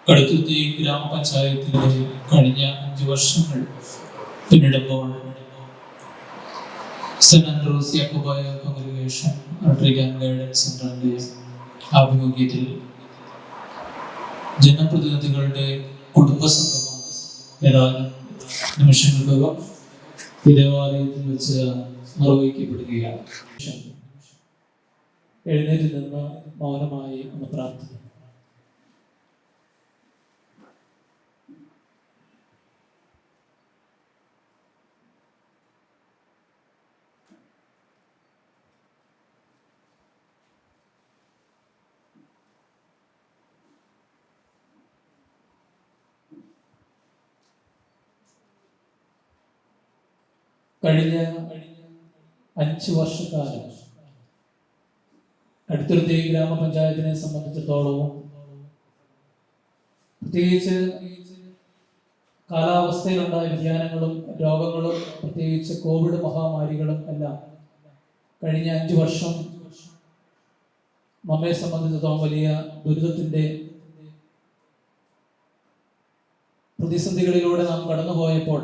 കടുത്തുരുത്തി ഗ്രാമപഞ്ചായത്തിലെ കഴിഞ്ഞ 5 വർഷങ്ങൾ പിന്നിടുമ്പോൾ saint Andrew's Yakobaya congregation retreat and guidance സെന്ററിന്റെ ആഭിമുഖ്യത്തിൽ ജനപ്രതിനിധികളുടെ കുടുംബസംഗമം ഏതാനും നിമിഷങ്ങൾക്കകം ഈ ദേവാലയത്തിൽ വെച്ച് നിർവഹിക്കപ്പെടുകയാണ്. എഴുന്നേറ്റ് നിന്ന് മൗനമായി ഒന്ന് പ്രാർത്ഥിക്കും. കഴിഞ്ഞ 5 വർഷക്കാലം കടുത്തുരുത്തി ഗ്രാമപഞ്ചായത്തിനെ സംബന്ധിച്ചിടത്തോളവും പ്രത്യേകിച്ച് കാലാവസ്ഥയിലുണ്ടായ വ്യതിയാനങ്ങളും രോഗങ്ങളും പ്രത്യേകിച്ച് കോവിഡ് മഹാമാരികളും എല്ലാം കഴിഞ്ഞ 5 വർഷം നമ്മെ സംബന്ധിച്ചിടത്തോളം വലിയ ദുരിതത്തിൻ്റെ പ്രതിസന്ധികളിലൂടെ നാം കടന്നുപോയപ്പോൾ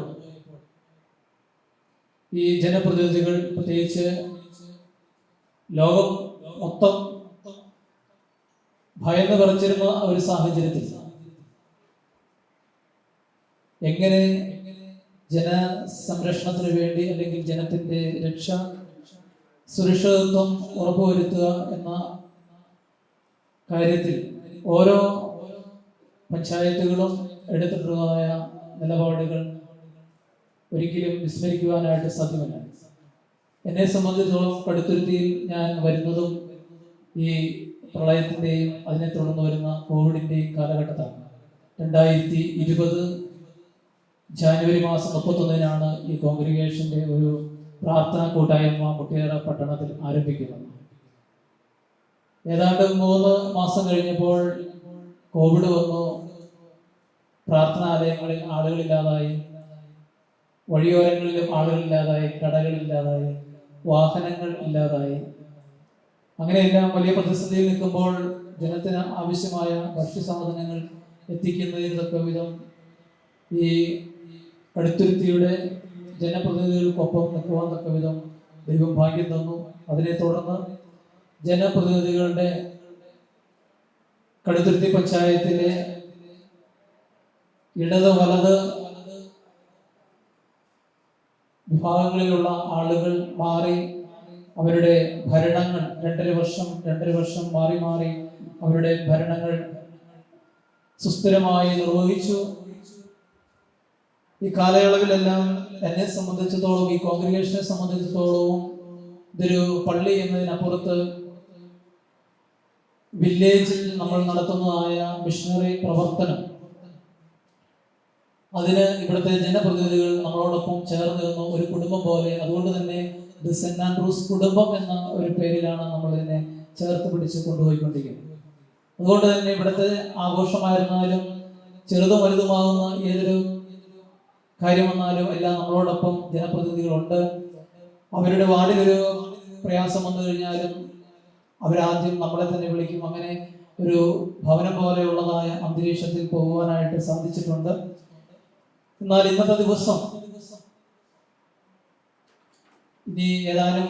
ഈ ജനപ്രതിനിധികൾ പ്രത്യേകിച്ച് ലോകം മൊത്തം ഭയന്ന് വിറച്ചിരുന്ന ഒരു സാഹചര്യത്തിൽ എങ്ങനെ ജനസംരക്ഷണത്തിന് വേണ്ടി അല്ലെങ്കിൽ ജനത്തിന്റെ രക്ഷ സുരക്ഷിതത്വം ഉറപ്പുവരുത്തുക എന്ന കാര്യത്തിൽ ഓരോ പഞ്ചായത്തുകളും എടുത്തിട്ടുള്ളതായ നിലപാടുകൾ ഒരിക്കലും വിസ്മരിക്കുവാനായിട്ട് സാധ്യമല്ല. എന്നെ സംബന്ധിച്ചിടത്തോളം കടുത്തുരുത്തിയിൽ ഞാൻ വരുന്നതും ഈ പ്രളയത്തിൻ്റെയും അതിനെ തുടർന്ന് വരുന്ന കോവിഡിൻ്റെയും കാലഘട്ടത്താണ്. 2020 ജാനുവരി മാസം 31-നാണ് ഈ കോൺഗ്രിഗേഷൻ്റെ ഒരു പ്രാർത്ഥനാ കൂട്ടായ്മ മുട്ടിയറ പട്ടണത്തിൽ ആരംഭിക്കുന്നത്. ഏതാണ്ട് 3 മാസം കഴിഞ്ഞപ്പോൾ കോവിഡ് വന്നു. പ്രാർത്ഥനാലയങ്ങളിൽ ആളുകളില്ലാതായി, വഴിയോരങ്ങളിലും ആളുകളില്ലാതായി, കടകളില്ലാതായി, വാഹനങ്ങൾ ഇല്ലാതായി. അങ്ങനെയെല്ലാം വലിയ പ്രതിസന്ധിയിൽ നിൽക്കുമ്പോൾ ജനത്തിന് ആവശ്യമായ ഭക്ഷ്യസാധനങ്ങൾ എത്തിക്കുന്നതിന് തക്ക വിധം ഈ കടുത്തുരുത്തിയുടെ ജനപ്രതിനിധികൾക്കൊപ്പം നിൽക്കുവാൻ തക്ക വിധം ദൈവം ഭാഗ്യം തന്നു. അതിനെ തുടർന്ന് ജനപ്രതിനിധികളുടെ കടുത്തുരുത്തി പഞ്ചായത്തിലെ ഇടത് വലത് വിഭാഗങ്ങളിലുള്ള ആളുകൾ മാറി അവരുടെ ഭരണങ്ങൾ 2.5 വർഷം മാറി മാറി അവരുടെ ഭരണങ്ങൾ സുസ്ഥിരമായി നിർവഹിച്ചു. ഈ കാലയളവിലെല്ലാം എന്നെ സംബന്ധിച്ചിടത്തോളം, ഈ കോൺഗ്രിഗേഷനെ സംബന്ധിച്ചിടത്തോളവും ഇതൊരു പള്ളി എന്നതിനപ്പുറത്ത് വില്ലേജിൽ നമ്മൾ നടത്തുന്നതായ മിഷണറി പ്രവർത്തനം, അതിന് ഇവിടുത്തെ ജനപ്രതിനിധികൾ നമ്മളോടൊപ്പം ചേർന്ന് നിന്നു, ഒരു കുടുംബം പോലെ. അതുകൊണ്ട് തന്നെ ഇത് സെന്റ് ആൻഡ്രൂസ് കുടുംബം എന്ന ഒരു പേരിലാണ് നമ്മൾ ഇതിനെ ചേർത്ത് പിടിച്ച് കൊണ്ടുപോയിക്കൊണ്ടിരിക്കുന്നത്. അതുകൊണ്ട് തന്നെ ഇവിടുത്തെ ആഘോഷമായിരുന്നാലും ചെറുതും വലുതുമാകുന്ന ഏതൊരു കാര്യം വന്നാലും എല്ലാം നമ്മളോടൊപ്പം ജനപ്രതിനിധികളുണ്ട്. അവരുടെ വാർഡിലൊരു പ്രയാസം വന്നു കഴിഞ്ഞാലും അവരാദ്യം നമ്മളെ തന്നെ വിളിക്കും. അങ്ങനെ ഒരു ഭവനം പോലെയുള്ളതായ അന്തരീക്ഷത്തിൽ പോകുവാനായിട്ട് സാധിച്ചിട്ടുണ്ട്. എന്നാൽ ഇന്നത്തെ ദിവസം, ഇനി ഏതാനും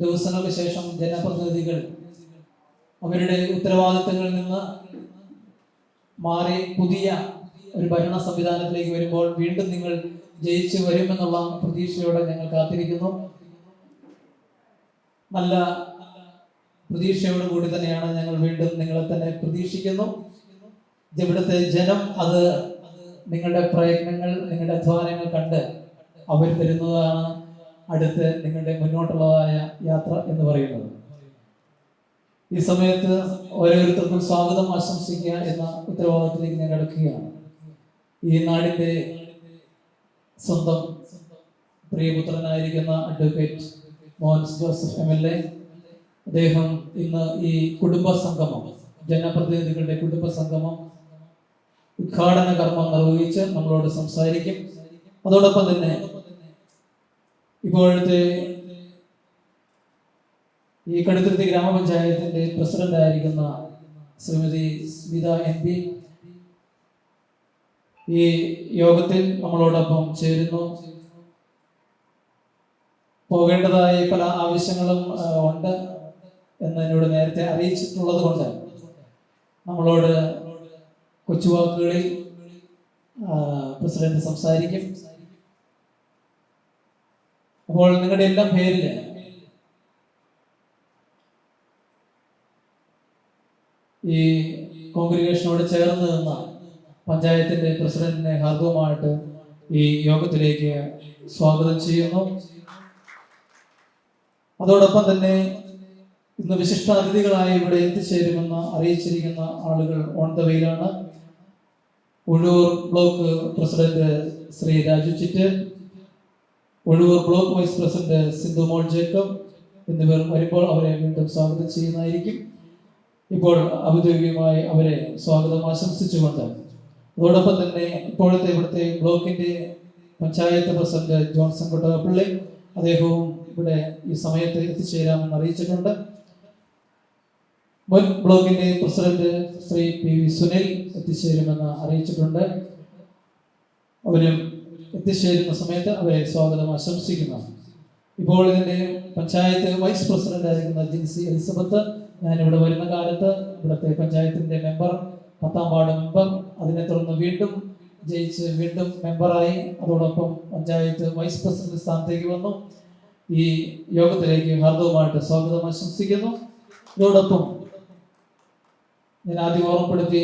ദിവസങ്ങൾക്ക് ശേഷം ജനപ്രതിനിധികൾ അവരുടെ ഉത്തരവാദിത്തങ്ങളിൽ നിന്ന് മാറി പുതിയ ഒരു ഭരണ സംവിധാനത്തിലേക്ക് വരുമ്പോൾ വീണ്ടും നിങ്ങൾ ജയിച്ചു വരുമെന്നുള്ള പ്രതീക്ഷയോടെ ഞങ്ങൾ കാത്തിരിക്കുന്നു. നല്ല പ്രതീക്ഷയോട് കൂടി തന്നെയാണ് ഞങ്ങൾ വീണ്ടും നിങ്ങളെ തന്നെ പ്രതീക്ഷിക്കുന്നു. ഇവിടുത്തെ ജനം അത് നിങ്ങളുടെ പ്രയത്നങ്ങൾ, നിങ്ങളുടെ അധ്വാനങ്ങൾ കണ്ട് അവർ തരുന്നതാണ് അടുത്ത് നിങ്ങളുടെ മുന്നോട്ടുള്ളതായ യാത്ര എന്ന് പറയുന്നത്. ഈ സമയത്ത് ഓരോരുത്തർക്കും സ്വാഗതം ആശംസിക്കുക എന്ന ഉത്തരവാദിത്തത്തിലേക്ക് ഞാൻ കടക്കുകയാണ്. ഈ നാടിന്റെ സ്വന്തം പ്രിയപുത്രനായിരിക്കുന്ന അഡ്വക്കേറ്റ് മോൻസ് ജോസഫ് MLA, അദ്ദേഹം ഇന്ന് ഈ കുടുംബ സംഗമം, ജനപ്രതിനിധികളുടെ കുടുംബ സംഗമം ഉദ്ഘാടന കർമ്മം നിർവഹിച്ച് നമ്മളോട് സംസാരിക്കും. അതോടൊപ്പം തന്നെ ഇപ്പോഴത്തെ ഈ കടുത്തുരുത്തി ഗ്രാമപഞ്ചായത്തിന്റെ പ്രസിഡന്റ് ആയിരിക്കുന്ന ശ്രീമതി സ്മിത MP, ഈ യോഗത്തിൽ നമ്മളോടൊപ്പം ചേരുന്നു. പോകേണ്ടതായ പല ആവശ്യങ്ങളും ഉണ്ട് എന്ന് എന്നോട് നേരത്തെ അറിയിച്ചിട്ടുള്ളത് കൊണ്ട് നമ്മളോട് കൊച്ചുവാക്കുകളിൽ പ്രസിഡന്റ് സംസാരിക്കും. അപ്പോൾ നിങ്ങളുടെ എല്ലാം പേരിൽ ഈ കോൺഗ്രിഗേഷനോട് ചേർന്ന് നിന്ന പഞ്ചായത്തിന്റെ പ്രസിഡന്റിനെ ഹാർദവമായിട്ട് ഈ യോഗത്തിലേക്ക് സ്വാഗതം ചെയ്യുന്നു. അതോടൊപ്പം തന്നെ ഇന്ന് വിശിഷ്ടാതിഥികളായി ഇവിടെ എത്തിച്ചേരുമെന്ന് അറിയിച്ചിരിക്കുന്ന ആളുകൾ ഓൺ ദ വേയിലാണ്. Uzhoor block president Shri Raju Chit, Uzhoor block vice president Sindhu mol Jacob എന്നിവർ വരുമ്പോൾ അവരെ വീണ്ടും സ്വാഗതം ചെയ്യുന്നതായിരിക്കും. ഇപ്പോൾ ഔദ്യോഗികമായി അവരെ സ്വാഗതം ആശംസിച്ചുകൊണ്ട് അതോടൊപ്പം തന്നെ ഇപ്പോഴത്തെ ഇവിടുത്തെ ബ്ലോക്കിന്റെ പഞ്ചായത്ത് പ്രസിഡന്റ് ജോൺസൺ കൊട്ടകപ്പള്ളി അദ്ദേഹവും ഇവിടെ ഈ സമയത്ത് എത്തിച്ചേരാമെന്ന് അറിയിച്ചിട്ടുണ്ട്. മുൻ ബ്ലോക്കിന്റെ president Shri P V Sunil എത്തിച്ചേരുമെന്ന് അറിയിച്ചിട്ടുണ്ട്. അവരും എത്തിച്ചേരുന്ന സമയത്ത് അവരെ സ്വാഗതം ആശംസിക്കുന്നു. ഇപ്പോൾ ഇതിന്റെ പഞ്ചായത്ത് വൈസ് പ്രസിഡന്റ് ആയിരിക്കുന്ന ജിൻസി എലിസബത്ത്, ഞാനിവിടെ വരുന്ന കാലത്ത് ഇവിടുത്തെ പഞ്ചായത്തിന്റെ മെമ്പർ, 10ാം വാർഡ് മെമ്പർ, അതിനെ തുടർന്ന് വീണ്ടും ജയിച്ച് വീണ്ടും മെമ്പറായി, അതോടൊപ്പം പഞ്ചായത്ത് വൈസ് പ്രസിഡന്റ് സ്ഥാനത്തേക്ക് വന്നു. ഈ യോഗത്തിലേക്ക് ഹാർദവമായിട്ട് സ്വാഗതം ആശംസിക്കുന്നു. ഇതോടൊപ്പം ഞാൻ ആദ്യം ഓർമ്മപ്പെടുത്തി,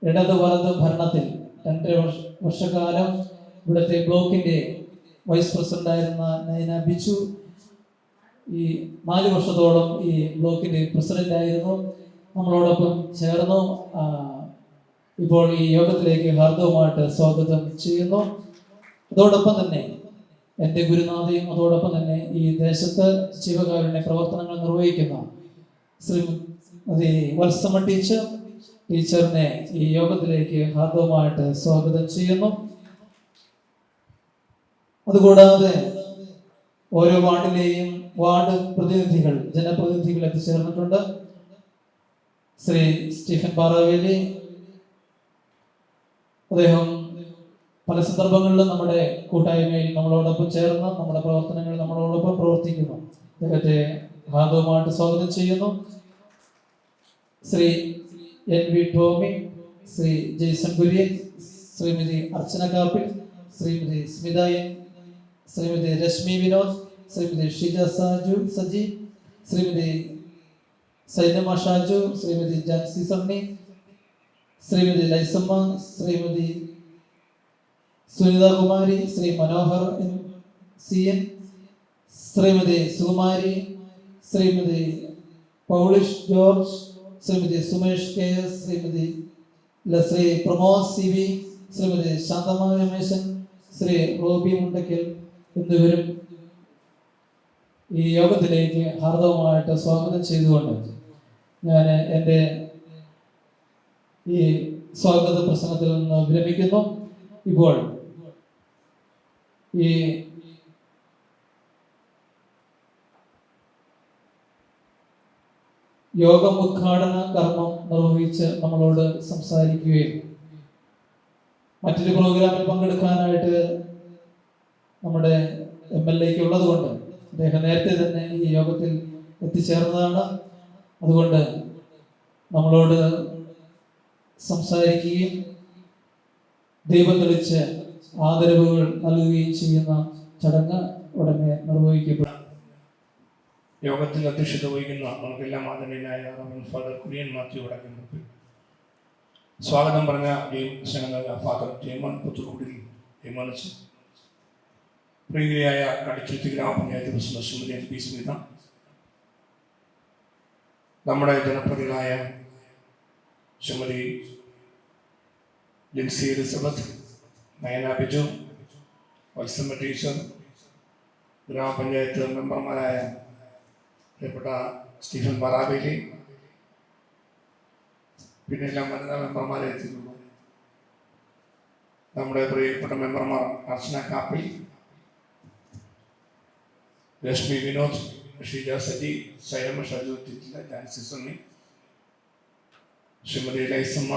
ഇടത് വലത് ഭരണത്തിൽ 2 വർഷക്കാലം ഇവിടുത്തെ ബ്ലോക്കിന്റെ വൈസ് പ്രസിഡന്റായിരുന്ന നയന ബിച്ചു ഈ 4 വർഷത്തോളം ഈ ബ്ലോക്കിന്റെ പ്രസിഡന്റ് ആയിരുന്നു. നമ്മളോടൊപ്പം ചേർന്നു. ഇപ്പോൾ ഈ യോഗത്തിലേക്ക് ഹാർദവമായിട്ട് സ്വാഗതം ചെയ്യുന്നു. അതോടൊപ്പം തന്നെ എൻ്റെ ഗുരുനാഥയും അതോടൊപ്പം തന്നെ ഈ ദേശത്ത് ജീവകാരുണ്യ പ്രവർത്തനങ്ങൾ നിർവഹിക്കുന്ന ശ്രീമതി വത്സമ ടീച്ചറിനെ ഈ യോഗത്തിലേക്ക് ഹാർദവമായിട്ട് സ്വാഗതം ചെയ്യുന്നു. അതുകൂടാതെ ഓരോ വാർഡിലെയും വാർഡ് പ്രതിനിധികൾ, ജനപ്രതിനിധികൾ എത്തിച്ചേർന്നിട്ടുണ്ട്. ശ്രീ സ്റ്റീഫൻ പാറാവേലി, അദ്ദേഹം പല സന്ദർഭങ്ങളിലും നമ്മുടെ കൂട്ടായ്മയിൽ നമ്മളോടൊപ്പം ചേർന്ന് നമ്മുടെ പ്രവർത്തനങ്ങൾ നമ്മളോടൊപ്പം പ്രവർത്തിക്കുന്നു. അദ്ദേഹത്തെ ഹാർദവമായിട്ട് സ്വാഗതം ചെയ്യുന്നു. Shri N V Tomy, Shri Jaison Kurian, Shrimati Archana Kappil, Shrimati Smitha N, Shrimati Rashmi Vinod, Shrimati Shija Saji, Shrimati Sainama Shaju, Shrimati Jancy Sunny, Shrimati Lysamma, Shrimati Sunitha Kumari, Shri Manohar C N, Shrimati Sukumari, Shrimati Paulish George, Shrimati Sumesh K S, Shrimati Shri Pramod C V, Shrimati Shanthama Rameshan, Shri Roby Mundakkal എന്നിവരും ഈ യോഗത്തിലേക്ക് ഹാർദവമായിട്ട് സ്വാഗതം ചെയ്തുകൊണ്ട് ഞാൻ എൻ്റെ ഈ സ്വാഗത പ്രസംഗത്തിൽ നിന്ന് വിരമിക്കുന്നു. ഇപ്പോൾ ഈ യോഗം ഉദ്ഘാടന കർമ്മം നിർവഹിച്ച് നമ്മളോട് സംസാരിക്കുകയും മറ്റൊരു പ്രോഗ്രാമിൽ പങ്കെടുക്കാനായിട്ട് നമ്മുടെ MLA ഉള്ളത് കൊണ്ട് അദ്ദേഹം നേരത്തെ തന്നെ ഈ യോഗത്തിൽ എത്തിച്ചേർന്നതാണ്. അതുകൊണ്ട് നമ്മളോട് സംസാരിക്കുകയും ദീപം തെളിച്ച് ആദരവുകൾ നൽകുകയും ചെയ്യുന്ന ചടങ്ങ് ഉടനെ നിർവഹിക്കപ്പെടും. യോഗത്തിൽ അധ്യക്ഷത വഹിക്കുന്ന നമുക്കെല്ലാം ആദരണീയനായ ഫാദർ കുര്യൻ മാത്യു വടക്കൻ, സ്വാഗതം പറഞ്ഞ ഫാദർ ജയമോൻ പുത്തുക്കുടിൽ ജയമോനച്ച്, പ്രിയയായ കടിച്ചുരുത്തി ഗ്രാമപഞ്ചായത്ത് president Shrimati N P Smitha, നമ്മുടെ ജനപ്രതികളായ ശ്രീമതി ജിൻസി എലിസബത്ത്, നയന ബിജു, വത്സമ ടീച്ചർ, ഗ്രാമപഞ്ചായത്ത് മെമ്പർമാരായ പ്രിയപ്പെട്ട സ്റ്റീഫൻ പാറാവേലി, പിന്നെ എല്ലാം വനിതാ മെമ്പർമാരെ എത്തിയിട്ടുള്ളൂ. നമ്മുടെ പ്രിയപ്പെട്ട മെമ്പർമാർ അർച്ചന കാപ്പിൽ, രശ്മി വിനോദ്, ഷീജ സജി, സൈനമ ഷാജു, ജാൻസി സണ്ണി, ശ്രീമതി ലൈസമ്മ,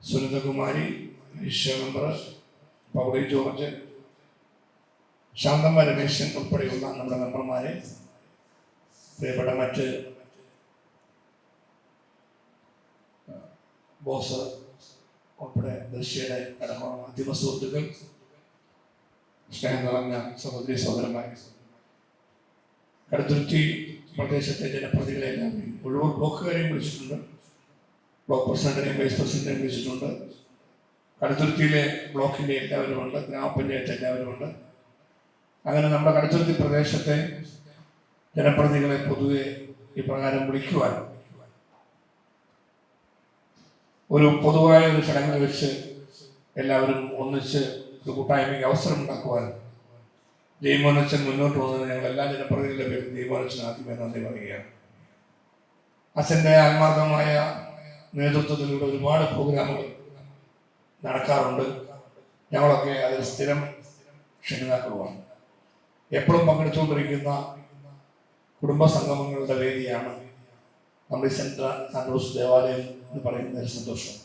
സുനിതകുമാരി, ഈശ മെമ്പർ, പൗളി ജോർജ്, ശാന്തമ്മ രമേശൻ ഉൾപ്പെടെയുള്ള നമ്മുടെ മെമ്പർമാരെ, പ്രിയപ്പെട്ട മറ്റ് ബോസ് ഉൾപ്പെടെ ദൃശ്യയുടെ അടക്കമുള്ള മാധ്യമ സുഹൃത്തുക്കൾ, സ്നേഹം നിറഞ്ഞ സഹോദരി സഹോദരന്മാരെ, കടുത്തുരുത്തി പ്രദേശത്തെ ജനപ്രതിനിധികളെല്ലാം മുഴുവൻ ബ്ലോക്കുകാരെയും വിളിച്ചിട്ടുണ്ട്, ബ്ലോക്ക് പ്രസിഡന്റിനെയും വൈസ് പ്രസിഡന്റിനെയും വിളിച്ചിട്ടുണ്ട്. കടുത്തുരുത്തിയിലെ ബ്ലോക്കിൻ്റെ എല്ലാവരുമുണ്ട്, ഗ്രാമപഞ്ചായത്ത് എല്ലാവരുമുണ്ട്. അങ്ങനെ നമ്മുടെ കടുത്തുരുത്തി പ്രദേശത്തെ ജനപ്രതിനിധികളെ പൊതുവെ ഇപ്രകാരം വിളിക്കുവാൻ ഒരു പൊതുവായ ഒരു ചടങ്ങിൽ വെച്ച് എല്ലാവരും ഒന്നിച്ച് ഒരു കൂട്ടായ്മയ്ക്ക് അവസരമുണ്ടാക്കുവാൻ ജയ്മോനച്ചൻ മുന്നോട്ട് വന്നത് ഞങ്ങൾ എല്ലാ ജനപ്രതിനിധികളുടെ പേരിൽ ജയ്മോനച്ചൻ ആദ്യമേ നന്ദി പറയുകയാണ്. അച്ഛൻ്റെ ആത്മാർത്ഥമായ നേതൃത്വത്തിലൂടെ ഒരുപാട് പ്രോഗ്രാമുകൾ നടക്കാറുണ്ട്. ഞങ്ങളൊക്കെ അതിൽ സ്ഥിരം ക്ഷണിതാക്കളുമാണ്. എപ്പോഴും പങ്കെടുത്തുകൊണ്ടിരിക്കുന്ന കുടുംബ സംഗമങ്ങളുടെ വേദിയാണ് നമ്മുടെ സെൻറ്റ് ആൻഡ്രൂസ് ദേവാലയം എന്ന് പറയുന്ന ഒരു സന്തോഷം.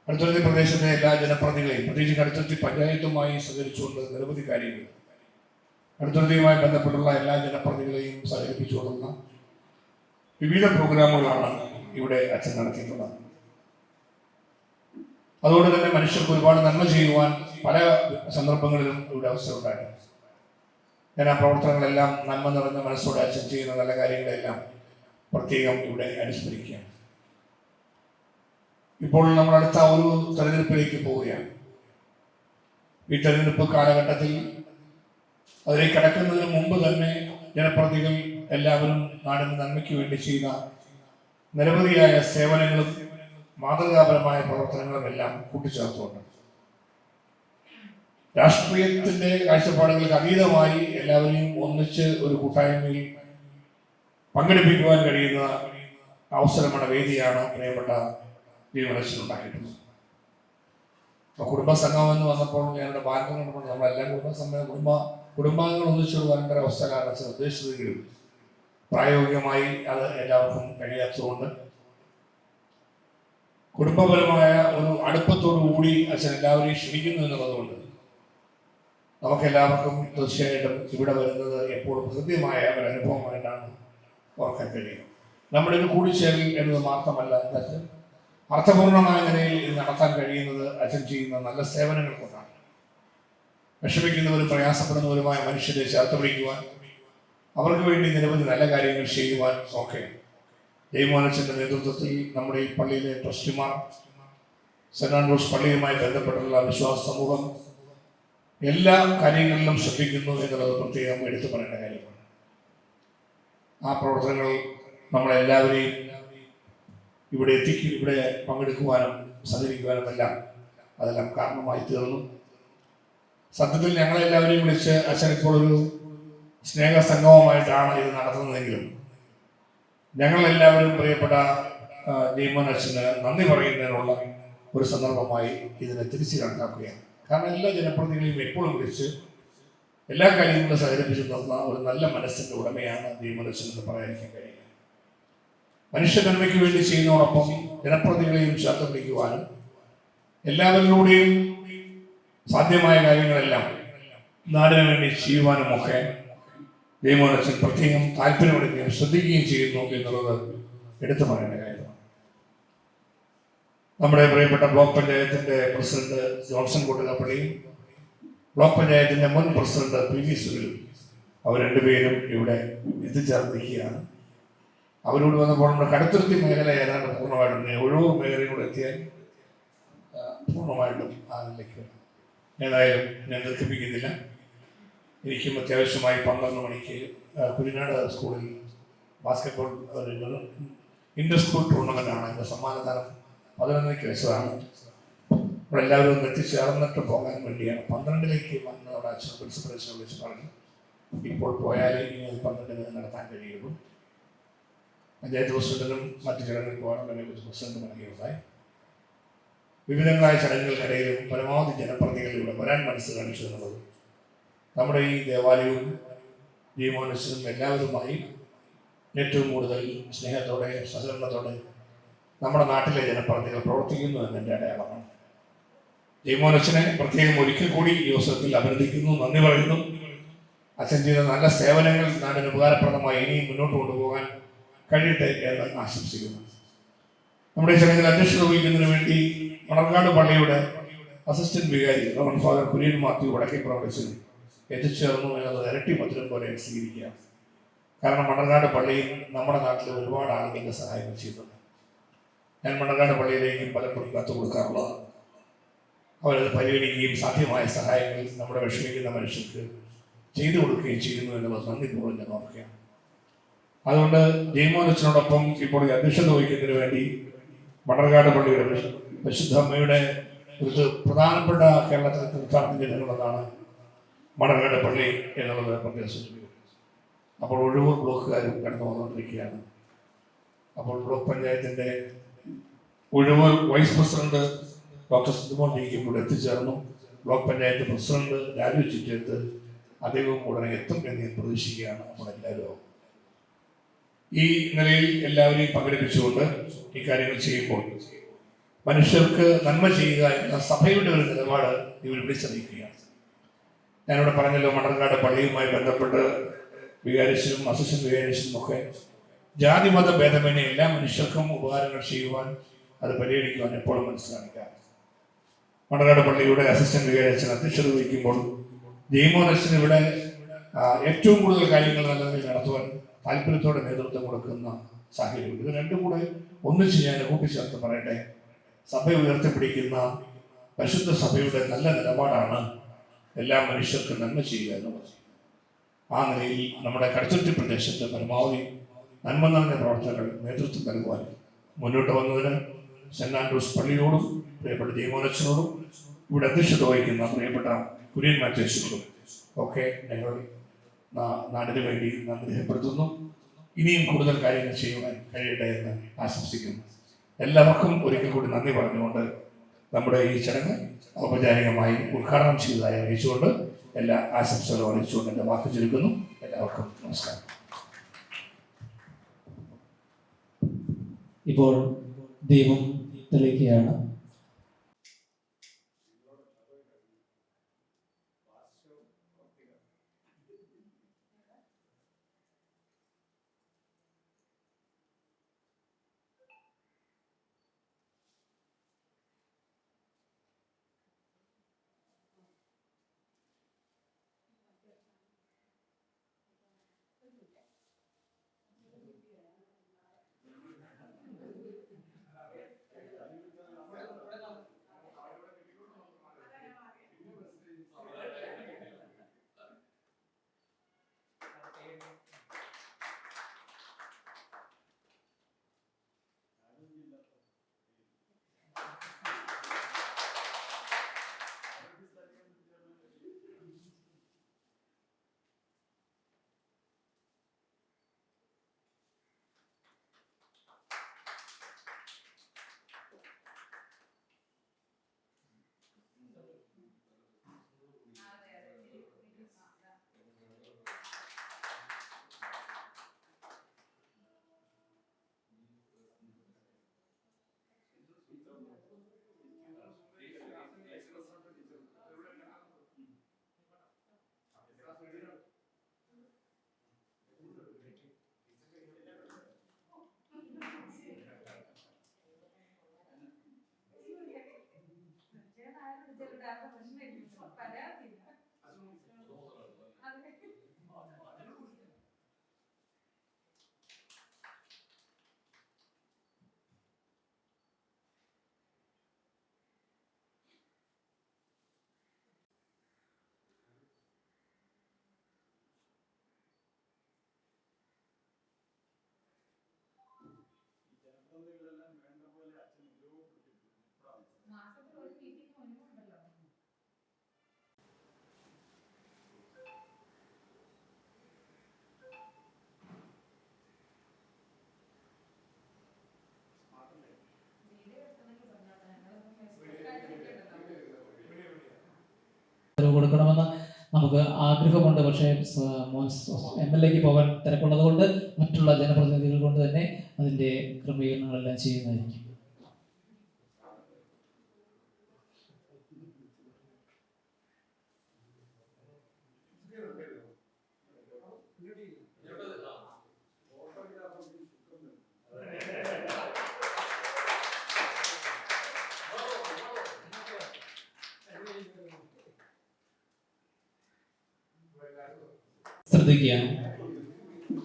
കടുത്തുരുത്തി പ്രദേശത്തെ എല്ലാ ജനപ്രതിനിധികളെയും, പ്രത്യേകിച്ച് കടുത്തുരുത്തി പഞ്ചായത്തുമായി സഹകരിച്ചുകൊണ്ട് നിരവധി കാര്യങ്ങൾ, കടുത്തുരുത്തിയുമായി ബന്ധപ്പെട്ടുള്ള എല്ലാ ജനപ്രതിനിധികളെയും സഹകരിപ്പിച്ചുകൊള്ളുന്ന വിവിധ പ്രോഗ്രാമുകളാണ് ഇവിടെ അച്ഛൻ നടത്തിയിട്ടുള്ളത്. അതുകൊണ്ട് തന്നെ മനുഷ്യർക്ക് ഒരുപാട് നന്മ ചെയ്യുവാൻ പല സന്ദർഭങ്ങളിലും ഇവിടെ അവസരം ഉണ്ടായിട്ടുണ്ട്. ഞാൻ ആ പ്രവർത്തനങ്ങളെല്ലാം നന്മ നിറഞ്ഞ മനസ്സോടെ അച്ഛൻ ചെയ്യുന്ന നല്ല കാര്യങ്ങളെല്ലാം പ്രത്യേകം ഇവിടെ അനുസ്മരിക്കുകയാണ്. ഇപ്പോൾ നമ്മൾ അടുത്ത ഒരു തെരഞ്ഞെടുപ്പിലേക്ക് പോവുകയാണ്. ഈ തെരഞ്ഞെടുപ്പ് കാലഘട്ടത്തിൽ അതിലേക്ക് കടക്കുന്നതിന് മുമ്പ് തന്നെ ജനപ്രതിനിധികൾ എല്ലാവരും നാടിന് നന്മയ്ക്ക് വേണ്ടി ചെയ്ത നിരവധിയായ സേവനങ്ങളും മാതൃകാപരമായ പ്രവർത്തനങ്ങളും എല്ലാം കൂട്ടിച്ചേർത്തുകൊണ്ട് രാഷ്ട്രീയത്തിന്റെ കാഴ്ചപ്പാടുകൾക്ക് അതീതമായി എല്ലാവരെയും ഒന്നിച്ച് ഒരു കൂട്ടായ്മയിൽ പങ്കെടുപ്പിക്കുവാൻ കഴിയുന്ന അവസരമാണ്, വേദിയാണ് പ്രിയപ്പെട്ട ജീവനശ്വരുണ്ടായിട്ടുള്ളത്. കുടുംബ സംഗമം എന്ന് വന്നപ്പോൾ ഞങ്ങളുടെ ബാങ്ക് കണ്ടപ്പോൾ നമ്മളെല്ലാം കുടുംബാംഗങ്ങൾ ഒന്നിച്ചു വരേണ്ട അവസ്ഥ കാരണം ഉദ്ദേശിച്ചതെങ്കിലും പ്രായോഗികമായി അത് എല്ലാവർക്കും കഴിയാത്തതുകൊണ്ട് കുടുംബപരമായ ഒരു അടുപ്പത്തോടു കൂടി അച്ഛൻ എല്ലാവരെയും ക്ഷണിക്കുന്നു എന്നുള്ളതുകൊണ്ട് നമുക്കെല്ലാവർക്കും തീർച്ചയായിട്ടും ഇവിടെ വരുന്നത് എപ്പോഴും ഹൃദ്യമായ ഒരു അനുഭവമായിട്ടാണ് ഓർക്കാൻ കഴിയും. നമ്മുടെ ഒരു കൂടിച്ചേരൽ എന്നത് മാത്രമല്ല, അച്ഛൻ അർത്ഥപൂർണമായ നിലയിൽ ഇത് നടത്താൻ കഴിയുന്നത് അച്ഛൻ ചെയ്യുന്ന നല്ല സേവനങ്ങൾ കൊണ്ടാണ്. വിഷമിക്കുന്നവരും പ്രയാസപ്പെടുന്നവരുമായ മനുഷ്യരെ ചേർത്ത് പിടിക്കുവാൻ, അവർക്ക് വേണ്ടി നിരവധി നല്ല കാര്യങ്ങൾ ചെയ്യുവാൻ ഒക്കെ ജയ്മോനച്ചൻ്റെ നേതൃത്വത്തിൽ നമ്മുടെ ഈ പള്ളിയിലെ ട്രസ്റ്റിമാർ, സെന്റ് ആൻഡ്രൂസ് പള്ളിയുമായി ബന്ധപ്പെട്ടുള്ള വിശ്വാസ സമൂഹം എല്ലാ കാര്യങ്ങളിലും ശ്രദ്ധിക്കുന്നു എന്നുള്ളത് പ്രത്യേകം എടുത്തു പറയേണ്ട കാര്യമാണ്. ആ പ്രവർത്തനങ്ങൾ നമ്മളെല്ലാവരെയും ഇവിടെ പങ്കെടുക്കുവാനും സഹകരിക്കുവാനും അതെല്ലാം കാരണമായി തീർന്നു. സത്യത്തിൽ ഞങ്ങളെല്ലാവരെയും വിളിച്ച് അച്ഛൻ ഇപ്പോൾ ഒരു സ്നേഹസംഗമമായിട്ടാണ് ഇത് നടത്തുന്നതെങ്കിലും ഞങ്ങളെല്ലാവരും പ്രിയപ്പെട്ട ജയ്മോൻ അച്ഛന് നന്ദി പറയുന്നതിനുള്ള ഒരു സന്ദർഭമായി ഇതിനെ തിരിച്ചു കണക്കാക്കുകയാണ്. കാരണം എല്ലാ ജനപ്രതിനിധികളെയും എപ്പോഴും വിളിച്ച് എല്ലാ കാര്യങ്ങളും സഹകരിപ്പിച്ചു തന്ന ഒരു നല്ല മനസ്സിൻ്റെ ഉടമയാണ് ജയ്മോൻ അച്ഛൻ എന്ന് പറയാതിരിക്കാൻ കഴിയില്ല. മനുഷ്യ നന്മയ്ക്ക് വേണ്ടി ചെയ്യുന്നതോടൊപ്പം ജനപ്രതിനിധികളെയും ചേർത്ത് പിടിക്കുവാനും എല്ലാവരിലൂടെയും സാധ്യമായ കാര്യങ്ങളെല്ലാം നാടിനു വേണ്ടി ചെയ്യുവാനും ഒക്കെ ജയ്മോൻ അച്ഛൻ പ്രത്യേകം താല്പര്യമെടുക്കുകയും ശ്രദ്ധിക്കുകയും ചെയ്യുന്നു എന്നുള്ളത് എടുത്തു പറയേണ്ട കാര്യമാണ്. നമ്മുടെ പ്രിയപ്പെട്ട ബ്ലോക്ക് പഞ്ചായത്തിന്റെ പ്രസിഡന്റ് ജോൺസൺ കൂട്ടുകാപ്പള്ളിയും ബ്ലോക്ക് പഞ്ചായത്തിന്റെ മുൻ പ്രസിഡന്റ് പി വി സുനിലും അവർ രണ്ടുപേരും ഇവിടെ എത്തിച്ചേർന്നിരിക്കുകയാണ്. അവരോട് വന്നപ്പോൾ നമ്മുടെ കടുത്തുരുത്തി മേഖല ഏതാണ്ട് പൂർണ്ണമായിട്ടും ഒഴിവൂർ മേഖലയിലൂടെ എത്തിയാൽ പൂർണ്ണമായിട്ടും അതിലേക്ക് ഏതായാലും ഞാൻ ദീർഘിപ്പിക്കുന്നില്ല. എനിക്കും അത്യാവശ്യമായി 12 മണിക്ക് കുരിനാട് സ്കൂളിൽ ബാസ്കറ്റ്ബോൾ ഇന്റർ സ്കൂൾ ടൂർണമെൻ്റാണ്. എൻ്റെ സമ്മാനദാനം 11 വെച്ചതാണ്. ഇവിടെ എല്ലാവരും ഒന്ന് എത്തിച്ചേർന്നിട്ട് പോകാൻ വേണ്ടിയാണ്. 12 വന്ന് അവിടെ അച്ഛൻ പ്രിൻസിപ്പൽ വിളിച്ച് പറഞ്ഞു, ഇപ്പോൾ പോയാലേ ഇനി 12 നടത്താൻ കഴിയുള്ളൂ. പഞ്ചായത്ത് പ്രസിഡന്റിനും മറ്റു ചടങ്ങുകൾ പോകാനുള്ള പ്രസിഡന്റ് നൽകിയതായി വിവിധങ്ങളായ ചടങ്ങുകൾക്കിടയിലും പരമാവധി ജനപ്രതിനിധികളിലൂടെ വരാൻ മനസ്സ് കാണിച്ചു എന്നുള്ളത് നമ്മുടെ ഈ ദേവാലയവും ജയ്മോൻ അച്ഛനും എല്ലാവരുമായി ഏറ്റവും കൂടുതൽ സ്നേഹത്തോടെ സഹകരണത്തോടെ നമ്മുടെ നാട്ടിലെ ജനപ്രതിനിധികൾ പ്രവർത്തിക്കുന്നു എന്നതിൻ്റെ അടയാളമാണ്. ജയമോനച്ചനെ പ്രത്യേകം ഒരിക്കൽ കൂടി ഈ അവസരത്തിൽ അഭിനന്ദിക്കുന്നു, നന്ദി പറയുന്നു. അച്ഛൻ ചെയ്ത നല്ല സേവനങ്ങൾ നാടിന് ഉപകാരപ്രദമായി ഇനിയും മുന്നോട്ട് കൊണ്ടുപോകാൻ കഴിയട്ടെ എന്ന് ആശംസിക്കുന്നു. നമ്മുടെ ചടങ്ങിൽ അധ്യക്ഷത വഹിക്കുന്നതിന് വേണ്ടി മണർകാട് പള്ളിയുടെ അസിസ്റ്റന്റ് വികാരി റവറൻഡ് ഫാദർ കുര്യൻ മാത്യു വടക്കേപ്രദേശിൽ എത്തിച്ചേർന്നു എന്നത് ഇരട്ടി മധുരം പോലെ സ്വീകരിക്കുകയാണ്. കാരണം മണർകാട് പള്ളിയിൽ നമ്മുടെ നാട്ടിൽ ഒരുപാട് ആളുകളുടെ സഹായങ്ങൾ ചെയ്തിട്ടുണ്ട്. ഞാൻ മണർകാട് പള്ളിയിലേക്കും പലപ്പോഴും കത്ത് കൊടുക്കാറുള്ളതാണ്. അവരത് പരിഗണിക്കുകയും സാധ്യമായ സഹായങ്ങൾ നമ്മുടെ വിഷമിക്കുന്ന മനുഷ്യർക്ക് ചെയ്തു കൊടുക്കുകയും ചെയ്യുന്നു എന്നുള്ളത് നന്ദിപൂർവ്വം ഞാൻ ഓർക്കുകയാണ്. അതുകൊണ്ട് ജയമോനച്ചനോടൊപ്പം ഇപ്പോൾ ഈ അധ്യക്ഷത വഹിക്കുന്നതിന് വേണ്ടി മണർകാട് പള്ളിയുടെ പരിശുദ്ധ അമ്മയുടെ ഒരു പ്രധാനപ്പെട്ട കേരളത്തിലെ തീർത്ഥാടന കേന്ദ്രങ്ങളെന്നാണ് മണർകാട് പള്ളി എന്നുള്ളത് പ്രത്യേകിച്ച്. അപ്പോൾ ഒഴിവൂർ ബ്ലോക്കുകാരും കടന്നു വന്നുകൊണ്ടിരിക്കുകയാണ്. അപ്പോൾ ബ്ലോക്ക് പഞ്ചായത്തിൻ്റെ ഒഴിവൂർ വൈസ് പ്രസിഡന്റ് ഡോക്ടർ സിദ്ധുമോൻ ജിക്കും കൂടെ എത്തിച്ചേർന്നു. ബ്ലോക്ക് പഞ്ചായത്ത് പ്രസിഡന്റ് രാജു ചിറ്റേത്ത് അദ്ദേഹവും ഉടനെ എത്തും എന്ന് ഞാൻ പ്രതീക്ഷിക്കുകയാണ്. നമ്മളെല്ലാവരും ഈ നിലയിൽ എല്ലാവരെയും പങ്കെടുപ്പിച്ചുകൊണ്ട് ഈ കാര്യങ്ങൾ ചെയ്യുമ്പോൾ മനുഷ്യർക്ക് നന്മ ചെയ്യുക എന്ന സഭയുടെ ഒരു നിലപാട് ഇവർ വിളിച്ചറിയിക്കുകയാണ്. ഞാനിവിടെ പറഞ്ഞല്ലോ, മണർകാട് പള്ളിയുമായി ബന്ധപ്പെട്ട് വികാരിച്ചിലും അസിസ്റ്റന്റ് വികാരിച്ചിലും ഒക്കെ ജാതി മത ഭേദമന്യേ എല്ലാ മനുഷ്യർക്കും ഉപകാരങ്ങൾ ചെയ്യുവാൻ, അത് പരിഗണിക്കുവാൻ എപ്പോഴും മനസ്സിലാക്കുക. മണർകാട് പള്ളിയുടെ അസിസ്റ്റന്റ് വികാരിച്ചൻ അധ്യക്ഷത വഹിക്കുമ്പോൾ ജയമോനച്ചൻ ഇവിടെ ഏറ്റവും കൂടുതൽ കാര്യങ്ങൾ നല്ല നിലയിൽ നടത്തുവാൻ താല്പര്യത്തോടെ നേതൃത്വം കൊടുക്കുന്ന സാഹചര്യം. ഇത് രണ്ടും കൂടെ ഒന്നിച്ച് ഞാൻ കൂട്ടിച്ചേർത്ത് പറയട്ടെ. സഭ ഉയർത്തിപ്പിടിക്കുന്ന പരിശുദ്ധ സഭയുടെ നല്ല നിലപാടാണ് എല്ലാ മനുഷ്യർക്കും നന്മ ചെയ്യുക എന്നുള്ളത്. ആ നിലയിൽ നമ്മുടെ കടത്തുരുത്തി പ്രദേശത്ത് പരമാവധി നന്മ നിറഞ്ഞ പ്രവർത്തനങ്ങൾ നേതൃത്വം നൽകുവാൻ മുന്നോട്ട് വന്നതിന് സെന്റ് ആൻഡ്രൂസ് പള്ളിയോടും പ്രിയപ്പെട്ട ജയമോനച്ചനോടും ഇവിടെ അധ്യക്ഷത വഹിക്കുന്ന പ്രിയപ്പെട്ട കുര്യൻ മാത്യൂസിനോടും ഒക്കെ ഞങ്ങൾ നാടിന് വേണ്ടി നന്ദി രേഖപ്പെടുത്തുന്നു. ഇനിയും കൂടുതൽ കാര്യങ്ങൾ ചെയ്യുവാൻ കഴിയട്ടെ എന്ന് ആശംസിക്കുന്നു. എല്ലാവർക്കും ഒരിക്കൽ കൂടി നന്ദി പറഞ്ഞുകൊണ്ട് നമ്മുടെ ഈ ചടങ്ങ് ഔപചാരികമായി ഉദ്ഘാടനം ചെയ്തതായി അറിയിച്ചുകൊണ്ട് എല്ലാ ആശംസകളും അറിയിച്ചുകൊണ്ട് എൻ്റെ വാക്ക് ചുരുക്കുന്നു. എല്ലാവർക്കും നമസ്കാരം. ഇപ്പോൾ ദീപം തെളിയിക്കുകയാണ്. കൊടുക്കണമെന്ന് നമുക്ക് ആഗ്രഹമുണ്ട്. പക്ഷേ MLA പോകാൻ തിരക്കുള്ളത് കൊണ്ട് മറ്റുള്ള ജനപ്രതിനിധികൾ കൊണ്ട് തന്നെ അതിൻ്റെ ക്രമീകരണങ്ങളെല്ലാം ചെയ്യുന്നതായിരിക്കും. ശ്രദ്ധിക്കുക.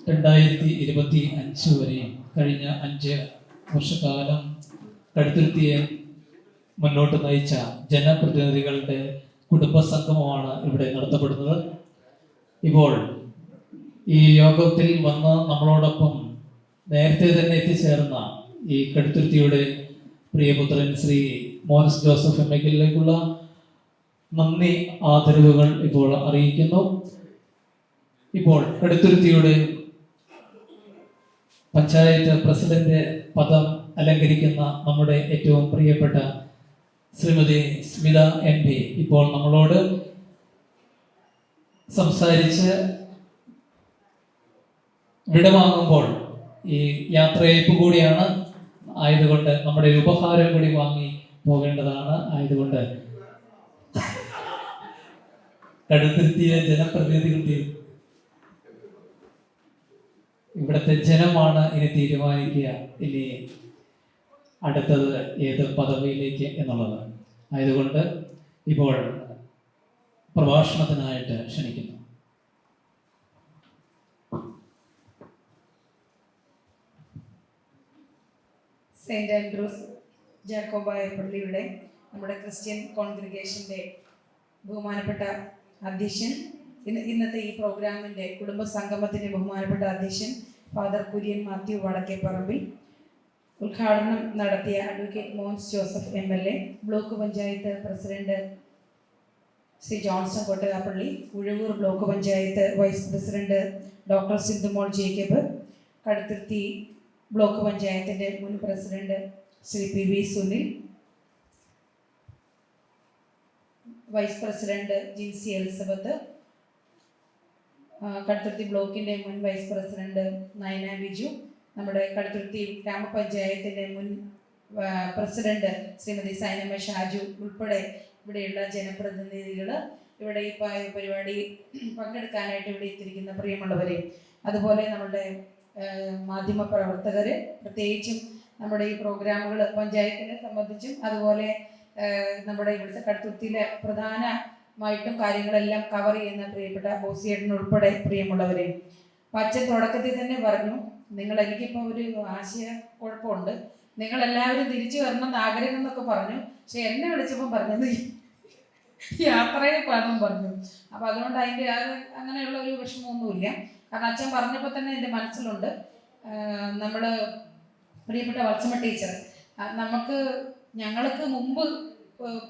2025 വരെയും കഴിഞ്ഞ 5 വർഷക്കാലം കടുത്തുരുത്തിയെ മുന്നോട്ട് നയിച്ച ജനപ്രതിനിധികളുടെ കുടുംബ സംഗമമാണ് ഇവിടെ നടത്തപ്പെടുന്നത്. ഇപ്പോൾ ഈ യോഗത്തിൽ വന്ന് നമ്മളോടൊപ്പം നേരത്തെ തന്നെ എത്തിച്ചേർന്ന ഈ കടുത്തുരുത്തിയുടെ പ്രിയപുത്രൻ ശ്രീ മോൻസ് ജോസഫ് എംഎൽഎയിലേക്കുള്ള നന്ദി ആദരവുകൾ ഇപ്പോൾ അറിയിക്കുന്നു. ഇപ്പോൾ കടുത്തുരുത്തിയുടെ പഞ്ചായത്ത് പ്രസിഡന്റ് പദം അലങ്കരിക്കുന്ന നമ്മുടെ ഏറ്റവും പ്രിയപ്പെട്ട ശ്രീമതി സ്മിത MP ഇപ്പോൾ നമ്മളോട് സംസാരിച്ച് വിടവാങ്ങുമ്പോൾ ഈ യാത്രയയപ്പ് കൂടിയാണ് ആയതുകൊണ്ട് നമ്മുടെ ഒരു ഉപഹാരം കൂടി വാങ്ങി പോകേണ്ടതാണ്. ആയതുകൊണ്ട് കടുത്തുരുത്തിയ ജനപ്രതിനിധികളുടെ ഇവിടുത്തെ ജനമാണ് ഇനി തീരുമാനിക്കുക ഇനി അടുത്തത് ഏത് പദവിയിലേക്ക് എന്നുള്ളത്. ആയതുകൊണ്ട് ഇപ്പോൾ പ്രഭാഷണത്തിനായിട്ട് ക്ഷണിക്കുന്നു. സെയിൻറ് ആൻഡ്രൂസ് ജാക്കോബായ പള്ളിയുടെ നമ്മുടെ ക്രിസ്ത്യൻ കോൺഗ്രിഗേഷൻ്റെ ബഹുമാനപ്പെട്ട അധ്യക്ഷൻ, ഇന്നത്തെ ഈ പ്രോഗ്രാമിൻ്റെ കുടുംബ സംഗമത്തിൻ്റെ ബഹുമാനപ്പെട്ട അധ്യക്ഷൻ ഫാദർ കുര്യൻ മാത്യു വടക്കേപ്പറമ്പിൽ, ഉദ്ഘാടനം നടത്തിയ advocate Mons Joseph MLA, block panchayat president Shri Johnson Kottukappally, Uzhavoor block panchayat vice president doctor Sindhumol Jacob, Kaduthuruthy block പഞ്ചായത്തിൻ്റെ മുൻ president Shri PV Sunil, vice president Jincy Elizabeth, Kaduthuruthy ബ്ലോക്കിൻ്റെ മുൻ വൈസ് പ്രസിഡന്റ് നയന ബിജു, നമ്മുടെ കടുത്തുരുത്തി ഗ്രാമപഞ്ചായത്തിൻ്റെ മുൻ പ്രസിഡന്റ് ശ്രീമതി സൈനമ ഷാജു ഉൾപ്പെടെ ഇവിടെയുള്ള ജനപ്രതിനിധികൾ, ഇവിടെ ഈ പരിപാടി പങ്കെടുക്കാനായിട്ട് ഇവിടെ എത്തിയിരിക്കുന്ന പ്രിയമുള്ളവരെ, അതുപോലെ നമ്മുടെ മാധ്യമ പ്രവർത്തകർ, പ്രത്യേകിച്ചും നമ്മുടെ ഈ പ്രോഗ്രാമുകൾ പഞ്ചായത്തിനെ സംബന്ധിച്ചും അതുപോലെ നമ്മുടെ ഇവിടുത്തെ കടുത്തുരുത്തിയിലെ പ്രധാനമായിട്ടും കാര്യങ്ങളെല്ലാം കവർ ചെയ്യുന്ന പ്രിയപ്പെട്ട ബോസിയേട്ടൻ ഉൾപ്പെടെ പ്രിയമുള്ളവരെ, അച്ഛൻ തുടക്കത്തിൽ തന്നെ പറഞ്ഞു, എനിക്കിപ്പോൾ ഒരു ആശയക്കുഴപ്പമുണ്ട്, നിങ്ങളെല്ലാവരും തിരിച്ചു വരണം എന്ന് ആഗ്രഹം എന്നൊക്കെ പറഞ്ഞു. പക്ഷെ എന്നെ വിളിച്ചപ്പോൾ പറഞ്ഞത് യാത്രയെ പാടും പറഞ്ഞു. അപ്പോൾ അതുകൊണ്ട് അതിൻ്റെ അങ്ങനെയുള്ള ഒരു വിഷമമൊന്നുമില്ല. കാരണം അച്ഛൻ പറഞ്ഞപ്പോൾ തന്നെ എൻ്റെ മനസ്സിലുണ്ട്. നമ്മൾ പ്രിയപ്പെട്ട വത്സമ ടീച്ചർ, ഞങ്ങൾക്ക് മുമ്പ്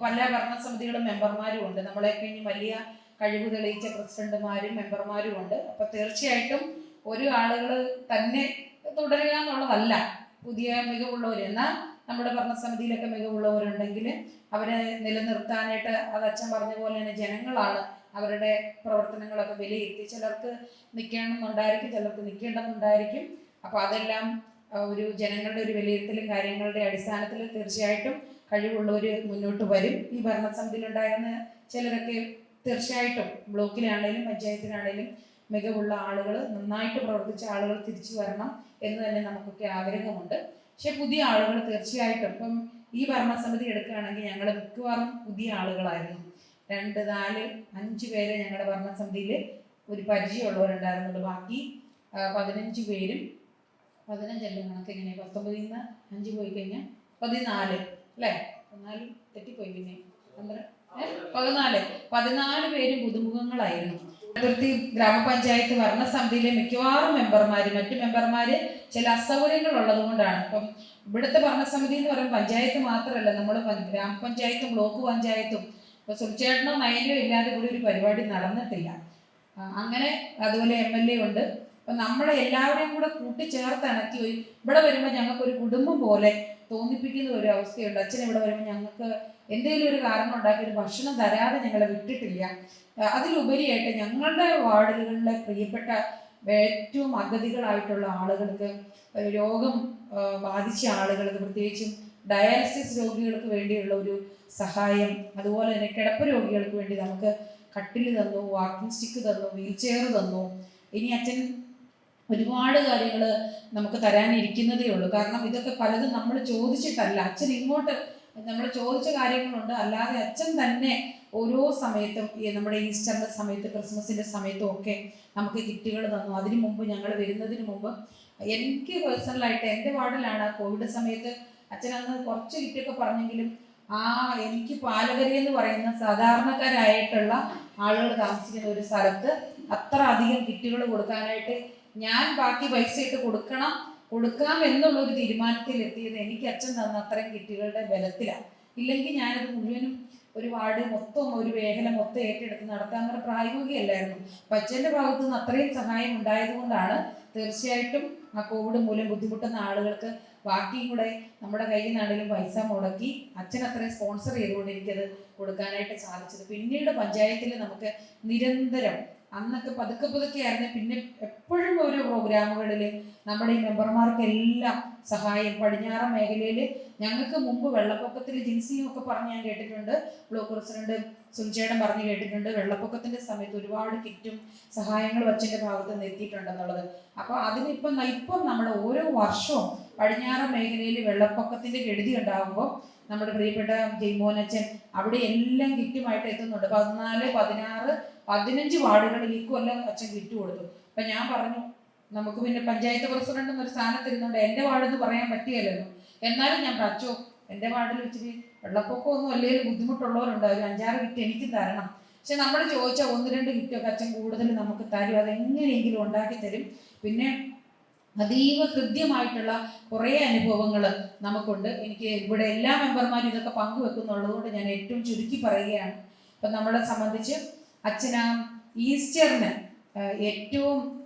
പല ഭരണസമിതികളും മെമ്പർമാരും ഉണ്ട്, നമ്മളെ കഴിഞ്ഞ് വലിയ കഴിവ് തെളിയിച്ച പ്രസിഡന്റുമാരും മെമ്പർമാരും ഉണ്ട്. അപ്പോൾ തീർച്ചയായിട്ടും ഒരു ആളുകൾ തന്നെ തുടരുക എന്നുള്ളതല്ല, പുതിയ മികവുള്ളവർ, എന്നാൽ നമ്മുടെ ഭരണസമിതിയിലൊക്കെ മികവുള്ളവരുണ്ടെങ്കിൽ അവരെ നിലനിർത്താനായിട്ട് അത് അച്ഛൻ പറഞ്ഞ പോലെ തന്നെ ജനങ്ങളാണ് അവരുടെ പ്രവർത്തനങ്ങളൊക്കെ വിലയിരുത്തി. ചിലർക്ക് നിൽക്കണമെന്നുണ്ടായിരിക്കും, ചിലർക്ക് നിൽക്കേണ്ടെന്നുണ്ടായിരിക്കും. അപ്പോൾ അതെല്ലാം ഒരു ജനങ്ങളുടെ ഒരു വിലയിരുത്തലും കാര്യങ്ങളുടെ അടിസ്ഥാനത്തിൽ തീർച്ചയായിട്ടും കഴിവുള്ളവർ മുന്നോട്ട് വരും. ഈ ഭരണസമിതിയിലുണ്ടായിരുന്ന ചിലരൊക്കെ തീർച്ചയായിട്ടും ബ്ലോക്കിലാണേലും പഞ്ചായത്തിലാണേലും മികവുള്ള ആളുകൾ, നന്നായിട്ട് പ്രവർത്തിച്ച ആളുകൾ തിരിച്ചു വരണം എന്ന് തന്നെ നമുക്കൊക്കെ ആഗ്രഹമുണ്ട്. പക്ഷെ പുതിയ ആളുകൾ തീർച്ചയായിട്ടും, ഇപ്പം ഈ ഭരണസമിതി എടുക്കുകയാണെങ്കിൽ ഞങ്ങൾ മിക്കവാറും പുതിയ ആളുകളായിരുന്നു. 2, 4, 5 പേരെ ഞങ്ങളുടെ ഭരണസമിതിയിൽ ഒരു പരിചയമുള്ളവരുണ്ടായിരുന്നുള്ളൂ. ബാക്കി 15 പേരും 15 അല്ല, കണക്ക് എങ്ങനെ 19 നിന്ന് 5 പോയി കഴിഞ്ഞാൽ 14 അല്ലേ, 14 തെറ്റിപ്പോയി, പിന്നെ 14 പേരും പുതുമുഖങ്ങളായിരുന്നു. കടുത്തുരുത്തി ഗ്രാമപഞ്ചായത്ത് ഭരണസമിതിയിലെ മിക്കവാറും മെമ്പർമാർ, മറ്റു മെമ്പർമാർ ചില അസൗകര്യങ്ങൾ ഉള്ളത് കൊണ്ടാണ്. ഇപ്പം ഇവിടുത്തെ ഭരണസമിതി എന്ന് പറയുമ്പോൾ പഞ്ചായത്ത് മാത്രമല്ല, നമ്മൾ ഗ്രാമപഞ്ചായത്തും ബ്ലോക്ക് പഞ്ചായത്തും ഇപ്പോൾ സുൽച്ചേട്ടനോ നയനോ ഇല്ലാതെ കൂടി ഒരു പരിപാടി നടന്നിട്ടില്ല. അങ്ങനെ അതുപോലെ MLA ഉണ്ട്. അപ്പം നമ്മളെ എല്ലാവരെയും കൂടെ കൂട്ടിച്ചേർത്ത് ഇണക്കി ഇവിടെ വരുമ്പോൾ ഞങ്ങൾക്കൊരു കുടുംബം പോലെ തോന്നിപ്പിക്കുന്ന ഒരു അവസ്ഥയുണ്ട്. അച്ഛൻ ഇവിടെ വരുമ്പോൾ ഞങ്ങൾക്ക് എന്തെങ്കിലും ഒരു കാരണം ഉണ്ടാക്കി ഒരു ഭക്ഷണം തരാതെ ഞങ്ങളെ വിട്ടിട്ടില്ല. അതിലുപരിയായിട്ട് ഞങ്ങളുടെ വാർഡുകളിലെ പ്രിയപ്പെട്ട ഏറ്റവും അഗതികളായിട്ടുള്ള ആളുകൾക്ക്, രോഗം ബാധിച്ച ആളുകൾക്ക്, പ്രത്യേകിച്ചും ഡയാലിസിസ് രോഗികൾക്ക് വേണ്ടിയുള്ള ഒരു സഹായം, അതുപോലെ തന്നെ കിടപ്പ് രോഗികൾക്ക് വേണ്ടി നമുക്ക് കട്ടിൽ തന്നു, വാക്കിംഗ് സ്റ്റിക്ക് തന്നു, വീൽ ചെയർ തന്നു. ഇനി അച്ഛൻ ഒരുപാട് കാര്യങ്ങൾ നമുക്ക് തരാനിരിക്കുന്നതേ ഉള്ളൂ. കാരണം ഇതൊക്കെ പലതും നമ്മൾ ചോദിച്ചിട്ടല്ല, അച്ഛൻ ഇങ്ങോട്ട് നമ്മൾ ചോദിച്ച കാര്യങ്ങളുണ്ട്. അല്ലാതെ അച്ഛൻ തന്നെ ഓരോ സമയത്തും ഈ നമ്മുടെ ഈസ്റ്ററിൻ്റെ സമയത്ത്, ക്രിസ്മസിൻ്റെ സമയത്തും ഒക്കെ നമുക്ക് കിറ്റുകൾ തന്നു. അതിനു മുമ്പ് ഞങ്ങൾ വരുന്നതിന് മുമ്പ് എനിക്ക് പേഴ്സണലായിട്ട് എൻ്റെ വാർഡിലാണ് കോവിഡ് സമയത്ത് അച്ഛൻ അന്ന് കുറച്ച് കിറ്റൊക്കെ പറഞ്ഞെങ്കിലും എനിക്ക് പാലകരി എന്ന് പറയുന്ന സാധാരണക്കാരായിട്ടുള്ള ആളുകൾ താമസിക്കുന്ന ഒരു സ്ഥലത്ത് അത്ര അധികം കിറ്റുകൾ കൊടുക്കാനായിട്ട് ഞാൻ ബാക്കി പൈസ ഇട്ട് കൊടുക്കാം എന്നുള്ളൊരു തീരുമാനത്തിൽ എത്തിയത് എനിക്ക് അച്ഛൻ തന്ന അത്രയും കിറ്റുകളുടെ ബലത്തിലാണ്. ഇല്ലെങ്കിൽ ഞാനത് മുഴുവനും ഒരു വാർഡ് മൊത്തം, ഒരു മേഖല മൊത്തം ഏറ്റെടുത്ത് നടത്താൻ പ്രായോഗികമല്ലായിരുന്നു. അപ്പം അച്ഛൻ്റെ ഭാഗത്തു നിന്ന് അത്രയും സഹായം ഉണ്ടായതുകൊണ്ടാണ് തീർച്ചയായിട്ടും ആ കോവിഡ് മൂലം ബുദ്ധിമുട്ടുന്ന ആളുകൾക്ക് ബാക്കിയും കൂടെ നമ്മുടെ കയ്യിൽ നിന്നാണെങ്കിലും പൈസ മുടക്കി അച്ഛൻ അത്രയും സ്പോൺസർ ചെയ്തുകൊണ്ട് എനിക്കത് കൊടുക്കാനായിട്ട് സാധിച്ചത്. പിന്നീട് പഞ്ചായത്തിൽ നമുക്ക് നിരന്തരം, അന്നൊക്കെ പതുക്കെ ആയിരുന്നു, പിന്നെ എപ്പോഴും ഓരോ പ്രോഗ്രാമുകളിൽ നമ്മുടെ ഈ മെമ്പർമാർക്കെല്ലാം സഹായം. പടിഞ്ഞാറൻ മേഖലയിൽ ഞങ്ങൾക്ക് മുമ്പ് വെള്ളപ്പൊക്കത്തിൽ ജിൻസിയും ഒക്കെ പറഞ്ഞ് ഞാൻ കേട്ടിട്ടുണ്ട്, ബ്ലോക്ക് പ്രസിഡന്റ് സുൽചേടൻ പറഞ്ഞ് കേട്ടിട്ടുണ്ട്, വെള്ളപ്പൊക്കത്തിന്റെ സമയത്ത് ഒരുപാട് കിറ്റും സഹായങ്ങളും അച്ഛൻ്റെ ഭാഗത്ത് നിന്ന് എത്തിയിട്ടുണ്ടെന്നുള്ളത്. അപ്പോൾ ഇപ്പം നമ്മുടെ ഓരോ വർഷവും പടിഞ്ഞാറൻ മേഖലയിൽ വെള്ളപ്പൊക്കത്തിന്റെ കെടുതി ഉണ്ടാകുമ്പോൾ നമ്മുടെ പ്രിയപ്പെട്ട ജയ്മോനച്ഛൻ അവിടെ എല്ലാം കിറ്റുമായിട്ട് എത്തുന്നുണ്ട്. 14, 16, 15 വാർഡുകളിൽ ഈ കൊല്ലം അച്ഛൻ കിറ്റ് കൊടുത്തു. അപ്പം ഞാൻ പറഞ്ഞു, നമുക്ക് പിന്നെ പഞ്ചായത്ത് പ്രസിഡന്റ് എന്നൊരു സ്ഥാനത്തിരുന്നുകൊണ്ട് എൻ്റെ വാർഡെന്ന് പറയാൻ പറ്റിയല്ലോ. എന്നാലും ഞാൻ അച്ഛോ, എൻ്റെ വാർഡിൽ വെച്ചിട്ട് വെള്ളപ്പൊക്കമൊന്നും അല്ലെങ്കിൽ ബുദ്ധിമുട്ടുള്ളവരുണ്ട്, ഒരു 5-6 കിറ്റ് എനിക്ക് തരണം. പക്ഷെ നമ്മൾ ചോദിച്ച 1-2 കിറ്റൊക്കെ അച്ഛൻ കൂടുതൽ നമുക്ക് തരും, അതെങ്ങനെയെങ്കിലും ഉണ്ടാക്കി തരും. പിന്നെ അതീവ ഹൃദ്യമായിട്ടുള്ള കുറേ അനുഭവങ്ങൾ നമുക്കുണ്ട്. എനിക്ക് ഇവിടെ എല്ലാ മെമ്പർമാരും ഇതൊക്കെ പങ്കുവെക്കുന്നുള്ളത് കൊണ്ട് ഞാൻ ഏറ്റവും ചുരുക്കി പറയുകയാണ്. ഇപ്പം നമ്മളെ സംബന്ധിച്ച് അച്ഛനാ ഈസ്റ്ററിന് ഏറ്റവും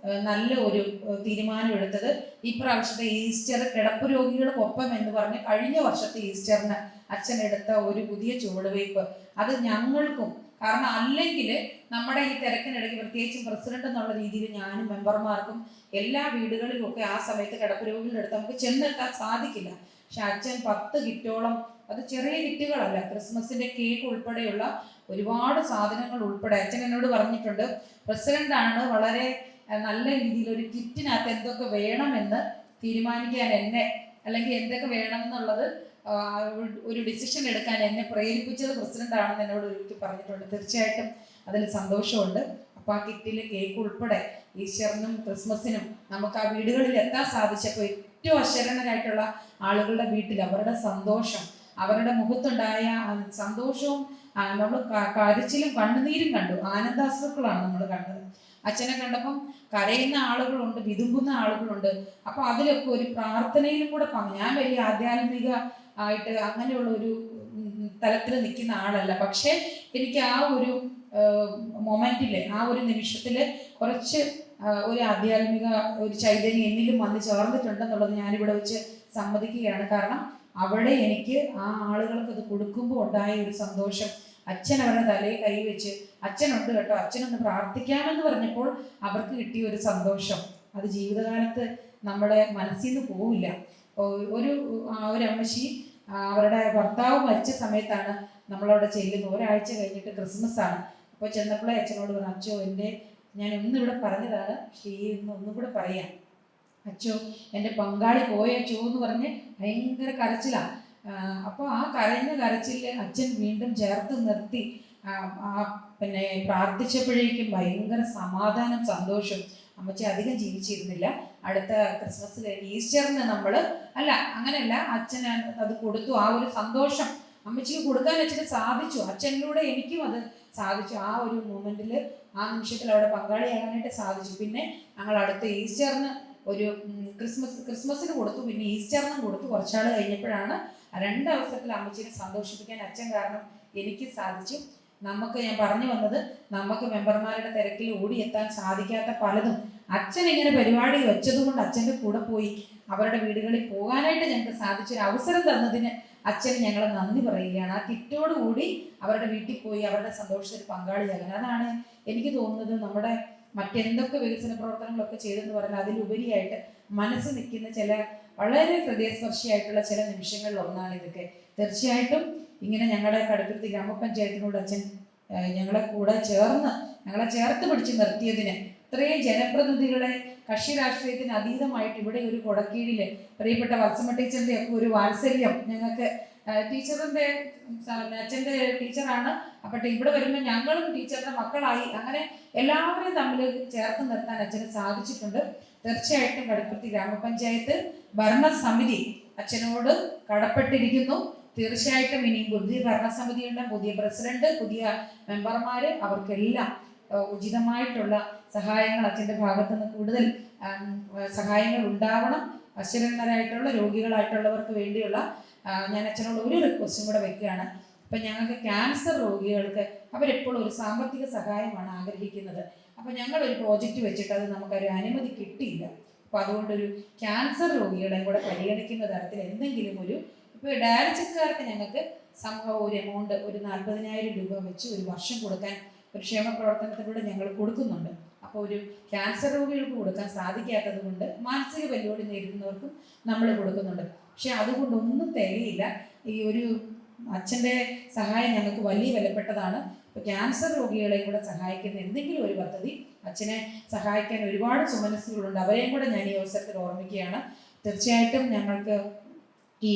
നല്ല ഒരു തീരുമാനം എടുത്തത് ഈ പ്രാവശ്യത്തെ ഈസ്റ്റർ കിടപ്പ് രോഗികൾക്കൊപ്പം എന്ന് പറഞ്ഞ് കഴിഞ്ഞ വർഷത്തെ ഈസ്റ്ററിന് അച്ഛൻ എടുത്ത ഒരു പുതിയ ചുവടുവയ്പ്, അത് ഞങ്ങൾക്കും, കാരണം അല്ലെങ്കിൽ നമ്മുടെ ഈ തിരക്കിനിടയ്ക്ക് പ്രത്യേകിച്ചും പ്രസിഡന്റ് എന്നുള്ള രീതിയിൽ ഞാനും മെമ്പർമാർക്കും എല്ലാ വീടുകളിലും ഒക്കെ ആ സമയത്ത് കിടപ്പ് രോഗികളുടെ അടുത്ത് നമുക്ക് ചെന്നെത്താൻ സാധിക്കില്ല. പക്ഷെ അച്ഛൻ 10 കിറ്റോളം, അത് ചെറിയ കിറ്റുകളല്ല, ക്രിസ്മസിന്റെ കേക്ക് ഉൾപ്പെടെയുള്ള ഒരുപാട് സാധനങ്ങൾ ഉൾപ്പെടെ അച്ഛൻ എന്നോട് പറഞ്ഞിട്ടുണ്ട്. പ്രസിഡന്റാണ് വളരെ നല്ല രീതിയിൽ ഒരു കിറ്റിനകത്ത് എന്തൊക്കെ വേണമെന്ന് തീരുമാനിക്കാൻ എന്നെ, അല്ലെങ്കിൽ എന്തൊക്കെ വേണമെന്നുള്ളത് ഒരു ഡിസിഷൻ എടുക്കാൻ എന്നെ പ്രേരിപ്പിച്ചത് പ്രസിഡന്റ് ആണെന്ന് എന്നോട് ഒരിക്കൽ പറഞ്ഞിട്ടുണ്ട്. തീർച്ചയായിട്ടും അതിൽ സന്തോഷമുണ്ട്. അപ്പോൾ ആ കിറ്റിൽ കേക്ക് ഉൾപ്പെടെ ഈസ്റ്ററിനും ക്രിസ്മസിനും നമുക്ക് ആ വീടുകളിൽ എത്താൻ സാധിച്ചപ്പോൾ ഏറ്റവും അശരണരായിട്ടുള്ള ആളുകളുടെ വീട്ടിൽ അവരുടെ സന്തോഷം, അവരുടെ മുഖത്തുണ്ടായ സന്തോഷവും നമ്മൾ കരച്ചിലും കണ്ണുനീരും കണ്ടു, ആനന്ദാശ്രുക്കളാണ് നമ്മൾ കണ്ടത്. അച്ഛനെ കണ്ടപ്പം കരയുന്ന ആളുകളുണ്ട്, വിതുമ്പുന്ന ആളുകളുണ്ട്. അപ്പോൾ അതിലൊക്കെ ഒരു പ്രാർത്ഥനയിലും കൂടെ ഞാൻ വലിയ ആധ്യാത്മിക ആയിട്ട് അങ്ങനെയുള്ള ഒരു തലത്തിൽ നിൽക്കുന്ന ആളല്ല. പക്ഷേ എനിക്ക് ആ ഒരു മൊമെന്റിൽ, ആ ഒരു നിമിഷത്തിൽ കുറച്ച് ഒരു ആധ്യാത്മിക ഒരു ചൈതന്യം എന്നിലും വന്ന് ചേർന്നിട്ടുണ്ടെന്നുള്ളത് ഞാനിവിടെ വെച്ച് സമ്മതിക്കുകയാണ്. കാരണം അവിടെ എനിക്ക് ആ ആളുകൾക്ക് അത് കൊടുക്കുമ്പോൾ ഉണ്ടായ ഒരു സന്തോഷം, അച്ഛൻ അവരുടെ തലയിൽ കൈവച്ച് അച്ഛനുണ്ട് കേട്ടോ, അച്ഛനൊന്ന് പ്രാർത്ഥിക്കാമെന്ന് പറഞ്ഞപ്പോൾ അവർക്ക് കിട്ടിയ ഒരു സന്തോഷം, അത് ജീവിതകാലത്ത് നമ്മുടെ മനസ്സിൽ നിന്ന് പോവില്ല. ഒരു അമ്മച്ചി അവരുടെ ഭർത്താവ് മരിച്ച സമയത്താണ് നമ്മളവിടെ ചെല്ലുന്നത്. ഒരാഴ്ച കഴിഞ്ഞിട്ട് ക്രിസ്മസ് ആണ്. അപ്പോൾ ചെന്നപ്പോഴേ അച്ഛനോട് പറഞ്ഞു, അച്ഛോ ഞാൻ ഒന്നിവിടെ പറഞ്ഞതാണ്, പക്ഷേ ഒന്നും കൂടെ പറയാം അച്ഛോ, എൻ്റെ പങ്കാളി പോയ അച്ഛോ എന്ന് പറഞ്ഞ് ഭയങ്കര കരച്ചിലാണ്. അപ്പോൾ ആ കരയുന്ന കരച്ചിൽ അച്ഛൻ വീണ്ടും ചേർത്ത് നിർത്തി പിന്നെ പ്രാർത്ഥിച്ചപ്പോഴേക്കും ഭയങ്കര സമാധാനം, സന്തോഷം. അമ്മച്ചി അധികം ജീവിച്ചിരുന്നില്ല. അടുത്ത ക്രിസ്മസ് കഴിഞ്ഞ് ഈസ്റ്ററിന് അങ്ങനെയല്ല, അച്ഛൻ അത് കൊടുത്തു. ആ ഒരു സന്തോഷം അമ്മച്ചിക്ക് കൊടുക്കാൻ അച്ഛന് സാധിച്ചു, അച്ഛനിലൂടെ എനിക്കും അത് സാധിച്ചു. ആ ഒരു മൊമെന്റിൽ, ആ നിമിഷത്തിൽ അവിടെ പങ്കാളിയാകാനായിട്ട് സാധിച്ചു. പിന്നെ ഞങ്ങൾ അടുത്ത ഈസ്റ്ററിന് ഒരു ക്രിസ്മസിന് കൊടുത്തു, പിന്നെ ഈസ്റ്ററിനും കൊടുത്തു. കുറച്ചാൾ കഴിഞ്ഞപ്പോഴാണ് 2 അവസരത്തിൽ അമ്മച്ചിനെ സന്തോഷിപ്പിക്കാൻ അച്ഛൻ കാരണം എനിക്ക് സാധിച്ചു. ഞാൻ പറഞ്ഞു വന്നത്, നമുക്ക് മെമ്പർമാരുടെ തിരക്കിൽ ഓടിയെത്താൻ സാധിക്കാത്ത പലതും അച്ഛൻ ഇങ്ങനെ പരിപാടി വെച്ചതുകൊണ്ട് അച്ഛൻ്റെ കൂടെ പോയി അവരുടെ വീടുകളിൽ പോകാനായിട്ട് ഞങ്ങൾക്ക് സാധിച്ചൊരു അവസരം തന്നതിന് അച്ഛന് ഞങ്ങൾ നന്ദി പറയുകയാണ്. ആ കിറ്റോടുകൂടി അവരുടെ വീട്ടിൽ പോയി അവരുടെ സന്തോഷത്തിൽ പങ്കാളിയാകാൻ, അതാണ് എനിക്ക് തോന്നുന്നത് നമ്മുടെ മറ്റെന്തൊക്കെ വികസന പ്രവർത്തനങ്ങളൊക്കെ ചെയ്തെന്ന് പറഞ്ഞാൽ അതിലുപരിയായിട്ട് മനസ്സ് നിൽക്കുന്ന ചില വളരെ ഹൃദയസ്പർശിയായിട്ടുള്ള ചില നിമിഷങ്ങളിൽ ഒന്നാണ് ഇതൊക്കെ. തീർച്ചയായിട്ടും ഇങ്ങനെ ഞങ്ങളുടെ കടുത്തുരുത്തി ഗ്രാമപഞ്ചായത്തിനോട് അച്ഛൻ ഞങ്ങളെ ചേർത്ത് പിടിച്ച് നിർത്തിയതിന്, ഇത്രയും ജനപ്രതിനിധികളെ കക്ഷി രാഷ്ട്രീയത്തിന് അതീതമായിട്ട് ഇവിടെ ഒരു കൊടക്കീഴിൽ പ്രിയപ്പെട്ട വത്സമ്മ ടീച്ചറിൻ്റെ ഒക്കെ ഒരു വാത്സല്യം ഞങ്ങൾക്ക് ടീച്ചറിന്റെ അച്ഛൻ്റെ ടീച്ചറാണ്. അപ്പോൾ ഇവിടെ വരുമ്പോൾ ഞങ്ങളും ടീച്ചറിന്റെ മക്കളായി, അങ്ങനെ എല്ലാവരെയും തമ്മിൽ ചേർത്ത് നിർത്താൻ അച്ഛന് സാധിച്ചിട്ടുണ്ട്. തീർച്ചയായിട്ടും കടുത്തുരുത്തി ഗ്രാമപഞ്ചായത്ത് ഭരണസമിതി അച്ഛനോട് കടപ്പെട്ടിരിക്കുന്നു. തീർച്ചയായിട്ടും ഇനിയും പുതിയ ഭരണസമിതിയുണ്ട്, പുതിയ പ്രസിഡന്റ്, പുതിയ മെമ്പർമാർ, അവർക്കെല്ലാം ഉചിതമായിട്ടുള്ള സഹായങ്ങൾ അച്ഛൻ്റെ ഭാഗത്തു നിന്ന് കൂടുതൽ സഹായങ്ങൾ ഉണ്ടാവണം. അശരണരായിട്ടുള്ള രോഗികളായിട്ടുള്ളവർക്ക് വേണ്ടിയുള്ള ഞാൻ അച്ഛനോട് ഒരു റിക്വസ്റ്റും കൂടെ വെക്കുകയാണ്. അപ്പം ഞങ്ങൾക്ക് ക്യാൻസർ രോഗികൾക്ക് അവരെപ്പോഴും ഒരു സാമ്പത്തിക സഹായമാണ് ആഗ്രഹിക്കുന്നത്. അപ്പം ഞങ്ങളൊരു പ്രോജക്റ്റ് വെച്ചിട്ട് അത് നമുക്കൊരു അനുമതി കിട്ടിയില്ല. അപ്പോൾ അതുകൊണ്ടൊരു ക്യാൻസർ രോഗികളെയും കൂടെ പരിഗണിക്കുന്ന തരത്തിൽ എന്തെങ്കിലും ഒരു, ഇപ്പോൾ ഡയാലിസിസുകാർക്ക് ഞങ്ങൾക്ക് സംഭവം ഒരു എമൗണ്ട് ഒരു 40,000 രൂപ വെച്ച് ഒരു വർഷം കൊടുക്കാൻ ഒരു ക്ഷേമ പ്രവർത്തനത്തിലൂടെ ഞങ്ങൾ കൊടുക്കുന്നുണ്ട്. അപ്പോൾ ഒരു ക്യാൻസർ രോഗികൾക്ക് കൊടുക്കാൻ സാധിക്കാത്തത് കൊണ്ട് മാനസിക വെല്ലുവിളി നേരിടുന്നവർക്കും നമ്മൾ കൊടുക്കുന്നുണ്ട്. പക്ഷെ അതുകൊണ്ടൊന്നും തികയില്ല. ഈ ഒരു അച്ഛൻ്റെ സഹായം ഞങ്ങൾക്ക് വലിയ വിലപ്പെട്ടതാണ്. ഇപ്പോൾ ക്യാൻസർ രോഗികളെയും കൂടെ സഹായിക്കുന്ന എന്തെങ്കിലും ഒരു പദ്ധതി അച്ഛനെ സഹായിക്കാൻ ഒരുപാട് സുമനസ്സുകളുണ്ട്. അവരെയും കൂടെ ഞാൻ ഈ അവസരത്തിൽ ഓർമ്മിക്കുകയാണ്. തീർച്ചയായിട്ടും ഞങ്ങൾക്ക് ഈ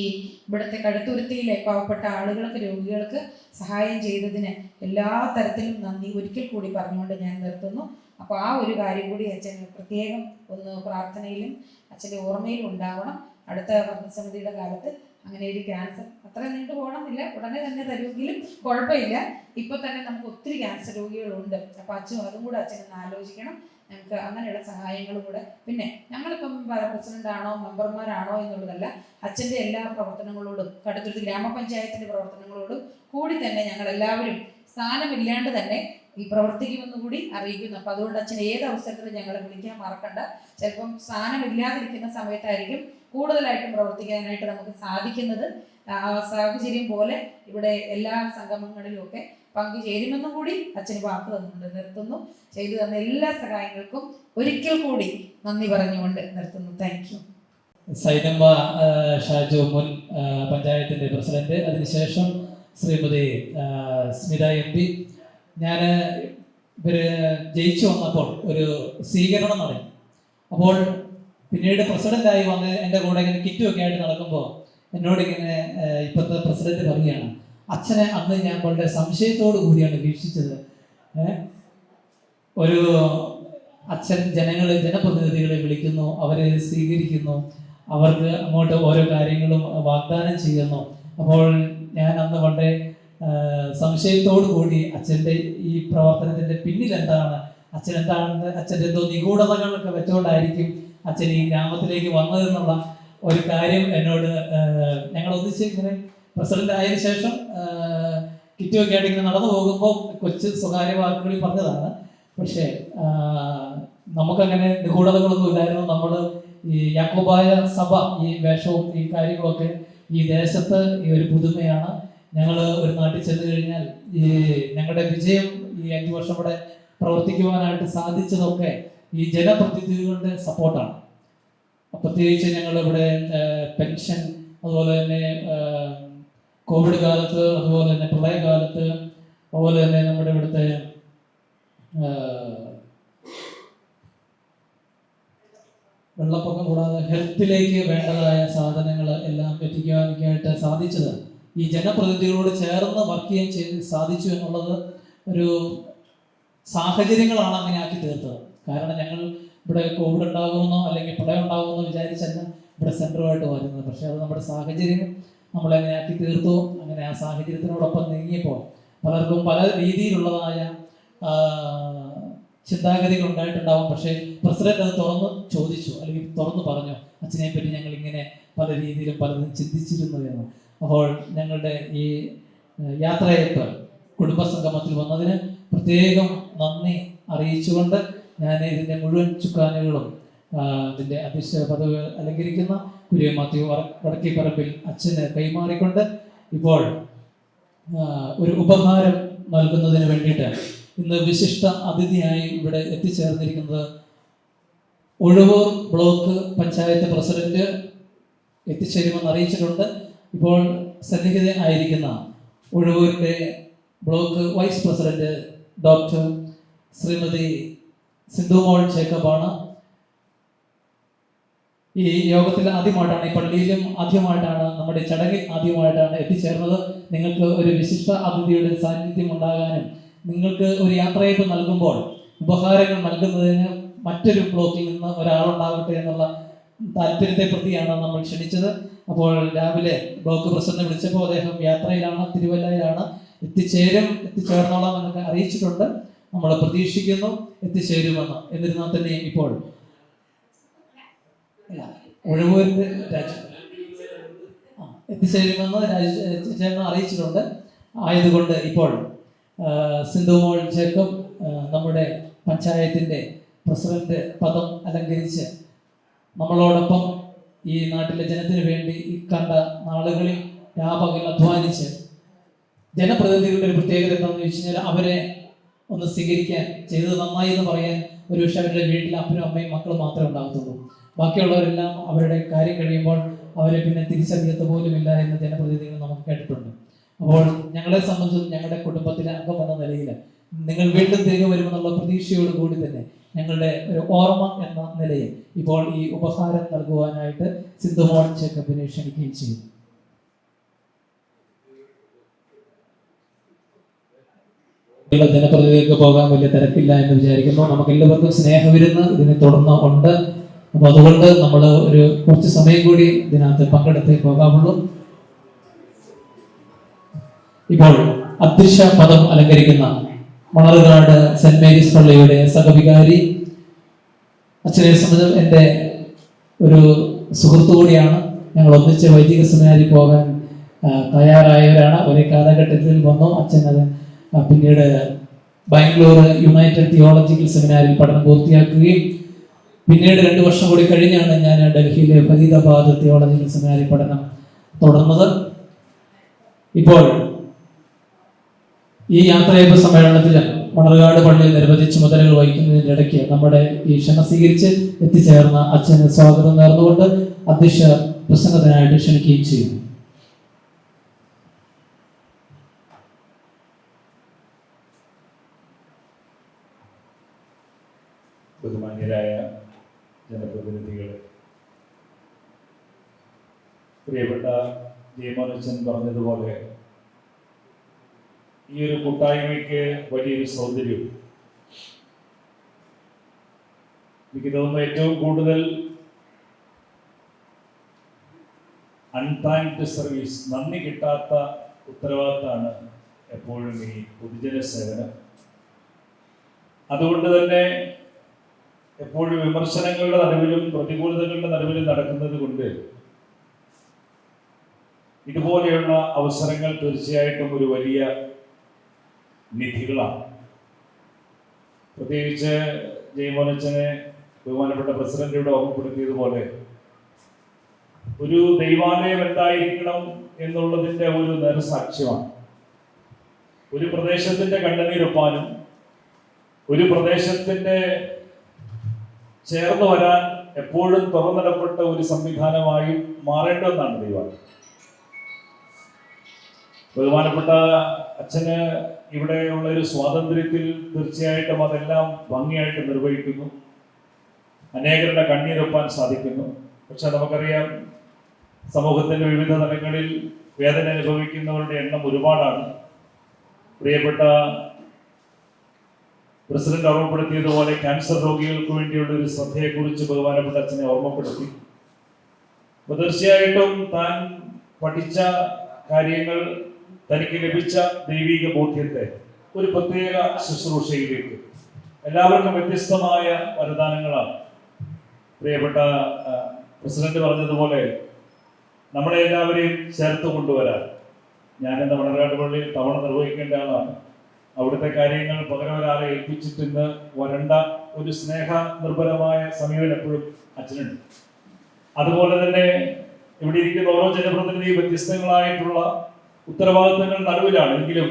ഇവിടുത്തെ കടുത്തുരുത്തിയിലെ പാവപ്പെട്ട ആളുകൾക്ക്, രോഗികൾക്ക് സഹായം ചെയ്തതിന് എല്ലാ തരത്തിലും നന്ദി ഒരിക്കൽ കൂടി പറഞ്ഞുകൊണ്ട് ഞാൻ നിർത്തുന്നു. അപ്പോൾ ആ ഒരു കാര്യം കൂടി അച്ഛൻ പ്രത്യേകം ഒന്ന് പ്രാർത്ഥനയിലും അച്ഛൻ്റെ ഓർമ്മയിലും ഉണ്ടാവണം. അടുത്ത ഭരണസമിതിയുടെ കാലത്ത് അങ്ങനെ ഒരു ക്യാൻസർ അത്ര നീണ്ടു പോകണമെന്നില്ല, ഉടനെ തന്നെ തരുമെങ്കിലും കുഴപ്പമില്ല. ഇപ്പോൾ തന്നെ നമുക്ക് ഒത്തിരി ക്യാൻസർ രോഗികളുണ്ട്. അപ്പോൾ അച്ഛൻ അതും കൂടെ അച്ഛനൊന്ന് ആലോചിക്കണം. ഞങ്ങൾക്ക് അങ്ങനെയുള്ള സഹായങ്ങളും കൂടെ. പിന്നെ ഞങ്ങളിപ്പം പ്രസിഡന്റാണോ മെമ്പർമാരാണോ എന്നുള്ളതല്ല, അച്ഛൻ്റെ എല്ലാ പ്രവർത്തനങ്ങളോടും കടുത്തുരുത്തി ഗ്രാമപഞ്ചായത്തിൻ്റെ പ്രവർത്തനങ്ങളോടും കൂടി തന്നെ ഞങ്ങൾ എല്ലാവരും സ്ഥാനമില്ലാണ്ട് തന്നെ ഈ പ്രവർത്തിക്കുമെന്ന് കൂടി അറിയിക്കുന്നു. അപ്പം അതുകൊണ്ട് അച്ഛൻ ഏത് അവസരത്തിലും ഞങ്ങളെ വിളിക്കാൻ മറക്കണ്ട. ചിലപ്പം സ്ഥാനമില്ലാതിരിക്കുന്ന സമയത്തായിരിക്കും കൂടുതലായിട്ടും പ്രവർത്തിക്കാനായിട്ട് നമുക്ക് സാധിക്കുന്നത്. ആ സാഹചര്യം പോലെ ഇവിടെ എല്ലാ സംഗമങ്ങളിലും ഒക്കെ പങ്കുചേരുമെന്നും കൂടി അച്ഛന് വാക്ക് തന്നുകൊണ്ട് നിർത്തുന്നു. ചെയ്തു തന്ന എല്ലാ സഹായങ്ങൾക്കും ഒരിക്കൽ കൂടി നന്ദി പറഞ്ഞുകൊണ്ട് നിർത്തുന്നു. Thank you. സൈനമ്മ ഷാജു, മുൻ പഞ്ചായത്തിൻ്റെ പ്രസിഡന്റ്, അതിനുശേഷം ശ്രീമതി സ്മിത MP. ഞാൻ ഇവർ ജയിച്ചു വന്നപ്പോൾ ഒരു സ്വീകരണം നടന്നു. അപ്പോൾ പിന്നീട് പ്രസിഡന്റായി വന്ന് എൻ്റെ കൂടെ ഇങ്ങനെ കിറ്റുമൊക്കെ ആയിട്ട് നടക്കുമ്പോൾ എന്നോടിങ്ങനെ ഇപ്പോഴത്തെ പ്രസിഡന്റ് പറയുകയാണ്, അച്ഛനെ അന്ന് ഞാൻ വളരെ സംശയത്തോടു കൂടിയാണ് വീക്ഷിച്ചത്. ഒരു അച്ഛൻ ജനപ്രതിനിധികളെ വിളിക്കുന്നു, അവരെ സ്വീകരിക്കുന്നു, അവർക്ക് അങ്ങോട്ട് ഓരോ കാര്യങ്ങളും വാഗ്ദാനം ചെയ്യുന്നു. അപ്പോൾ ഞാൻ അന്ന് വളരെ സംശയത്തോടു കൂടി അച്ഛൻ്റെ ഈ പ്രവർത്തനത്തിൻ്റെ പിന്നിൽ എന്താണ്, അച്ഛൻ്റെ എന്തോ നിഗൂഢതകളൊക്കെ വെച്ചുകൊണ്ടായിരിക്കും അച്ഛൻ ഈ ഗ്രാമത്തിലേക്ക് വന്നതെന്നുള്ള ഒരു കാര്യം എന്നോട് ഞങ്ങൾ ഒന്നിച്ച് ഇങ്ങനെ പ്രസിഡന്റ് ആയതിനു ശേഷം കിറ്റുമൊക്കെ ആയിട്ട് ഇങ്ങനെ നടന്നു പോകുമ്പോൾ കൊച്ചു സ്വകാര്യ വാക്കുകളിൽ പറഞ്ഞതാണ്. പക്ഷേ നമുക്കങ്ങനെ നിഗൂഢതകളൊന്നും ഇല്ലായിരുന്നു. നമ്മൾ ഈ യാക്കോബായ സഭ ഈ വേഷവും ഈ കാര്യങ്ങളൊക്കെ ഈ ദേശത്ത് ഈ ഒരു പുതുമയാണ്. ഞങ്ങൾ ഒരു നാട്ടിൽ ചെന്ന് കഴിഞ്ഞാൽ ഈ ഞങ്ങളുടെ വിജയം ഈ 5 വർഷം ഇവിടെ പ്രവർത്തിക്കുവാനായിട്ട് സാധിച്ചതൊക്കെ ഈ ജനപ്രതിനിധികളുടെ സപ്പോർട്ടാണ്. പ്രത്യേകിച്ച് ഞങ്ങളിവിടെ പെൻഷൻ, അതുപോലെ തന്നെ കോവിഡ് കാലത്ത്, അതുപോലെ തന്നെ പ്രളയകാലത്ത്, അതുപോലെ തന്നെ നമ്മുടെ ഇവിടുത്തെ വെള്ളപ്പൊക്കം കൂടാതെ ഹെൽത്തിലേക്ക് വേണ്ടതായ സാധനങ്ങൾ എല്ലാം എത്തിക്കാനൊക്കെയായിട്ട് സാധിച്ചത് ഈ ജനപ്രതിനിധികളോട് ചേർന്ന് വർക്ക് ചെയ്യാൻ സാധിച്ചു എന്നുള്ളത് ഒരു സാഹചര്യങ്ങളാണ് അങ്ങനെ ആക്കി തീർത്തത്. കാരണം ഞങ്ങൾ ഇവിടെ കോവിഡ് ഉണ്ടാകുമെന്നോ അല്ലെങ്കിൽ പ്രളയം ഉണ്ടാകുമെന്നോ വിചാരിച്ചല്ല ഇവിടെ സെൻറ്ററുമായിട്ട് വരുന്നത്. പക്ഷേ അത് നമ്മുടെ സാഹചര്യം നമ്മളെങ്ങനെ ആക്കി തീർത്തു. അങ്ങനെ ആ സാഹചര്യത്തിനോടൊപ്പം നീങ്ങിയപ്പോൾ പലർക്കും പല രീതിയിലുള്ളതായ ചിന്താഗതികൾ ഉണ്ടായിട്ടുണ്ടാവും. പക്ഷേ പ്രസിഡന്റ് അത് തുറന്ന് ചോദിച്ചു, അല്ലെങ്കിൽ തുറന്ന് പറഞ്ഞു, അച്ഛനെ പറ്റി ഞങ്ങൾ ഇങ്ങനെ പല രീതിയിലും പലതും ചിന്തിച്ചിരുന്നു എന്ന്. അപ്പോൾ ഞങ്ങളുടെ ഈ യാത്രയയപ്പ് കുടുംബസംഗമത്തിൽ വന്നതിന് പ്രത്യേകം നന്ദി അറിയിച്ചുകൊണ്ട് ഞാൻ ഇതിൻ്റെ മുഴുവൻ ചുക്കാനുകളും ഇതിൻ്റെ അധ്യക്ഷ പദവി അലങ്കരിക്കുന്ന കുര്യൻ മാത്യു വടക്കേപ്പറമ്പിൽ അച്ഛന് കൈമാറിക്കൊണ്ട് ഇപ്പോൾ ഒരു ഉപഹാരം നൽകുന്നതിന് വേണ്ടിയിട്ട് ഇന്ന് വിശിഷ്ട അതിഥിയായി ഇവിടെ എത്തിച്ചേർന്നിരിക്കുന്നത് ഉഴവൂർ ബ്ലോക്ക് പഞ്ചായത്ത് പ്രസിഡന്റ് എത്തിച്ചേരുമെന്ന് അറിയിച്ചിട്ടുണ്ട്. ഇപ്പോൾ സന്നിഹിത ആയിരിക്കുന്ന ഉഴവൂരിൻ്റെ block vice president doctor Shrimati Sindhumol ജേക്കബാണ്. ഈ യോഗത്തിൽ ആദ്യമായിട്ടാണ്, ഈ പള്ളിയിലും ആദ്യമായിട്ടാണ്, നമ്മുടെ ചടങ്ങിൽ ആദ്യമായിട്ടാണ് എത്തിച്ചേർന്നത്. നിങ്ങൾക്ക് ഒരു വിശിഷ്ട അതിഥിയുടെ സാന്നിധ്യം ഉണ്ടാകാനും നിങ്ങൾക്ക് ഒരു യാത്രയയപ്പ് നൽകുമ്പോൾ ഉപഹാരങ്ങൾ നൽകുന്നതിന് മറ്റൊരു ബ്ലോക്കിൽ നിന്ന് ഒരാളുണ്ടാകട്ടെ എന്നുള്ള താല്പര്യത്തെ പ്രതിയാണ് നമ്മൾ ക്ഷണിച്ചത്. അപ്പോൾ രാവിലെ ബ്ലോക്ക് പ്രസിഡന്റ് വിളിച്ചപ്പോൾ അദ്ദേഹം യാത്രയിലാണ്, തിരുവല്ലയിലാണ്, എത്തിച്ചേർന്നോളാം എന്നൊക്കെ അറിയിച്ചിട്ടുണ്ട്. നമ്മൾ പ്രതീക്ഷിക്കുന്നു എത്തിച്ചേരുമെന്ന്. എന്നിരുന്നാൽ തന്നെ ഇപ്പോൾ ഒഴിവൂരിന്റെ എത്തിച്ചേരുമെന്ന് ചേട്ടൻ അറിയിച്ചിട്ടുണ്ട്. ആയതുകൊണ്ട് ഇപ്പോൾ സിന്ധുമോൾ ജേക്കബ് നമ്മുടെ പഞ്ചായത്തിൻ്റെ പ്രസിഡന്റ് പദം അലങ്കരിച്ച് നമ്മളോടൊപ്പം ഈ നാട്ടിലെ ജനത്തിന് വേണ്ടി ഈ കണ്ട നാളുകളിൽ രാപകൽ അധ്വാനിച്ച്, ജനപ്രതിനിധികളുടെ ഒരു പ്രത്യേകത എന്താണെന്ന് ചോദിച്ചു കഴിഞ്ഞാൽ അവരെ ഒന്ന് സ്വീകരിക്കാൻ, ചെയ്തത് നന്നായി എന്ന് പറയാൻ ഒരു പക്ഷേ അവരുടെ വീട്ടിൽ അപ്പനും അമ്മയും മക്കളും മാത്രമേ ഉണ്ടാകത്തുള്ളൂ. ബാക്കിയുള്ളവരെല്ലാം അവരുടെ കാര്യം കഴിയുമ്പോൾ അവരെ പിന്നെ തിരിച്ചറിയത്ത പോലുമില്ല എന്ന് ജനപ്രതിനിധികൾ നമുക്ക് കേട്ടിട്ടുണ്ട്. അപ്പോൾ ഞങ്ങളെ സംബന്ധിച്ചും ഞങ്ങളുടെ കുടുംബത്തിലെ അംഗം എന്ന നിലയിൽ നിങ്ങൾ വീണ്ടും തിരികെ വരുമെന്നുള്ള പ്രതീക്ഷയോട് കൂടി തന്നെ ഞങ്ങളുടെ ഒരു ഓർമ്മ എന്ന നിലയിൽ ഇപ്പോൾ ഈ ഉപഹാരം നൽകുവാനായിട്ട് സിന്ധുമോൾ ജേക്കബിനെ ക്ഷണിക്കുകയും ചെയ്യും. ജനപ്രതിനിധികൾക്ക് പോകാൻ വലിയ തിരക്കില്ല എന്ന് വിചാരിക്കുന്നു. നമുക്ക് എല്ലാവർക്കും സ്നേഹവിരുന്ന് ഇതിനെ തുടർന്ന് ഉണ്ട്. അപ്പോൾ അതുകൊണ്ട് നമ്മൾ ഒരു കുറച്ച് സമയം കൂടി ഇതിനകത്ത് പങ്കെടുത്തേ പോകാവുള്ളൂ. ഇപ്പോൾ അധ്യക്ഷ പദം അലങ്കരിക്കുന്ന മണർകാട് സെന്റ് മേരീസ് പള്ളിയുടെ സഹവികാരി, അച്ഛനെ സംബന്ധിച്ച് എൻ്റെ ഒരു സുഹൃത്തു കൂടിയാണ്. ഞങ്ങൾ ഒന്നിച്ച് വൈദിക സെമിനാരിൽ പോകാൻ തയ്യാറായവരാണ്. ഒരേ കാലഘട്ടത്തിൽ വന്നു. അച്ഛൻ അത് പിന്നീട് ബാംഗ്ലൂർ യുണൈറ്റഡ് തിയോളജിക്കൽ സെമിനാരിൽ പഠനം പൂർത്തിയാക്കുകയും പിന്നീട് 2 വർഷം കൂടി കഴിഞ്ഞാണ് ഞാൻ ഡൽഹിയിലെ ഫരീദാബാദ് തിയോളജിക്കൽ സെമിനാരിൽ പഠനം തുടർന്നത്. ഇപ്പോൾ ഈ യാത്രയയപ്പ് സമ്മേളനത്തിൽ മണർകാട് പള്ളിയിൽ നിരവധി ചുമതലകൾ വഹിക്കുന്നതിൻ്റെ ഇടയ്ക്ക് നമ്മുടെ ഈ ക്ഷണ സ്വീകരിച്ച് എത്തിച്ചേർന്ന അച്ഛന് സ്വാഗതം നേർന്നുകൊണ്ട് അധ്യക്ഷ പ്രസംഗത്തിനായിട്ട് ക്ഷണിക്കുകയും ചെയ്യുന്നു. ബഹുമാന്യരായ ജനപ്രതിനിധികൾ, പ്രിയപ്പെട്ട ജയമോനച്ചൻ പറഞ്ഞതുപോലെ ഈ ഒരു കൂട്ടായ്മയ്ക്ക് വലിയൊരു സൗന്ദര്യം, എനിക്ക് തോന്നുന്നു ഏറ്റവും കൂടുതൽ അൺടാങ്ക്ഡ് സർവീസ്, നന്ദി കിട്ടാത്ത ഉത്തരവാദിത്തമാണ് എപ്പോഴും ഈ പൊതുജന സേവനം. അതുകൊണ്ട് തന്നെ എപ്പോഴും വിമർശനങ്ങളുടെ നടുവിലും പ്രതികൂലതകളുടെ നടുവിലും നടക്കുന്നത് കൊണ്ട് ഇതുപോലെയുള്ള അവസരങ്ങൾ തീർച്ചയായിട്ടും ഒരു വലിയ നിധികളാണ്. പ്രത്യേകിച്ച് ജയമോനച്ചനെ ബഹുമാനപ്പെട്ട പ്രസിഡന്റ് ഇവിടെ ഓർമ്മപ്പെടുത്തിയതുപോലെ ഒരു ദൈവാലയം എന്തായിരിക്കണം എന്നുള്ളതിൻ്റെ ഒരു നേർസാക്ഷ്യമാണ്. ഒരു പ്രദേശത്തിന്റെ കണ്ണുനീരൊപ്പാനും ഒരു പ്രദേശത്തിന്റെ ചേർന്ന് വരാൻ എപ്പോഴും തുറന്നിടപ്പെട്ട ഒരു സംവിധാനമായും മാറേണ്ടതെന്നാണ് ദൈവാലയം. ബഹുമാനപ്പെട്ട അച്ഛന് ഇവിടെയുള്ള ഒരു സ്വാതന്ത്ര്യത്തിൽ തീർച്ചയായിട്ടും അതെല്ലാം ഭംഗിയായിട്ട് നിർവഹിക്കുന്നു, അനേകരുടെ കണ്ണീരൊപ്പാൻ സാധിക്കുന്നു. പക്ഷെ നമുക്കറിയാം, സമൂഹത്തിന്റെ വിവിധ തലങ്ങളിൽ വേദന അനുഭവിക്കുന്നവരുടെ എണ്ണം ഒരുപാടാണ്. പ്രിയപ്പെട്ട പ്രസിഡന്റ് ഓർമ്മപ്പെടുത്തിയതുപോലെ ക്യാൻസർ രോഗികൾക്ക് വേണ്ടിയുള്ള ഒരു ശ്രദ്ധയെക്കുറിച്ച് ബഹുമാനപ്പെട്ട അച്ഛനെ ഓർമ്മപ്പെടുത്തി. അപ്പൊ തീർച്ചയായിട്ടും താൻ പഠിച്ച കാര്യങ്ങൾ, തനിക്ക് ലഭിച്ച ദൈവിക ബോധ്യത്തെ ഒരു പ്രത്യേക ശുശ്രൂഷയിലേക്ക്, എല്ലാവർക്കും വ്യത്യസ്തമായ വരദാനങ്ങളാണ്. പ്രിയപ്പെട്ട പ്രസിഡന്റ് പറഞ്ഞതുപോലെ നമ്മളെ എല്ലാവരെയും ചേർത്ത് കൊണ്ടുവരാൻ ഞാനെന്ന മണർകാട് പള്ളിയിൽ തവണ നിർവഹിക്കേണ്ട ആളാണ്. അവിടുത്തെ കാര്യങ്ങൾ പകരം ഒരാളെ ഏൽപ്പിച്ചിട്ടിന്ന് വരണ്ട ഒരു സ്നേഹ നിർഭരമായ സമീപനം എപ്പോഴും അച്ഛനുണ്ട്. അതുപോലെ തന്നെ ഇവിടെ ഇരിക്കുന്ന ഓരോ ജനപ്രതിനിധിയും വ്യത്യസ്തങ്ങളായിട്ടുള്ള ഉത്തരവാദിത്തങ്ങൾ നടുവിലാണ്. എങ്കിലും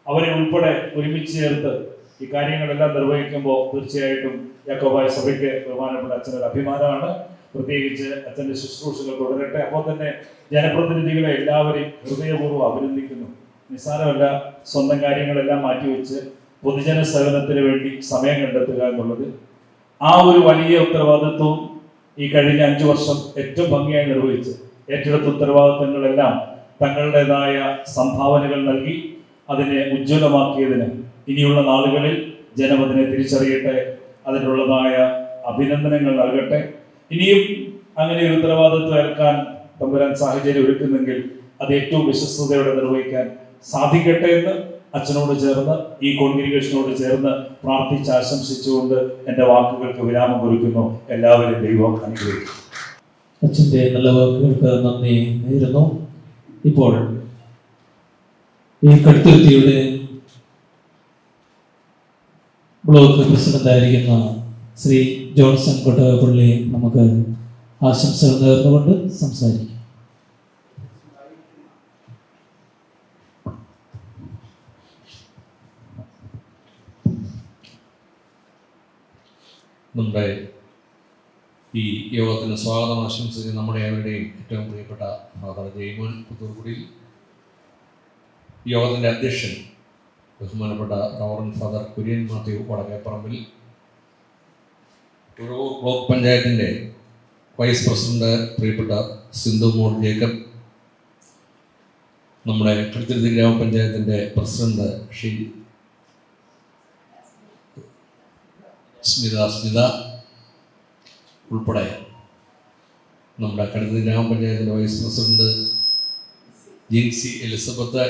അവരെ ഉൾപ്പെടെ ഒരുമിച്ച് ചേർത്ത് ഈ കാര്യങ്ങളെല്ലാം നിർവഹിക്കുമ്പോൾ തീർച്ചയായിട്ടും യാക്കോബായ സഭയ്ക്ക് ബഹുമാനപ്പെട്ട അച്ഛനൊരു അഭിമാനമാണ്. പ്രത്യേകിച്ച് അച്ഛൻ്റെ ശുശ്രൂഷകൾ തുടരട്ടെ. അപ്പോൾ തന്നെ ജനപ്രതിനിധികളെ എല്ലാവരെയും ഹൃദയപൂർവ്വം അഭിനന്ദിക്കുന്നു. നിസ്സാരമല്ല, സ്വന്തം കാര്യങ്ങളെല്ലാം മാറ്റിവെച്ച് പൊതുജന സേവനത്തിന് വേണ്ടി സമയം കണ്ടെത്തുക എന്നുള്ളത്. ആ ഒരു വലിയ ഉത്തരവാദിത്വവും ഈ കഴിഞ്ഞ 5 വർഷം ഏറ്റവും ഭംഗിയായി നിർവഹിച്ച് ഏറ്റെടുത്ത ഉത്തരവാദിത്തങ്ങളെല്ലാം തങ്ങളുടേതായ സംഭാവനകൾ നൽകി അതിനെ ഉജ്ജ്വലമാക്കിയതിന് ഇനിയുള്ള നാളുകളിൽ ജനം അതിനെ തിരിച്ചറിയട്ടെ, അതിനുള്ളതായ അഭിനന്ദനങ്ങൾ നൽകട്ടെ. ഇനിയും അങ്ങനെ ഒരു ഉത്തരവാദിത്വം ഏൽക്കാൻ തമ്പുരാൻ സാഹചര്യം ഒരുക്കുന്നെങ്കിൽ അത് ഏറ്റവും വിശ്വസ്തയോടെ നിർവഹിക്കാൻ സാധിക്കട്ടെ എന്ന് അച്ഛനോട് ചേർന്ന് ഈ കോൺഗ്രിഗേഷനോട് ചേർന്ന് പ്രാർത്ഥിച്ച് ആശംസിച്ചുകൊണ്ട് എൻ്റെ വാക്കുകൾക്ക് വിരാമം കുറിക്കുന്നു. എല്ലാവരും ദൈവം അനുഗ്രഹിക്കും. അച്ഛൻ്റെ നല്ല വാക്കുകൾക്ക് നന്ദി നേരുന്നു. ഇപ്പോൾ ഈ കടുത്തുരുത്തിയുടെ ബ്ലോക്ക് പ്രസിഡന്റായിരിക്കുന്ന ശ്രീ ജോൺസൺ കൊട്ടകപ്പള്ളി നമുക്ക് ആശംസകൾ നേർന്നുകൊണ്ട് സംസാരിക്കും. നമ്മുടെ ഈ യോഗത്തിന് സ്വാഗതം ആശംസിച്ച് നമ്മുടെ അവരുടെയും ഏറ്റവും പ്രിയപ്പെട്ട ഫാദർ ജയ്മോൻ പുത്തൂർക്കുടിയിൽ, യോഗത്തിൻ്റെ അധ്യക്ഷൻ ബഹുമാനപ്പെട്ട reverend father Kurian Mathew Vadakkeparambil, Thuravoor block പഞ്ചായത്തിൻ്റെ വൈസ് പ്രസിഡന്റ് പ്രിയപ്പെട്ട സിന്ധു മോൾ ജേക്കബ്, നമ്മുടെ കടുത്തുരുത്തി ഗ്രാമപഞ്ചായത്തിൻ്റെ പ്രസിഡന്റ് ശ്രീ സ്മിത ഉൾപ്പെടെ നമ്മുടെ കടുത്തുരുത്തി ഗ്രാമപഞ്ചായത്തിൻ്റെ vice president Jincy Elizabeth,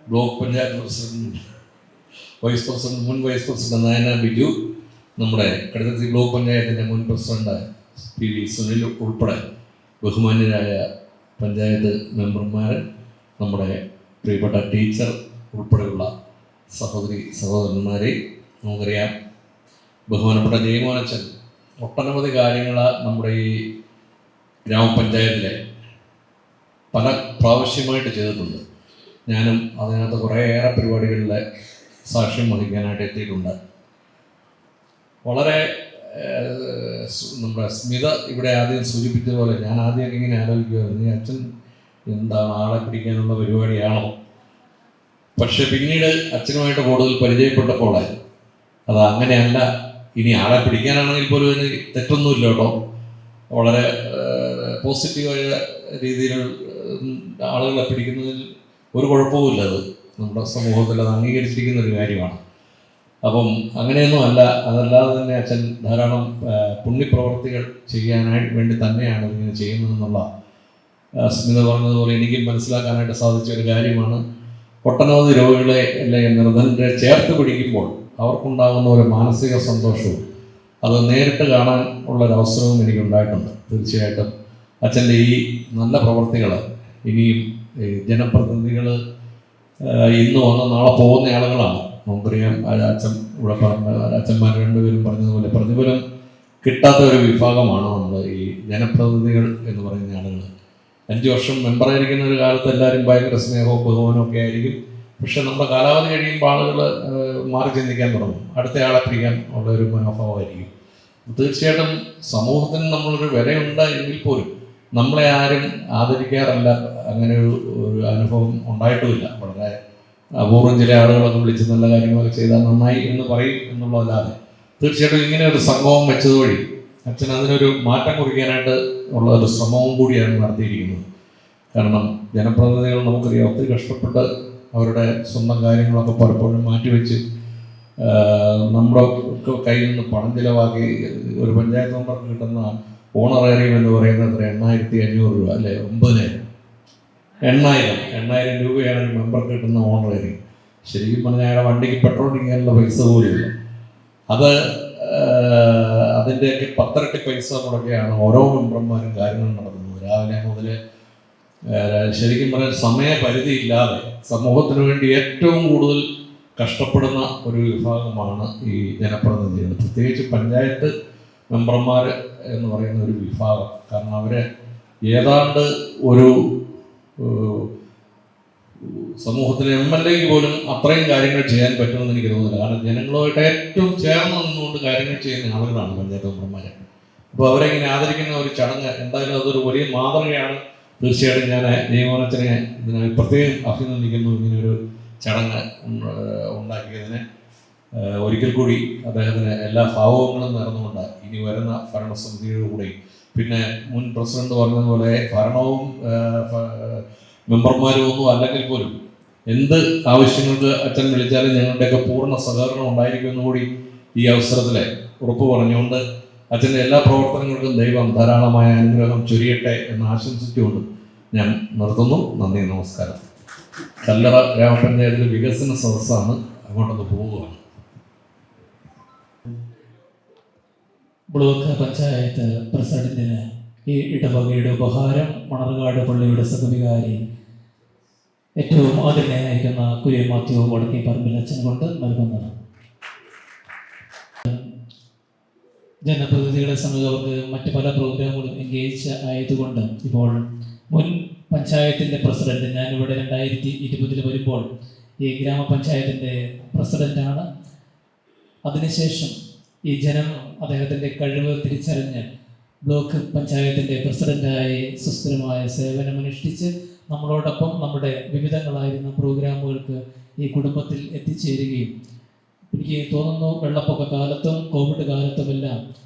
block panchayat president മുൻ വൈസ് പ്രസിഡന്റ് നയന ബിജു, നമ്മുടെ കടുത്തുരുത്തി ബ്ലോക്ക് പഞ്ചായത്തിൻ്റെ മുൻ പ്രസിഡന്റ് പി വി സുനിൽ ഉൾപ്പെടെ ബഹുമാന്യരായ പഞ്ചായത്ത് മെമ്പർമാർ, നമ്മുടെ പ്രിയപ്പെട്ട ടീച്ചർ ഉൾപ്പെടെയുള്ള സഹോദരന്മാരെ, നമുക്കറിയാം ബഹുമാനപ്പെട്ട ജയമോനച്ചൻ ഒട്ടനവധി കാര്യങ്ങൾ നമ്മുടെ ഈ ഗ്രാമപഞ്ചായത്തിലെ പല പ്രാവശ്യമായിട്ട് ചെയ്തിട്ടുണ്ട്. ഞാനും അതിനകത്ത് കുറേയേറെ പരിപാടികളിൽ സാക്ഷ്യം വഹിക്കാനായിട്ട് എത്തിയിട്ടുണ്ട്. വളരെ നമ്മുടെ സ്മിത ഇവിടെ ആദ്യം സൂചിപ്പിച്ചതുപോലെ ഞാൻ ആദ്യം ഇങ്ങനെ ആലോചിക്കുമായിരുന്നു, ഈ അച്ഛൻ എന്താണ് ആളെ പിടിക്കാനുള്ള പരിപാടിയാണോ? പക്ഷെ പിന്നീട് അച്ഛനുമായിട്ട് കൂടുതൽ പരിചയപ്പെട്ടപ്പോൾ അത് അങ്ങനെയല്ല. ഇനി ആളെ പിടിക്കാനാണെങ്കിൽ പോലും അതിന് തെറ്റൊന്നുമില്ല കേട്ടോ. വളരെ പോസിറ്റീവായ രീതിയിൽ ആളുകളെ പിടിക്കുന്നതിൽ ഒരു കുഴപ്പവുമില്ല. അത് നമ്മുടെ സമൂഹത്തിൽ അത് അംഗീകരിച്ചിരിക്കുന്ന ഒരു കാര്യമാണ്. അപ്പം അങ്ങനെയൊന്നും അല്ല. അതല്ലാതെ തന്നെ അച്ഛൻ ധാരാളം പുണ്യപ്രവർത്തികൾ ചെയ്യാനായി വേണ്ടി തന്നെയാണ് ഇങ്ങനെ ചെയ്യുന്നതെന്നുള്ള സ്മിത പറഞ്ഞതുപോലെ എനിക്കും മനസ്സിലാക്കാനായിട്ട് സാധിച്ച ഒരു കാര്യമാണ്. ഒട്ടനവധി രോഗികളെ അല്ലെങ്കിൽ നിർധനരെ ചേർത്ത് പിടിക്കുമ്പോൾ അവർക്കുണ്ടാകുന്ന ഒരു മാനസിക സന്തോഷവും അത് നേരിട്ട് കാണാൻ ഉള്ളൊരവസരവും എനിക്കുണ്ടായിട്ടുണ്ട്. തീർച്ചയായിട്ടും അച്ഛൻ്റെ ഈ നല്ല പ്രവർത്തികൾ ഇനിയും ജനപ്രതിനിധികൾ ഇന്ന് വന്ന് നാളെ പോകുന്ന ആളുകളാണ്. നമുക്കറിയാം ഇവിടെ അച്ഛന്മാർ രണ്ടുപേരും പറഞ്ഞതുപോലെ പ്രതിഫലം കിട്ടാത്ത ഒരു വിഭാഗമാണ് നമ്മൾ ഈ ജനപ്രതിനിധികൾ എന്ന് പറയുന്ന ആളുകൾ. 5 വർഷം മെമ്പറായിരിക്കുന്ന ഒരു കാലത്ത് എല്ലാവരും ഭയങ്കര സ്നേഹവും ബഹുമാനവും ഒക്കെ ആയിരിക്കും. പക്ഷെ നമ്മുടെ കാലാവധി കഴിയുമ്പോൾ ആളുകൾ മാറി ചിന്തിക്കാൻ തുടങ്ങും, അടുത്ത ആളെ പിടിക്കാൻ ഉള്ള ഒരു മനോഭാവമായിരിക്കും. തീർച്ചയായിട്ടും സമൂഹത്തിന് നമ്മളൊരു വിലയുണ്ട് എങ്കിൽ പോലും നമ്മളെ ആരും ആദരിക്കാറില്ല. അങ്ങനെ ഒരു അനുഭവം ഉണ്ടായിട്ടുമില്ല. വളരെ അപൂർവം ചില ആളുകളൊക്കെ വിളിച്ച് നല്ല കാര്യങ്ങളൊക്കെ ചെയ്താൽ നന്നായി എന്ന് പറയും എന്നുള്ളതല്ലാതെ തീർച്ചയായിട്ടും ഇങ്ങനെ ഒരു സംഭവം വെച്ചതുവഴി അച്ഛൻ അതിനൊരു മാറ്റം കുറിക്കാനായിട്ട് ഉള്ള ഒരു ശ്രമവും കൂടിയാണ് നടത്തിയിരിക്കുന്നത്. കാരണം ജനപ്രതിനിധികൾ നമുക്കറിയാം ഒത്തിരി കഷ്ടപ്പെട്ട് അവരുടെ സ്വന്തം കാര്യങ്ങളൊക്കെ പലപ്പോഴും മാറ്റിവെച്ച് നമ്മുടെ കയ്യിൽ നിന്ന് പണം ചിലവാക്കി ഒരു പഞ്ചായത്ത് മെമ്പർക്ക് കിട്ടുന്ന ഓണറേറിയം എന്ന് പറയുന്നത് 8,500 രൂപ അല്ലേ, 8,000 രൂപയാണ് ഒരു മെമ്പർക്ക് കിട്ടുന്ന ഓണറേറിയം. ശരിക്കും പറഞ്ഞാൽ അയാളുടെ വണ്ടിക്ക് പെട്രോൾ അടിക്കാനുള്ള പൈസ പോലുമില്ല. അത് അതിൻ്റെയൊക്കെ 10 ഇരട്ടി പൈസ മുടക്കിയാണ് ഓരോ മെമ്പർമാരും കാര്യങ്ങൾ നടത്തുന്നത്. രാവിലെ മുതൽ ശരിക്കും പറഞ്ഞാൽ സമയപരിധി ഇല്ലാതെ സമൂഹത്തിന് വേണ്ടി ഏറ്റവും കൂടുതൽ കഷ്ടപ്പെടുന്ന ഒരു വിഭാഗമാണ് ഈ ജനപ്രതിനിധികൾ, പ്രത്യേകിച്ച് പഞ്ചായത്ത് മെമ്പർമാർ എന്ന് പറയുന്ന ഒരു വിഭാഗം. കാരണം അവരെ ഏതാണ്ട് ഒരു സമൂഹത്തിലെ MLA പോലും അത്രയും കാര്യങ്ങൾ ചെയ്യാൻ പറ്റുമെന്ന് എനിക്ക് തോന്നുന്നില്ല. കാരണം ജനങ്ങളുമായിട്ട് ഏറ്റവും ചേർന്ന് നിന്നുകൊണ്ട് കാര്യങ്ങൾ ചെയ്യുന്ന ആളുകളാണ് പഞ്ചായത്ത് മെമ്പർമാരെ. അപ്പോൾ അവരെങ്ങനെ ആദരിക്കുന്ന ഒരു ചടങ്ങ് എന്തായാലും അതൊരു വലിയ മാതൃകയാണ്. തീർച്ചയായിട്ടും ഞാൻ ജയമോനച്ചനെ ഇതിനായി പ്രത്യേകം അഭിനന്ദിക്കുന്നു, ഇങ്ങനൊരു ചടങ്ങ് ഉണ്ടാക്കിയതിന്. ഒരിക്കൽ കൂടി അദ്ദേഹത്തിന് എല്ലാ ഭാവങ്ങളും നേർന്നുകൊണ്ട് ഇനി വരുന്ന ഭരണസമിതിയുടെ കൂടെ, പിന്നെ മുൻ പ്രസിഡന്റ് പറഞ്ഞതുപോലെ ഭരണവും മെമ്പർമാരും ഒന്നും അല്ലെങ്കിൽ പോലും എന്ത് ആവശ്യങ്ങൾക്ക് അച്ഛൻ വിളിച്ചാലും ഞങ്ങളുടെയൊക്കെ പൂർണ്ണ സഹകരണം ഉണ്ടായിരിക്കുമെന്ന് കൂടി ഈ അവസരത്തിൽ ഉറപ്പ് പറഞ്ഞുകൊണ്ട് അച്ഛൻ്റെ എല്ലാ പ്രവർത്തനങ്ങൾക്കും ദൈവം ധാരാളമായ അനുഗ്രഹം ചൊരിയട്ടെ എന്ന് ആശംസിച്ചുകൊണ്ട് ഞാൻ നിർത്തുന്നു. നന്ദി, നമസ്കാരം. കല്ലറ ഗ്രാമപഞ്ചായത്തിലെ വികസന സദസ്സാണ്, അങ്ങോട്ടൊന്ന് പോവുകയാണ്. ബ്ലോക്ക് പഞ്ചായത്ത് പ്രസിഡന്റിന് ഈ ഇടവകയുടെ ഉപഹാരം മണർകാട് പള്ളിയുടെ സഹവികാരി ഏറ്റവും ആദരണീയനായിരിക്കുന്ന കുര്യൻ മാത്യു വടക്കേ പറമ്പിൽ അച്ഛൻ കൊണ്ട് നൽകുന്നത്. ജനപ്രതിനിധികളെ സംബന്ധിച്ച് അവർക്ക് മറ്റ് പല പ്രോഗ്രാമുകളും എൻഗേജ് ആയതുകൊണ്ട് ഇപ്പോൾ മുൻ പഞ്ചായത്തിൻ്റെ പ്രസിഡന്റ്, ഞാനിവിടെ 2020 വരുമ്പോൾ ഈ ഗ്രാമപഞ്ചായത്തിൻ്റെ പ്രസിഡന്റാണ്. അതിനുശേഷം ഈ ജനം അദ്ദേഹത്തിൻ്റെ കഴിവ് തിരിച്ചറിഞ്ഞ് ബ്ലോക്ക് പഞ്ചായത്തിൻ്റെ പ്രസിഡന്റായി സുസ്ഥിരമായ സേവനമനുഷ്ഠിച്ച് നമ്മളോടൊപ്പം നമ്മുടെ വിവിധങ്ങളായിരുന്ന പ്രോഗ്രാമുകൾക്ക് ഈ കുടുംബത്തിൽ എത്തിച്ചേരുകയും, എനിക്ക് തോന്നുന്നു വെള്ളപ്പൊക്ക കാലത്തും കോവിഡ് കാലത്തുമെല്ലാം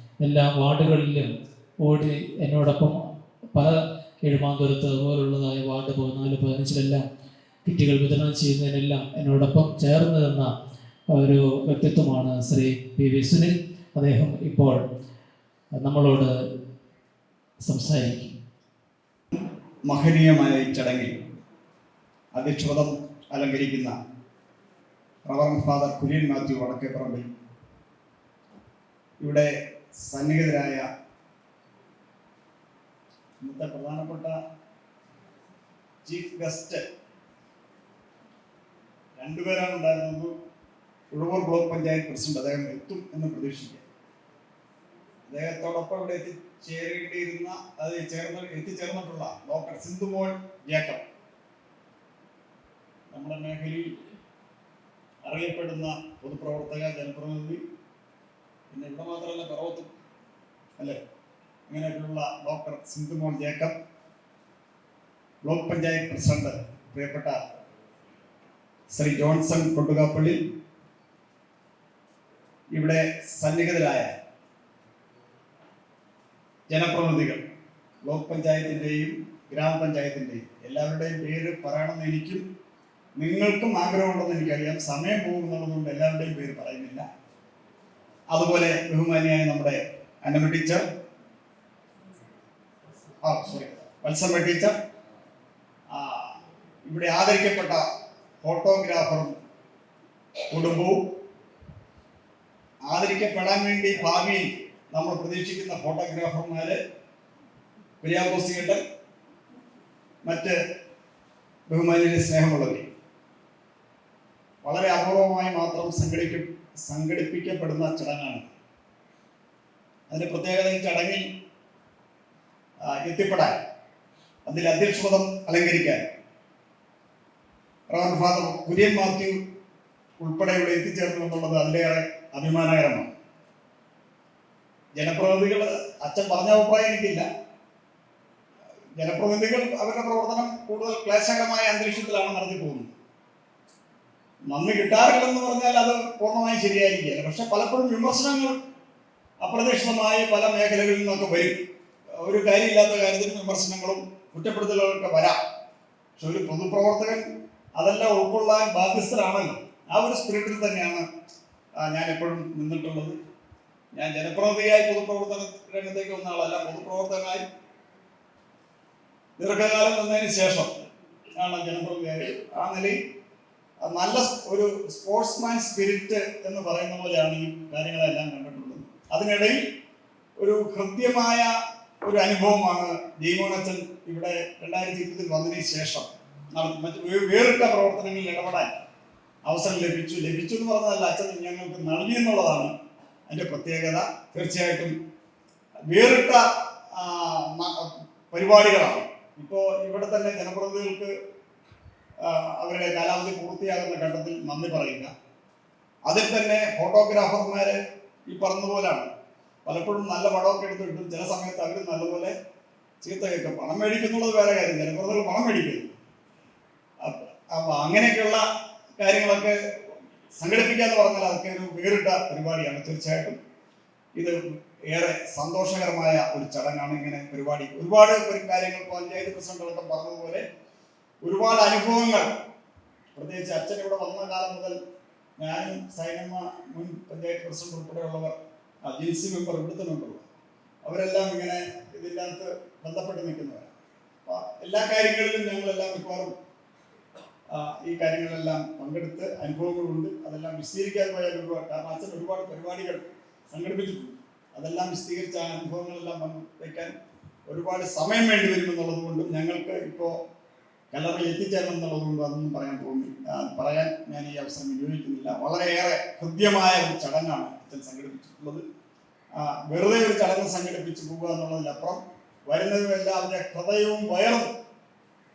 എല്ലാ വാർഡുകളിലും ഓടി എന്നോടൊപ്പം പല എഴുമാന്തോരത്ത് അതുപോലുള്ളതായ വാർഡ് 14, 15 കിറ്റുകൾ വിതരണം ചെയ്യുന്നതിനെല്ലാം എന്നോടൊപ്പം ചേർന്ന് നിന്ന ഒരു വ്യക്തിത്വമാണ് ശ്രീ PV സുനിൽ. അദ്ദേഹം ഇപ്പോൾ നമ്മളോട് സംസാരിക്കും. മഹനീയമായ ഈ ചടങ്ങിൽ അധ്യക്ഷപദം അലങ്കരിക്കുന്ന റവറന്റ് ഫാദർ കുര്യൻ മാത്യു വടക്കേപ്പറമ്പിൽ, ഇവിടെ സന്നിഹിതരായ ഇന്നത്തെ പ്രധാനപ്പെട്ട ചീഫ് ഗസ്റ്റ് 2 പേരാണ് ഉണ്ടായിരുന്നത്. ഉഴവൂർ ബ്ലോക്ക് പഞ്ചായത്ത് പ്രസിഡന്റ് അദ്ദേഹം എത്തും എന്ന് പ്രതീക്ഷിക്കാം. അദ്ദേഹത്തോടൊപ്പം ഇവിടെ എത്തിച്ചേർന്നിട്ടുള്ള ഡോക്ടർ സിന്ധുമോൾ ജേക്കബ്, നമ്മുടെ മേഖലയിൽ അറിയപ്പെടുന്ന പൊതുപ്രവർത്തക, ജനപ്രതിനിധി, പിന്നെ ഇവിടെ മാത്രമല്ല പിറവത്തും അല്ലേ, അങ്ങനെയൊക്കെയുള്ള doctor Sindhumol Jacob, block panchayat president പ്രിയപ്പെട്ട ശ്രീ ജോൺസൺ കൊട്ടുകാപ്പള്ളി, ഇവിടെ സന്നിഹിതരായ ജനപ്രതിനിധികൾ, ബ്ലോക്ക് പഞ്ചായത്തിൻ്റെയും ഗ്രാമപഞ്ചായത്തിൻ്റെയും എല്ലാവരുടെയും പേര് പറയണമെന്ന് എനിക്കും നിങ്ങൾക്കും ആഗ്രഹമുണ്ടെന്ന് എനിക്കറിയാം. സമയം പോകുന്നതുകൊണ്ട് എല്ലാവരുടെയും പേര് പറയുന്നില്ല. അതുപോലെ ബഹുമാനിയായ നമ്മുടെ അന്നമ്മ ടീച്ചർ, വത്സമ്മ ടീച്ചർ, ഇവിടെ ആദരിക്കപ്പെട്ട ഫോട്ടോഗ്രാഫറും കുടുംബവും, ആദരിക്കപ്പെടാൻ വേണ്ടി ഭാവിയിൽ നമ്മൾ പ്രതീക്ഷിക്കുന്ന ഫോട്ടോഗ്രാഫർമാര്, പ്രിയാഘോഷികൾ, മറ്റ് ബഹുമാനിയുടെ സ്നേഹമുള്ളവർ, വളരെ അപൂർവമായി മാത്രം സംഘടിപ്പിക്കപ്പെടുന്ന ചടങ്ങാണ്. അതിന്റെ പ്രത്യേകത ഈ ചടങ്ങിൽ എത്തിപ്പെടാൻ, അതിൽ അധ്യക്ഷപദം അലങ്കരിക്കാൻ റവറന്റ് ഫാദർ കുര്യൻ മാത്യു ഉൾപ്പെടെ ഇവിടെ എത്തിച്ചേർന്നു എന്നുള്ളത് അതിലേറെ അഭിമാനകരമാണ്. ജനപ്രതിനിധികൾ, അച്ഛൻ പറഞ്ഞ അഭിപ്രായം എനിക്കില്ല, ജനപ്രതിനിധികൾ അവരുടെ പ്രവർത്തനം കൂടുതൽ ക്ലേശകരമായ അന്തരീക്ഷത്തിലാണ് നടത്തി പോകുന്നത്. നന്ദി കിട്ടാറില്ലെന്ന് പറഞ്ഞാൽ അത് പൂർണ്ണമായും ശരിയായിരിക്കില്ല. പക്ഷെ പലപ്പോഴും വിമർശനങ്ങൾ അപ്രതീക്ഷിതമായി പല മേഖലകളിൽ നിന്നൊക്കെ വരും. ഒരു കാര്യമില്ലാത്ത കാര്യത്തിൽ വിമർശനങ്ങളും കുറ്റപ്പെടുത്തലുകളൊക്കെ വരാം. പക്ഷെ ഒരു പൊതുപ്രവർത്തകൻ അതെല്ലാം ഉൾക്കൊള്ളാൻ ബാധ്യസ്ഥരാണല്ലോ. ആ ഒരു സ്പിരിറ്റിൽ തന്നെയാണ് ഞാൻ എപ്പോഴും നിന്നിട്ടുള്ളത്. ഞാൻ ജനപ്രതിനിധിയായി പൊതുപ്രവർത്തന രംഗത്തേക്ക് വന്ന ആളല്ല. പൊതുപ്രവർത്തകനായി ദീർഘകാലം നിന്നതിന് ശേഷം ആണ് ജനപ്രതിനിധിയായി. ആ നിലയിൽ നല്ല ഒരു സ്പോർട്സ്മാൻ സ്പിരിറ്റ് എന്ന് പറയുന്ന പോലെയാണ് ഈ കാര്യങ്ങളെല്ലാം കണ്ടിട്ടുള്ളത്. അതിനിടയിൽ ഒരു ഹൃദ്യമായ ഒരു അനുഭവമാണ് ജയ്മോനച്ചൻ ഇവിടെ 2020 വന്നതിന് ശേഷം മറ്റ് വേറിട്ട പ്രവർത്തനങ്ങളിൽ ഇടപെടാൻ അവസരം ലഭിച്ചു എന്ന് പറഞ്ഞതല്ല, അച്ഛൻ ഞങ്ങൾക്ക് നൽകി എന്നുള്ളതാണ് അതിൻ്റെ പ്രത്യേകത. തീർച്ചയായിട്ടും വേറിട്ട പരിപാടികളാണ്. ഇപ്പോൾ ഇവിടെ തന്നെ ജനപ്രതിനിധികൾക്ക് അവരുടെ കാലാവധി പൂർത്തിയാകുന്ന ഘട്ടത്തിൽ നന്ദി പറയുക. അതിൽ തന്നെ ഫോട്ടോഗ്രാഫർമാര് ഈ പറഞ്ഞതുപോലാണ്, പലപ്പോഴും നല്ല പടമൊക്കെ എടുത്തിട്ടും ചില സമയത്ത് അവർ നല്ലപോലെ ചീത്ത കേൾക്കും. പണം മേടിക്കുന്നുള്ളത് വേറെ കാര്യം, ജനപ്രതിനിധികൾ പണം മേടിക്കുന്നു. അപ്പം അങ്ങനെയൊക്കെയുള്ള കാര്യങ്ങളൊക്കെ സംഘടിപ്പിക്കുക എന്ന് പറഞ്ഞാൽ അതൊക്കെ ഒരു വേറിട്ട പരിപാടിയാണ്. തീർച്ചയായിട്ടും ഇത് ഏറെ സന്തോഷകരമായ ഒരു ചടങ്ങാണ്. ഇങ്ങനെ പരിപാടി ഒരുപാട് കാര്യങ്ങൾ പഞ്ചായത്ത് പ്രസിഡന്റ് അടക്കം പറഞ്ഞതുപോലെ ഒരുപാട് അനുഭവങ്ങൾ, പ്രത്യേകിച്ച് അച്ഛൻ ഇവിടെ വന്ന കാലം മുതൽ ഞാനും സൈനമ്മ മുൻ പഞ്ചായത്ത് പ്രസിഡന്റ് ഉൾപ്പെടെയുള്ളവർ, ജിൻസി മെമ്പർ, ഇവിടുത്തെ മെമ്പർ, അവരെല്ലാം ഇങ്ങനെ ഇതിൻ്റെ അകത്ത് ബന്ധപ്പെട്ട് നിൽക്കുന്നവരാണ്. അപ്പോൾ എല്ലാ കാര്യങ്ങളിലും ഞങ്ങളെല്ലാം മിക്കവാറും ഈ കാര്യങ്ങളെല്ലാം പങ്കെടുത്ത് അനുഭവങ്ങളുണ്ട്. അതെല്ലാം വിശദീകരിക്കാൻ പോയാൽ ഒരുപാട്, കാരണം അച്ഛൻ ഒരുപാട് പരിപാടികൾ സംഘടിപ്പിച്ചിട്ടുണ്ട്. അതെല്ലാം വിശദീകരിച്ച ആ അനുഭവങ്ങളെല്ലാം പങ്കുവയ്ക്കാൻ ഒരുപാട് സമയം വേണ്ടി വരുമെന്നുള്ളത് കൊണ്ടും ഞങ്ങൾക്ക് ഇപ്പോൾ കല്ലറയിൽ എത്തിച്ചേരണം എന്നുള്ളത് കൊണ്ട് അതൊന്നും പറയാൻ ഞാൻ ഈ അവസരം വിനിയോഗിക്കുന്നില്ല. വളരെയേറെ ഹൃദ്യമായ ഒരു ചടങ്ങാണ് അച്ഛൻ സംഘടിപ്പിച്ചിട്ടുള്ളത്. വെറുതെ ഒരു ചടങ്ങ് സംഘടിപ്പിച്ച് പോവുക എന്നുള്ളതിലപ്പുറം വരുന്നതും എല്ലാവരുടെ ഹൃദയവും വയറും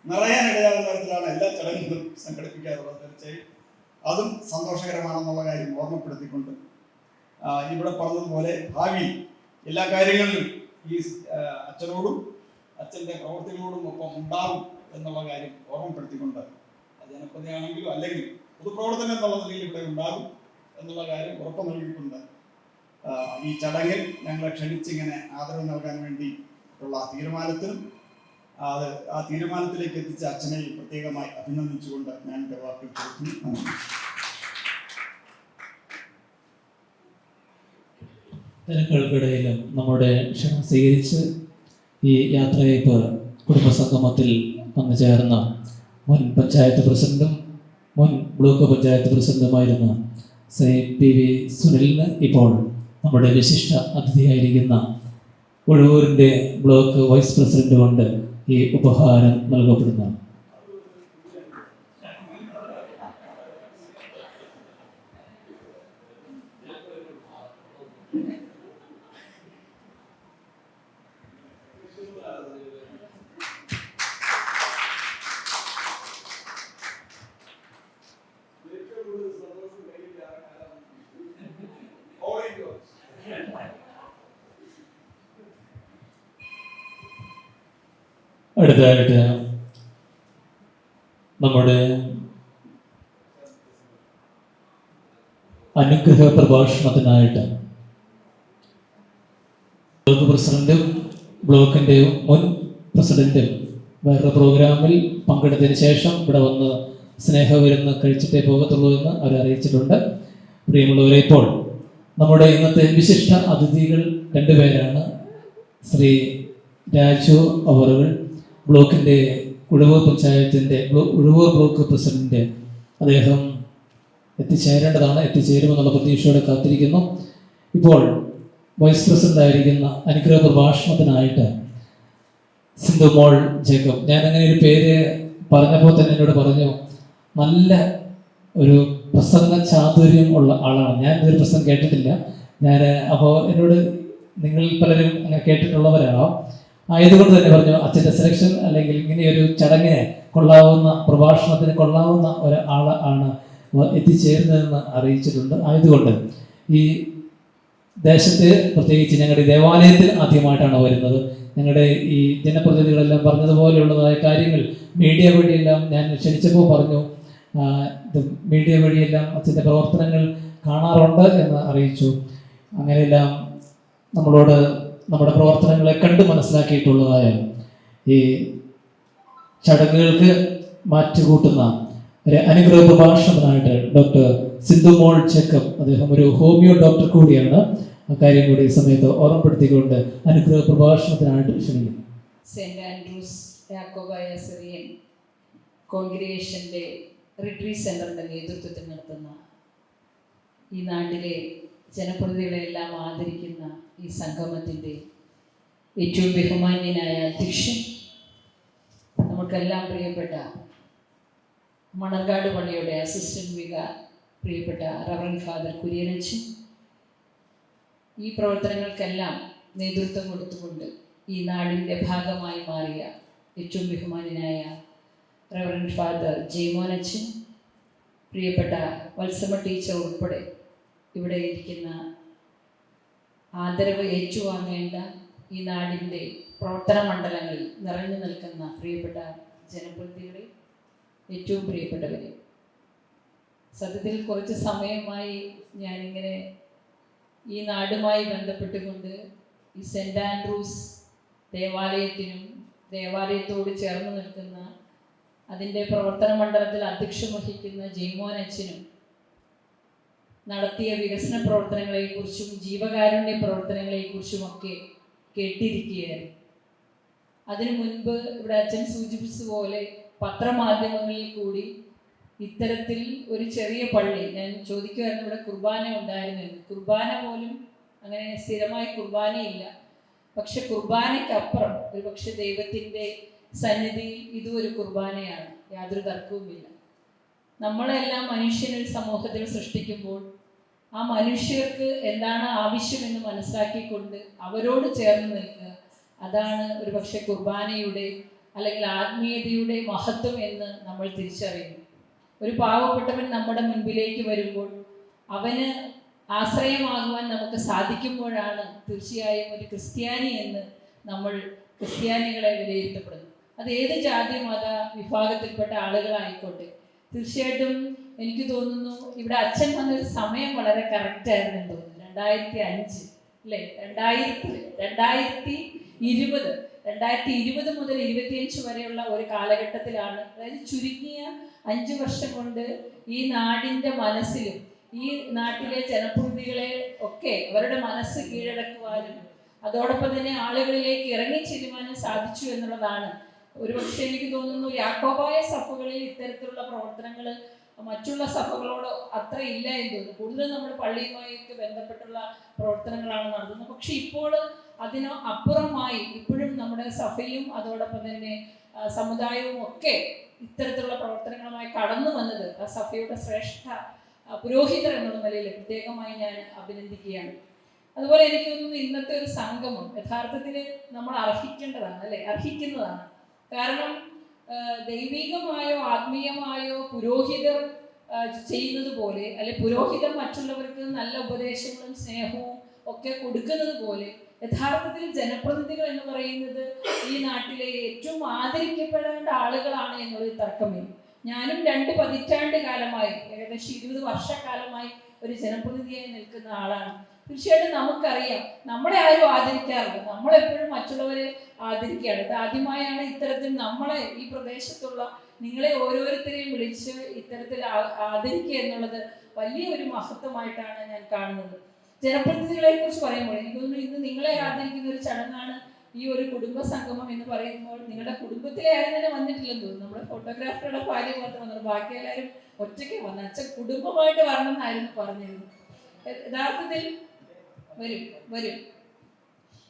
നിറയാനിടയാകുന്ന തരത്തിലാണ് എല്ലാ ചടങ്ങുകളും സംഘടിപ്പിക്കാറുള്ളത്. തീർച്ചയായും അതും സന്തോഷകരമാണെന്നുള്ള കാര്യം ഓർമ്മപ്പെടുത്തിക്കൊണ്ട് ഇവിടെ പറഞ്ഞതുപോലെ ഭാവി എല്ലാ കാര്യങ്ങളിലും ഈ അച്ഛനോടും അച്ഛൻ്റെ പ്രവർത്തികളോടും ഒപ്പം ഉണ്ടാകും എന്നുള്ള കാര്യം ഓർമ്മപ്പെടുത്തിക്കൊണ്ട്, ജനപ്രതിയാണെങ്കിലും അല്ലെങ്കിൽ പൊതുപ്രവർത്തനം എന്നുള്ള നിലയിൽ ഇവിടെ ഉണ്ടാകും എന്നുള്ള കാര്യം ഉറപ്പ് നൽകിക്കൊണ്ട് ഈ ചടങ്ങിൽ ഞങ്ങളെ ക്ഷണിച്ചിങ്ങനെ ആദരവ് നൽകാൻ വേണ്ടിയിട്ടുള്ള തീരുമാനത്തിനും ആ തീരുമാനത്തിലേക്ക് എത്തിച്ച അച്ഛനെ പ്രത്യേകമായി അഭിനന്ദിച്ചുകൊണ്ട് ഞാൻ എൻ്റെ വാക്കുകൾ ചോദിക്കുന്നു. തിരക്കുകൾക്കിടയിലും നമ്മുടെ ക്ഷണം സ്വീകരിച്ച് ഈ യാത്രയയപ്പ് കുടുംബസംഗമത്തിൽ വന്നു ചേർന്ന മുൻ പഞ്ചായത്ത് പ്രസിഡന്റും മുൻ ബ്ലോക്ക് പഞ്ചായത്ത് പ്രസിഡന്റുമായിരുന്ന ശ്രീ PV സുനിലിന് ഇപ്പോൾ നമ്മുടെ വിശിഷ്ട അതിഥിയായിരിക്കുന്ന ഉഴവൂരിൻ്റെ ബ്ലോക്ക് വൈസ് പ്രസിഡന്റ് കൊണ്ട് ഈ ഉപഹാരം നൽകപ്പെടുന്നു. അടുത്തതായിട്ട് നമ്മുടെ അനുഗ്രഹ പ്രഭാഷണത്തിനായിട്ട് ബ്ലോക്ക് പ്രസിഡന്റും ബ്ലോക്കിൻ്റെ മുൻ പ്രസിഡന്റും വേറൊരു പ്രോഗ്രാമിൽ പങ്കെടുത്തതിന് ശേഷം ഇവിടെ വന്ന് സ്നേഹവിരുന്ന് കഴിച്ചിട്ടേ പോകത്തുള്ളൂ എന്ന് അവർ അറിയിച്ചിട്ടുണ്ട്. പ്രിയമുള്ളവരെ, ഇപ്പോൾ നമ്മുടെ ഇന്നത്തെ വിശിഷ്ട അതിഥികൾ രണ്ടുപേരാണ്. ശ്രീ രാജു അവറുകൾ, ബ്ലോക്കിൻ്റെ ഉഴവൂർ പഞ്ചായത്തിൻ്റെ ഉഴവൂർ ബ്ലോക്ക് പ്രസിഡന്റ്. അദ്ദേഹം എത്തിച്ചേരേണ്ടതാണ്, എത്തിച്ചേരുമെന്നുള്ള പ്രതീക്ഷയോടെ കാത്തിരിക്കുന്നു. ഇപ്പോൾ വൈസ് പ്രസിഡന്റ് ആയിരിക്കുന്ന അനുഗ്രഹ പ്രഭാഷണത്തിനായിട്ട് സിന്ധുമോൾ ജേക്കബ്. ഞാനങ്ങനെ ഒരു പേര് പറഞ്ഞപ്പോൾ തന്നെ എന്നോട് പറഞ്ഞു, നല്ല ഒരു പ്രസംഗ ചാതുര്യം ഉള്ള ആളാണ്. ഞാൻ ഇതൊരു പ്രസംഗം കേട്ടിട്ടില്ല. അപ്പോൾ എന്നോട് നിങ്ങൾ പലരും അങ്ങനെ കേട്ടിട്ടുള്ളവരാണോ, ആയതുകൊണ്ട് തന്നെ പറഞ്ഞു അച്ഛൻ്റെ സെലക്ഷൻ അല്ലെങ്കിൽ ഇങ്ങനെയൊരു ചടങ്ങിന് കൊള്ളാവുന്ന, പ്രഭാഷണത്തിന് കൊള്ളാവുന്ന ഒരാൾ ആണ് എത്തിച്ചേരുന്നതെന്ന് അറിയിച്ചിട്ടുണ്ട്. ആയതുകൊണ്ട് ഈ ദേശത്ത്, പ്രത്യേകിച്ച് ഞങ്ങളുടെ ദേവാലയത്തിൽ ആദ്യമായിട്ടാണ് വരുന്നത്. ഞങ്ങളുടെ ഈ ജനപ്രതിനിധികളെല്ലാം പറഞ്ഞതുപോലെയുള്ളതായ കാര്യങ്ങൾ മീഡിയ വഴിയെല്ലാം ഞാൻ ക്ഷണിച്ചപ്പോൾ പറഞ്ഞു, മീഡിയ വഴിയെല്ലാം അച്ഛൻ്റെ പ്രവർത്തനങ്ങൾ കാണാറുണ്ട് എന്ന് അറിയിച്ചു. അങ്ങനെയെല്ലാം നമ്മളോട് നമ്മുടെ പ്രവർത്തനങ്ങളെ കണ്ട് മനസ്സിലാക്കിയിട്ടുള്ളതായ ഈ ചടങ്ങുകൾക്ക് മാറ്റുകൂട്ടുന്ന ഒരു അനുഗ്രഹ പ്രഭാഷണത്തിനായിട്ട് ഡോക്ടർ സിന്ധുമോൾ ജേക്കബ്, അദ്ദേഹം ഒരു ഹോമിയോ ഡോക്ടർ കൂടിയാണ്, അക്കാര്യം കൂടി ഈ സമയത്ത് ഓർമ്മപ്പെടുത്തിക്കൊണ്ട് അനുഗ്രഹ പ്രഭാഷണത്തിനായിട്ട് ക്ഷണിക്കുന്നു. സെന്റ് ആൻഡ്രൂസ് യാക്കോബായ സിറിയൻ കോൺഗ്രിഗേഷന്റെ റിട്രീറ്റ് സെന്ററിന്റെ നേതൃത്വത്തിൽ നടത്തുന്ന ഈ നാട്ടിലെ ജനപ്രതിനിധികളെല്ലാം ആദരിക്കുന്ന ഈ സംഗമത്തിൻ്റെ ഏറ്റവും ബഹുമാന്യനായ അധ്യക്ഷൻ, നമുക്കെല്ലാം പ്രിയപ്പെട്ട മണർകാട് പള്ളിയുടെ അസിസ്റ്റന്റ് വികാർ പ്രിയപ്പെട്ട റവറൻഡ് ഫാദർ കുര്യനച്ചൻ, ഈ പ്രവർത്തനങ്ങൾക്കെല്ലാം നേതൃത്വം കൊടുത്തുകൊണ്ട് ഈ നാടിൻ്റെ ഭാഗമായി മാറിയ ഏറ്റവും ബഹുമാന്യനായ റവറൻഡ് ഫാദർ ജയ്മോനച്ചൻ, പ്രിയപ്പെട്ട വത്സമ ടീച്ചർ ഉൾപ്പെടെ ഇവിടെ ഇരിക്കുന്ന ആദരവ് ഏറ്റുവാങ്ങേണ്ട ഈ നാടിൻ്റെ പ്രവർത്തന മണ്ഡലങ്ങളിൽ നിറഞ്ഞു നിൽക്കുന്ന പ്രിയപ്പെട്ട ജനപ്രതിനിധികളെ, ഏറ്റവും പ്രിയപ്പെട്ടവരെ, സത്യത്തിൽ കുറച്ച് സമയമായി ഞാനിങ്ങനെ ഈ നാടുമായി ബന്ധപ്പെട്ടുകൊണ്ട് ഈ സെൻറ് ആൻഡ്രൂസ് ദേവാലയത്തിനും ദേവാലയത്തോട് ചേർന്ന് നിൽക്കുന്ന അതിൻ്റെ പ്രവർത്തന മണ്ഡലത്തിൽ അധ്യക്ഷം വഹിക്കുന്ന ജെയ്മോൻ അച്ഛനും നടത്തിയ വികസന പ്രവർത്തനങ്ങളെക്കുറിച്ചും ജീവകാരുണ്യ പ്രവർത്തനങ്ങളെക്കുറിച്ചുമൊക്കെ കേട്ടിരിക്കുകയായിരുന്നു. അതിനു മുൻപ് ഇവിടെ അച്ഛൻ സൂചിപ്പിച്ചതുപോലെ പത്രമാധ്യമങ്ങളിൽ കൂടി ഇത്തരത്തിൽ ഒരു ചെറിയ പള്ളി, ഞാൻ ചോദിക്കുമായിരുന്നു ഇവിടെ കുർബാന ഉണ്ടായിരുന്നെന്ന്. കുർബാന പോലും അങ്ങനെ സ്ഥിരമായി കുർബാനയില്ല. പക്ഷെ കുർബാനയ്ക്കപ്പുറം ഒരു പക്ഷെ ദൈവത്തിൻ്റെ സന്നിധിയിൽ ഇതും ഒരു കുർബാനയാണ്, യാതൊരു തർക്കവുമില്ല. നമ്മളെല്ലാം മനുഷ്യനൊരു സമൂഹത്തിൽ സൃഷ്ടിക്കുമ്പോൾ ആ മനുഷ്യർക്ക് എന്താണ് ആവശ്യമെന്ന് മനസ്സിലാക്കിക്കൊണ്ട് അവരോട് ചേർന്ന് നിൽക്കുക, അതാണ് ഒരു പക്ഷെ കുർബാനയുടെ അല്ലെങ്കിൽ ആത്മീയതയുടെ മഹത്വം എന്ന് നമ്മൾ തിരിച്ചറിയുന്നു. ഒരു പാവപ്പെട്ടവൻ നമ്മുടെ മുൻപിലേക്ക് വരുമ്പോൾ അവന് ആശ്രയമാകുവാൻ നമുക്ക് സാധിക്കുമ്പോഴാണ് തീർച്ചയായും ഒരു ക്രിസ്ത്യാനി എന്ന് നമ്മൾ ക്രിസ്ത്യാനികളെ വിലയിരുത്തപ്പെടുന്നു. അത് ഏത് ജാതി മത വിഭാഗത്തിൽപ്പെട്ട ആളുകളായിക്കോട്ടെ. തീർച്ചയായിട്ടും എനിക്ക് തോന്നുന്നു ഇവിടെ അച്ഛൻ വന്നൊരു സമയം വളരെ കറക്റ്റായിരുന്നു എന്ന് തോന്നുന്നു. 2005 അല്ലേ, 2020 മുതൽ 25 വരെയുള്ള ഒരു കാലഘട്ടത്തിലാണ്, അതായത് ചുരുങ്ങിയ 5 വർഷം കൊണ്ട് ഈ നാടിൻ്റെ മനസ്സിലും ഈ നാട്ടിലെ ജനപ്രതിനിധികളെ ഒക്കെ അവരുടെ മനസ്സ് കീഴടക്കുവാനും അതോടൊപ്പം തന്നെ ആളുകളിലേക്ക് ഇറങ്ങിച്ചെല്ലുവാനും സാധിച്ചു എന്നുള്ളതാണ്. ഒരുപക്ഷെ എനിക്ക് തോന്നുന്നു യാക്കോബായ സഭകളിൽ ഇത്തരത്തിലുള്ള പ്രവർത്തനങ്ങൾ മറ്റുള്ള സഭകളോട് അത്ര ഇല്ല എന്ന് തോന്നുന്നു. കൂടുതൽ നമ്മൾ പള്ളിയുമായിട്ട് ബന്ധപ്പെട്ടുള്ള പ്രവർത്തനങ്ങളാണ് നടത്തുന്നത്. പക്ഷെ ഇപ്പോൾ അതിന് അപ്പുറമായി ഇപ്പോഴും നമ്മുടെ സഭയും അതോടൊപ്പം തന്നെ സമുദായവും ഒക്കെ ഇത്തരത്തിലുള്ള പ്രവർത്തനങ്ങളുമായി കടന്നു വന്നത് ആ സഭയുടെ ശ്രേഷ്ഠ പുരോഹിതർ എന്നുള്ള നിലയിൽ പ്രത്യേകമായി ഞാൻ അഭിനന്ദിക്കുകയാണ്. അതുപോലെ എനിക്ക് തോന്നുന്നു ഇന്നത്തെ ഒരു സംഗമം യഥാർത്ഥത്തിൽ നമ്മൾ അർഹിക്കേണ്ടതാണ്, അല്ലെ, അർഹിക്കുന്നതാണ്. കാരണം ദൈവികമായോ ആത്മീയമായോ പുരോഹിതർ ചെയ്യുന്നത് പോലെ, അല്ലെ പുരോഹിതർ മറ്റുള്ളവർക്ക് നല്ല ഉപദേശങ്ങളും സ്നേഹവും ഒക്കെ കൊടുക്കുന്നത് പോലെ യഥാർത്ഥത്തിൽ ജനപ്രതിനിധികൾ എന്ന് പറയുന്നത് ഈ നാട്ടിലെ ഏറ്റവും ആദരിക്കപ്പെടേണ്ട ആളുകളാണ് എന്നൊരു തർക്കമില്ല. ഞാനും 2 പതിറ്റാണ്ട് കാലമായി, ഏകദേശം 20 വർഷക്കാലമായി ഒരു ജനപ്രതിനിധിയായി നിൽക്കുന്ന ആളാണ്. തീർച്ചയായിട്ടും നമുക്കറിയാം നമ്മളെ ആരും ആദരിക്കാറില്ല, നമ്മളെപ്പോഴും മറ്റുള്ളവരെ ആദരിക്കുകയാണ്. ഇത് ആദ്യമായാണ് ഇത്തരത്തിൽ നമ്മളെ ഈ പ്രദേശത്തുള്ള നിങ്ങളെ ഓരോരുത്തരെയും വിളിച്ച് ഇത്തരത്തിൽ ആദരിക്കുക എന്നുള്ളത് വലിയൊരു മഹത്വമായിട്ടാണ് ഞാൻ കാണുന്നത്. ജനപ്രതിനിധികളെ കുറിച്ച് പറയുമ്പോൾ എനിക്ക് തോന്നുന്നു ഇന്ന് നിങ്ങളെ ആദരിക്കുന്ന ഒരു ചടങ്ങാണ് ഈ ഒരു കുടുംബ സംഗമം എന്ന് പറയുമ്പോൾ. നിങ്ങളുടെ കുടുംബത്തിലെ ആരും തന്നെ വന്നിട്ടില്ലെന്ന് തോന്നുന്നു. നമ്മുടെ ഫോട്ടോഗ്രാഫറുടെ ഭാര്യ മാത്രം വന്നത്, ബാക്കി എല്ലാവരും ഒറ്റയ്ക്ക് വന്നു. അച്ഛൻ കുടുംബമായിട്ട് വരണമെന്നായിരുന്നു പറഞ്ഞിരുന്നത്. യഥാർത്ഥത്തിൽ വരും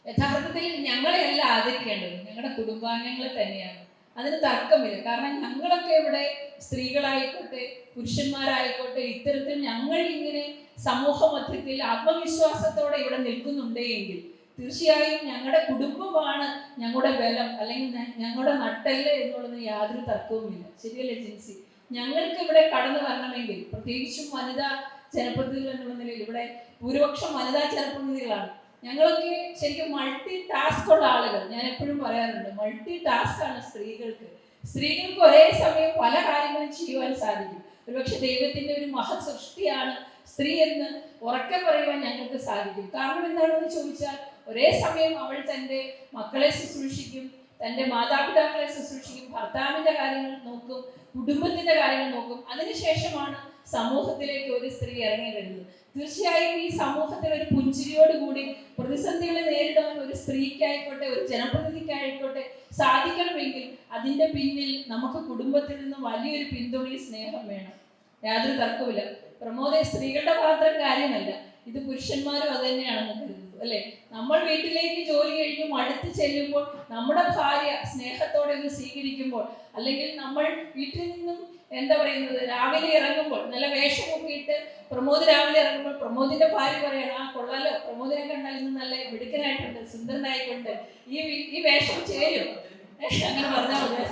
യഥാർത്ഥത്തിൽ ഞങ്ങളെയല്ല ആദരിക്കേണ്ടത്, ഞങ്ങളുടെ കുടുംബാംഗങ്ങളെ തന്നെയാണ്. അതിന് തർക്കമില്ല. കാരണം ഞങ്ങളൊക്കെ ഇവിടെ സ്ത്രീകളായിക്കോട്ടെ പുരുഷന്മാരായിക്കോട്ടെ ഇത്തരത്തിൽ ഞങ്ങൾ ഇങ്ങനെ സമൂഹ മധ്യത്തിൽ ആത്മവിശ്വാസത്തോടെ ഇവിടെ നിൽക്കുന്നുണ്ട് എങ്കിൽ തീർച്ചയായും ഞങ്ങളുടെ കുടുംബമാണ് ഞങ്ങളുടെ ബലം, അല്ലെങ്കിൽ ഞങ്ങളുടെ നട്ടല് എന്നുള്ളത് യാതൊരു തർക്കവുമില്ല. ശരിയല്ലേ ജിൻസി? ഞങ്ങൾക്ക് ഇവിടെ കടന്നു വരണമെങ്കിൽ, പ്രത്യേകിച്ചും വനിതാ ജനപ്രതിനിധികൾ എന്നുള്ള നിലയിൽ ഇവിടെ ഭൂരിപക്ഷം വനിതാ ജനപ്രതിനിധികളാണ്. ഞങ്ങളൊക്കെ ശരിക്കും മൾട്ടി ടാസ്ക് ഉള്ള ആളുകൾ. ഞാൻ എപ്പോഴും പറയാറുണ്ട്, മൾട്ടി ടാസ്ക് ആണ് സ്ത്രീകൾക്ക്. സ്ത്രീകൾക്ക് ഒരേ സമയം പല കാര്യങ്ങളും ചെയ്യുവാൻ സാധിക്കും. ഒരുപക്ഷെ ദൈവത്തിന്റെ ഒരു മഹത് സൃഷ്ടിയാണ് സ്ത്രീ എന്ന് ഉറക്കെ പറയുവാൻ ഞങ്ങൾക്ക് സാധിക്കും. കാരണം എന്താണെന്ന് ചോദിച്ചാൽ, ഒരേ സമയം അവൾ തൻ്റെ മക്കളെ ശുശ്രൂഷിക്കും, തൻ്റെ മാതാപിതാക്കളെ ശുശ്രൂഷിക്കും, ഭർത്താവിൻ്റെ കാര്യങ്ങൾ നോക്കും, കുടുംബത്തിൻ്റെ കാര്യങ്ങൾ നോക്കും. അതിനുശേഷമാണ് സമൂഹത്തിലേക്ക് ഒരു സ്ത്രീ ഇറങ്ങി വരുന്നത്. തീർച്ചയായും ഈ സമൂഹത്തിൽ ഒരു പുഞ്ചിരിയോടുകൂടി പ്രതിസന്ധികളെ നേരിടാൻ ഒരു സ്ത്രീക്കായിക്കോട്ടെ ഒരു ജനപ്രതിനിധിക്കായിക്കോട്ടെ സാധിക്കണമെങ്കിൽ അതിൻ്റെ പിന്നിൽ നമുക്ക് കുടുംബത്തിൽ നിന്ന് വലിയൊരു പിന്തുണയും സ്നേഹം വേണം. യാതൊരു തർക്കവുമില്ല. പ്രമോദ സ്ത്രീകളുടെ മാത്രം കാര്യമല്ല, ഇത് പുരുഷന്മാരും അത് തന്നെയാണെന്ന് കരുതുന്നു, അല്ലെ? നമ്മൾ വീട്ടിലേക്ക് ജോലി കഴിഞ്ഞ് മടുത്ത് ചെല്ലുമ്പോൾ നമ്മുടെ ഭാര്യ സ്നേഹത്തോടെ ഒന്ന് സ്വീകരിക്കുമ്പോൾ, അല്ലെങ്കിൽ നമ്മൾ വീട്ടിൽ നിന്നും എന്താ പറയുന്നത് രാവിലെ ഇറങ്ങുമ്പോൾ നല്ല വേഷമൊക്കെ ഇട്ട് പ്രമോദ് രാവിലെ ഇറങ്ങുമ്പോൾ പ്രമോദിന്റെ ഭാര്യ പറയണം, ആ കൊള്ളാലോ, പ്രമോദിനെ കണ്ടാൽ ഇന്ന് നല്ല മിടുക്കനായിട്ടുണ്ട്, സുന്ദരനായിക്കൊണ്ട്, ഈ വേഷം ചേരും, അങ്ങനെ പറഞ്ഞാൽ മതി.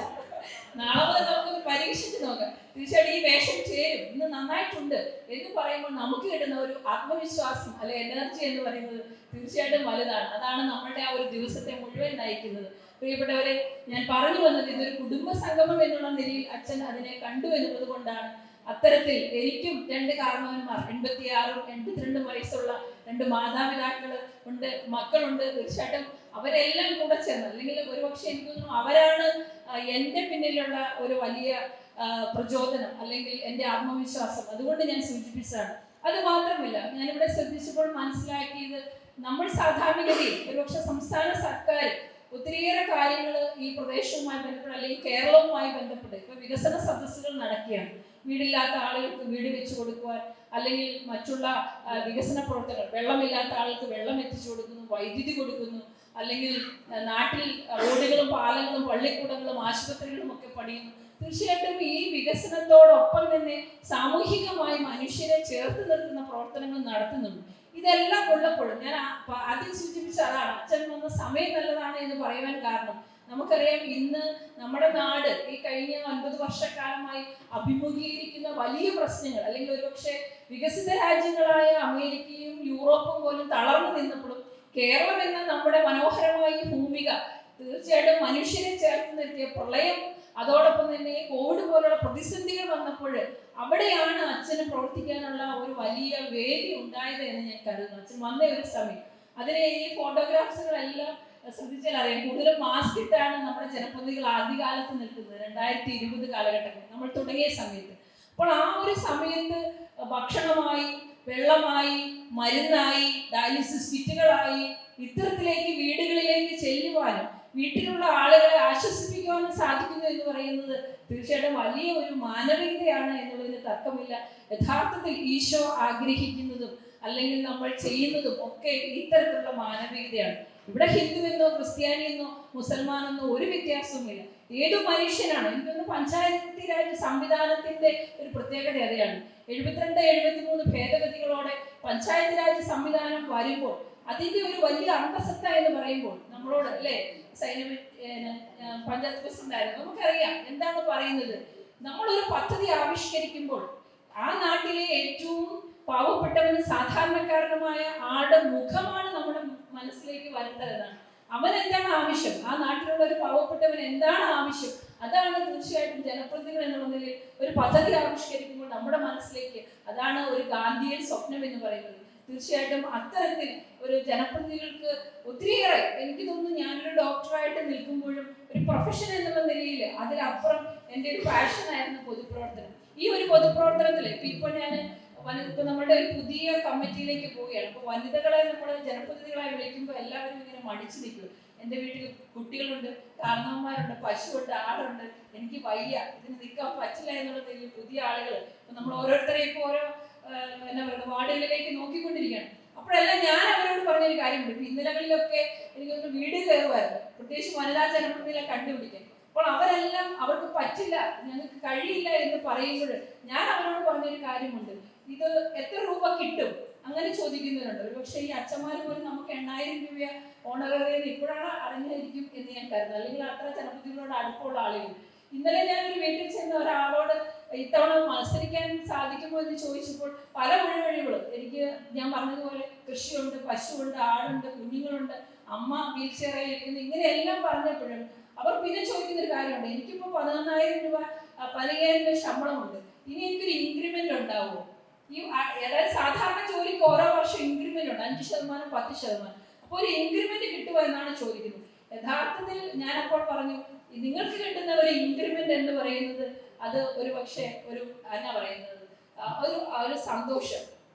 നാളെ മുതൽ നമുക്കൊന്ന് പരീക്ഷിച്ച് നോക്കാം. തീർച്ചയായിട്ടും ഈ വേഷം ചേരും, ഇന്ന് നന്നായിട്ടുണ്ട് എന്ന് പറയുമ്പോൾ നമുക്ക് കിട്ടുന്ന ഒരു ആത്മവിശ്വാസം അല്ലെ എനർജി എന്ന് പറയുന്നത് തീർച്ചയായിട്ടും വലുതാണ്. അതാണ് നമ്മളുടെ ആ ഒരു ദിവസത്തെ മുഴുവൻ നയിക്കുന്നത്. പ്രിയപ്പെട്ടവരെ, ഞാൻ പറഞ്ഞു വന്നത് ഇതൊരു കുടുംബ സംഗമം എന്നുള്ള നിലയിൽ അച്ഛൻ അതിനെ കണ്ടു എന്നുള്ളത് കൊണ്ടാണ് അത്തരത്തിൽ എനിക്കും 2 കാരണവന്മാർ, 86ഉം 82 വയസ്സുള്ള 2 മാതാപിതാക്കൾ ഉണ്ട്, മക്കളുണ്ട്. തീർച്ചയായിട്ടും അവരെല്ലാം കൂടെ ചേർന്ന്, അല്ലെങ്കിൽ ഒരുപക്ഷെ എനിക്ക് തോന്നുന്നു അവരാണ് എൻ്റെ പിന്നിലുള്ള ഒരു വലിയ പ്രചോദനം, അല്ലെങ്കിൽ എൻ്റെ ആത്മവിശ്വാസം. അതുകൊണ്ട് ഞാൻ സൂചിപ്പിച്ചതാണ്. അത് മാത്രമല്ല, ഞാനിവിടെ ശ്രദ്ധിച്ചപ്പോൾ മനസ്സിലാക്കിയത്, നമ്മൾ സാധാരണഗതിയിൽ ഒരുപക്ഷെ സംസ്ഥാന സർക്കാർ ഒത്തിരിയേറെ കാര്യങ്ങൾ ഈ പ്രദേശവുമായി ബന്ധപ്പെട്ട് അല്ലെങ്കിൽ കേരളവുമായി ബന്ധപ്പെട്ട് ഇപ്പൊ വികസന സദസ്സുകൾ നടക്കുകയാണ്. വീടില്ലാത്ത ആളുകൾക്ക് വീട് വെച്ച് കൊടുക്കുവാൻ, അല്ലെങ്കിൽ മറ്റുള്ള വികസന പ്രവർത്തനങ്ങൾ, വെള്ളമില്ലാത്ത ആൾക്ക് വെള്ളം എത്തിച്ചു കൊടുക്കുന്നു, വൈദ്യുതി കൊടുക്കുന്നു, അല്ലെങ്കിൽ നാട്ടിൽ റോഡുകളും പാലങ്ങളും പള്ളിക്കൂടങ്ങളും ആശുപത്രികളും ഒക്കെ പണിയുന്നു. തീർച്ചയായിട്ടും ഈ വികസനത്തോടൊപ്പം തന്നെ സാമൂഹികമായി മനുഷ്യരെ ചേർത്ത് നിർത്തുന്ന പ്രവർത്തനങ്ങൾ നടത്തുന്നുണ്ട്. ഇതെല്ലാം ഉള്ളപ്പോഴും ഞാൻ ആദ്യം സൂചിപ്പിച്ച അതാണ്, അച്ഛൻ വന്ന സമയം നല്ലതാണ് എന്ന് പറയുവാൻ കാരണം, നമുക്കറിയാം ഇന്ന് നമ്മുടെ നാട് ഈ കഴിഞ്ഞ 9 വർഷക്കാലമായി അഭിമുഖീകരിക്കുന്ന വലിയ പ്രശ്നങ്ങൾ, അല്ലെങ്കിൽ ഒരുപക്ഷെ വികസിത രാജ്യങ്ങളായ അമേരിക്കയും യൂറോപ്പും പോലും തളർന്നു നിന്നപ്പോഴും കേരളം എന്ന നമ്മുടെ മനോഹരമായ ഭൂമിക തീർച്ചയായിട്ടും മനുഷ്യരെ ചേർത്ത് നിർത്തിയ പ്രളയം, അതോടൊപ്പം തന്നെ കോവിഡ് പോലുള്ള പ്രതിസന്ധികൾ വന്നപ്പോൾ അവിടെയാണ് അച്ഛന് പ്രവർത്തിക്കാനുള്ള ഒരു വലിയ വേദി ഉണ്ടായത് എന്ന് ഞാൻ കരുതുന്നു. അച്ഛൻ വന്ന ഒരു സമയം, അതിനെ ഈ ഫോട്ടോഗ്രാഫ്സുകളെല്ലാം ശ്രദ്ധിച്ചാൽ അറിയാം, കൂടുതലും മാസ്ക് ഇട്ടാണ് നമ്മുടെ ജനപ്രതിനിധികൾ ആദ്യകാലത്ത് നിൽക്കുന്നത്. 2020 കാലഘട്ടത്തിൽ നമ്മൾ തുടങ്ങിയ സമയത്ത്. അപ്പോൾ ആ ഒരു സമയത്ത് ഭക്ഷണമായി, വെള്ളമായി, മരുന്നായി, ഡയാലിസിസ് കിറ്റുകളായി ഇത്തരത്തിലേക്ക് വീടുകളിലേക്ക് ചെല്ലുവാനും വീട്ടിലുള്ള ആളുകളെ ആശ്വസിപ്പിക്കുവാനും സാധിക്കുന്നു എന്ന് പറയുന്നത് തീർച്ചയായിട്ടും വലിയ ഒരു മാനവികതയാണ് എന്നുള്ളതിന് തർക്കമില്ല. യഥാർത്ഥത്തിൽ ഈശോ ആഗ്രഹിക്കുന്നതും അല്ലെങ്കിൽ നമ്മൾ ചെയ്യുന്നതും ഒക്കെ ഇത്തരത്തിലുള്ള മാനവികതയാണ്. ഇവിടെ ഹിന്ദുവെന്നോ ക്രിസ്ത്യാനിയെന്നോ മുസൽമാനെന്നോ ഒരു വ്യത്യാസവുമില്ല. ഏതു മനുഷ്യനാണ്. എനിക്കൊന്ന് പഞ്ചായത്തി രാജ് സംവിധാനത്തിന്റെ ഒരു പ്രത്യേകത അതെയാണ്. 72-73 ഭേദഗതികളോടെ പഞ്ചായത്ത് രാജ് സംവിധാനം വരുമ്പോൾ അതിന്റെ ഒരു വലിയ അന്തസത്ത എന്ന് പറയുമ്പോൾ നമ്മളോട് അല്ലേ പഞ്ചായത്ത് പ്രസിഡന്റ് ആയിരുന്നു, നമുക്കറിയാം എന്താണ് പറയുന്നത്. നമ്മളൊരു പദ്ധതി ആവിഷ്കരിക്കുമ്പോൾ ആ നാട്ടിലെ ഏറ്റവും പാവപ്പെട്ടവനും സാധാരണക്കാരനുമായ ആളുടെ മുഖമാണ് നമ്മുടെ മനസ്സിലേക്ക് വരേണ്ടതെന്നാണ്. അവൻ എന്താണ് ആവശ്യം, ആ നാട്ടിലുള്ള ഒരു പാവപ്പെട്ടവൻ എന്താണ് ആവശ്യം, അതാണ് തീർച്ചയായിട്ടും ജനപ്രതിനിധികൾ എന്നുള്ള നിലയിൽ ഒരു പദ്ധതി ആവിഷ്കരിക്കുമ്പോൾ നമ്മുടെ മനസ്സിലേക്ക്, അതാണ് ഒരു ഗാന്ധിയൻ സ്വപ്നം എന്ന് പറയുന്നത്. തീർച്ചയായിട്ടും അത്തരത്തിൽ ഒരു ജനപ്രതിനിധികൾക്ക് ഒത്തിരിയേറെ, എനിക്ക് തോന്നുന്നു ഞാനൊരു ഡോക്ടറായിട്ട് നിൽക്കുമ്പോഴും ഒരു പ്രൊഫഷൻ എന്നുള്ള നിലയിൽ അതിലപ്പുറം എൻ്റെ ഒരു പാഷനായിരുന്നു പൊതുപ്രവർത്തനം. ഈ ഒരു പൊതുപ്രവർത്തനത്തിൽ ഇപ്പൊ ഞാൻ ഇപ്പൊ നമ്മുടെ ഒരു പുതിയ കമ്മിറ്റിയിലേക്ക് പോവുകയാണ്. അപ്പൊ വനിതകളെ നമ്മൾ ജനപ്രതിനിധികളായി വിളിക്കുമ്പോൾ എല്ലാവരും ഇങ്ങനെ മടിച്ചു നിൽക്കും. എൻ്റെ വീട്ടിൽ കുട്ടികളുണ്ട്, കാരണവന്മാരുണ്ട്, പശുവുണ്ട്, ആടുണ്ട്, എനിക്ക് വയ്യ, ഇതിന് നിൽക്കാൻ പറ്റില്ല എന്നുള്ളതിൽ പുതിയ ആളുകൾ നമ്മൾ ഓരോരുത്തരെയും ഇപ്പോൾ ഓരോ എന്നാ പറയുക വാർഡുകളിലേക്ക് നോക്കിക്കൊണ്ടിരിക്കുകയാണ്. അപ്പോഴെല്ലാം ഞാൻ അവരോട് പറഞ്ഞൊരു കാര്യമുണ്ട്. ഇപ്പൊ ഇന്നലകളിലൊക്കെ എനിക്കൊന്ന് വീട് കയറുമായിരുന്നു, പ്രത്യേകിച്ച് വനിതാ ജനപ്രതിനിധികളെ കണ്ടുപിടിക്കാൻ. അപ്പോൾ അവരെല്ലാം അവർക്ക് പറ്റില്ല, ഞങ്ങൾക്ക് കഴിയില്ല എന്ന് പറയുമ്പോൾ ഞാൻ അവരോട് പറഞ്ഞൊരു കാര്യമുണ്ട്, ഇത് എത്ര രൂപ കിട്ടും അങ്ങനെ ചോദിക്കുന്നവരുണ്ട്. ഒരു പക്ഷേ ഈ അച്ഛന്മാർ പോലും നമുക്ക് 8000 രൂപ ഓണറേറിയം ഇപ്പോഴാണ് അറിഞ്ഞിരിക്കും എന്ന് ഞാൻ കരുതുന്നത്, അല്ലെങ്കിൽ അത്ര ജനപ്രതിനിധികളോട് അടുപ്പമുള്ള ആളുകൾ. ഇന്നലെ ഞാനൊരു വീട്ടിൽ ചെന്ന ഒരാളോട് ഇത്തവണ മത്സരിക്കാൻ സാധിക്കുമോ എന്ന് ചോദിച്ചപ്പോൾ പല വഴികളും എനിക്ക് ഞാൻ പറഞ്ഞതുപോലെ കൃഷിയുണ്ട്, പശുവുണ്ട്, ആടുണ്ട്, കുഞ്ഞുങ്ങളുണ്ട്, അമ്മ വീൽ ചെയറിൽ ഇരിക്കുന്നു, ഇങ്ങനെയെല്ലാം പറഞ്ഞപ്പോഴും അവർ പിന്നെ ചോദിക്കുന്നൊരു കാര്യമുണ്ട്, എനിക്കിപ്പോൾ 11,000 രൂപ 15,000 രൂപ ശമ്പളമുണ്ട്, ഇനി എനിക്കൊരു ഇൻക്രിമെന്റ് ഉണ്ടാവുമോ? ഈ അതായത് സാധാരണ ജോലിക്ക് ഓരോ വർഷം ഇൻക്രിമെന്റ് ഉണ്ട്, 5%, 10%. അപ്പോൾ ഒരു ഇൻക്രിമെന്റ് കിട്ടുമോ എന്നാണ് ചോദിക്കുന്നത്. യഥാർത്ഥത്തിൽ ഞാൻ അപ്പോൾ പറഞ്ഞു, നിങ്ങൾക്ക് കിട്ടുന്ന ഒരു ഇൻക്രിമെന്റ് എന്ന് പറയുന്നത് അത് ഒരു പക്ഷേ ഒരു എന്നാ പറയുന്നത് ഒരു സന്തോഷം.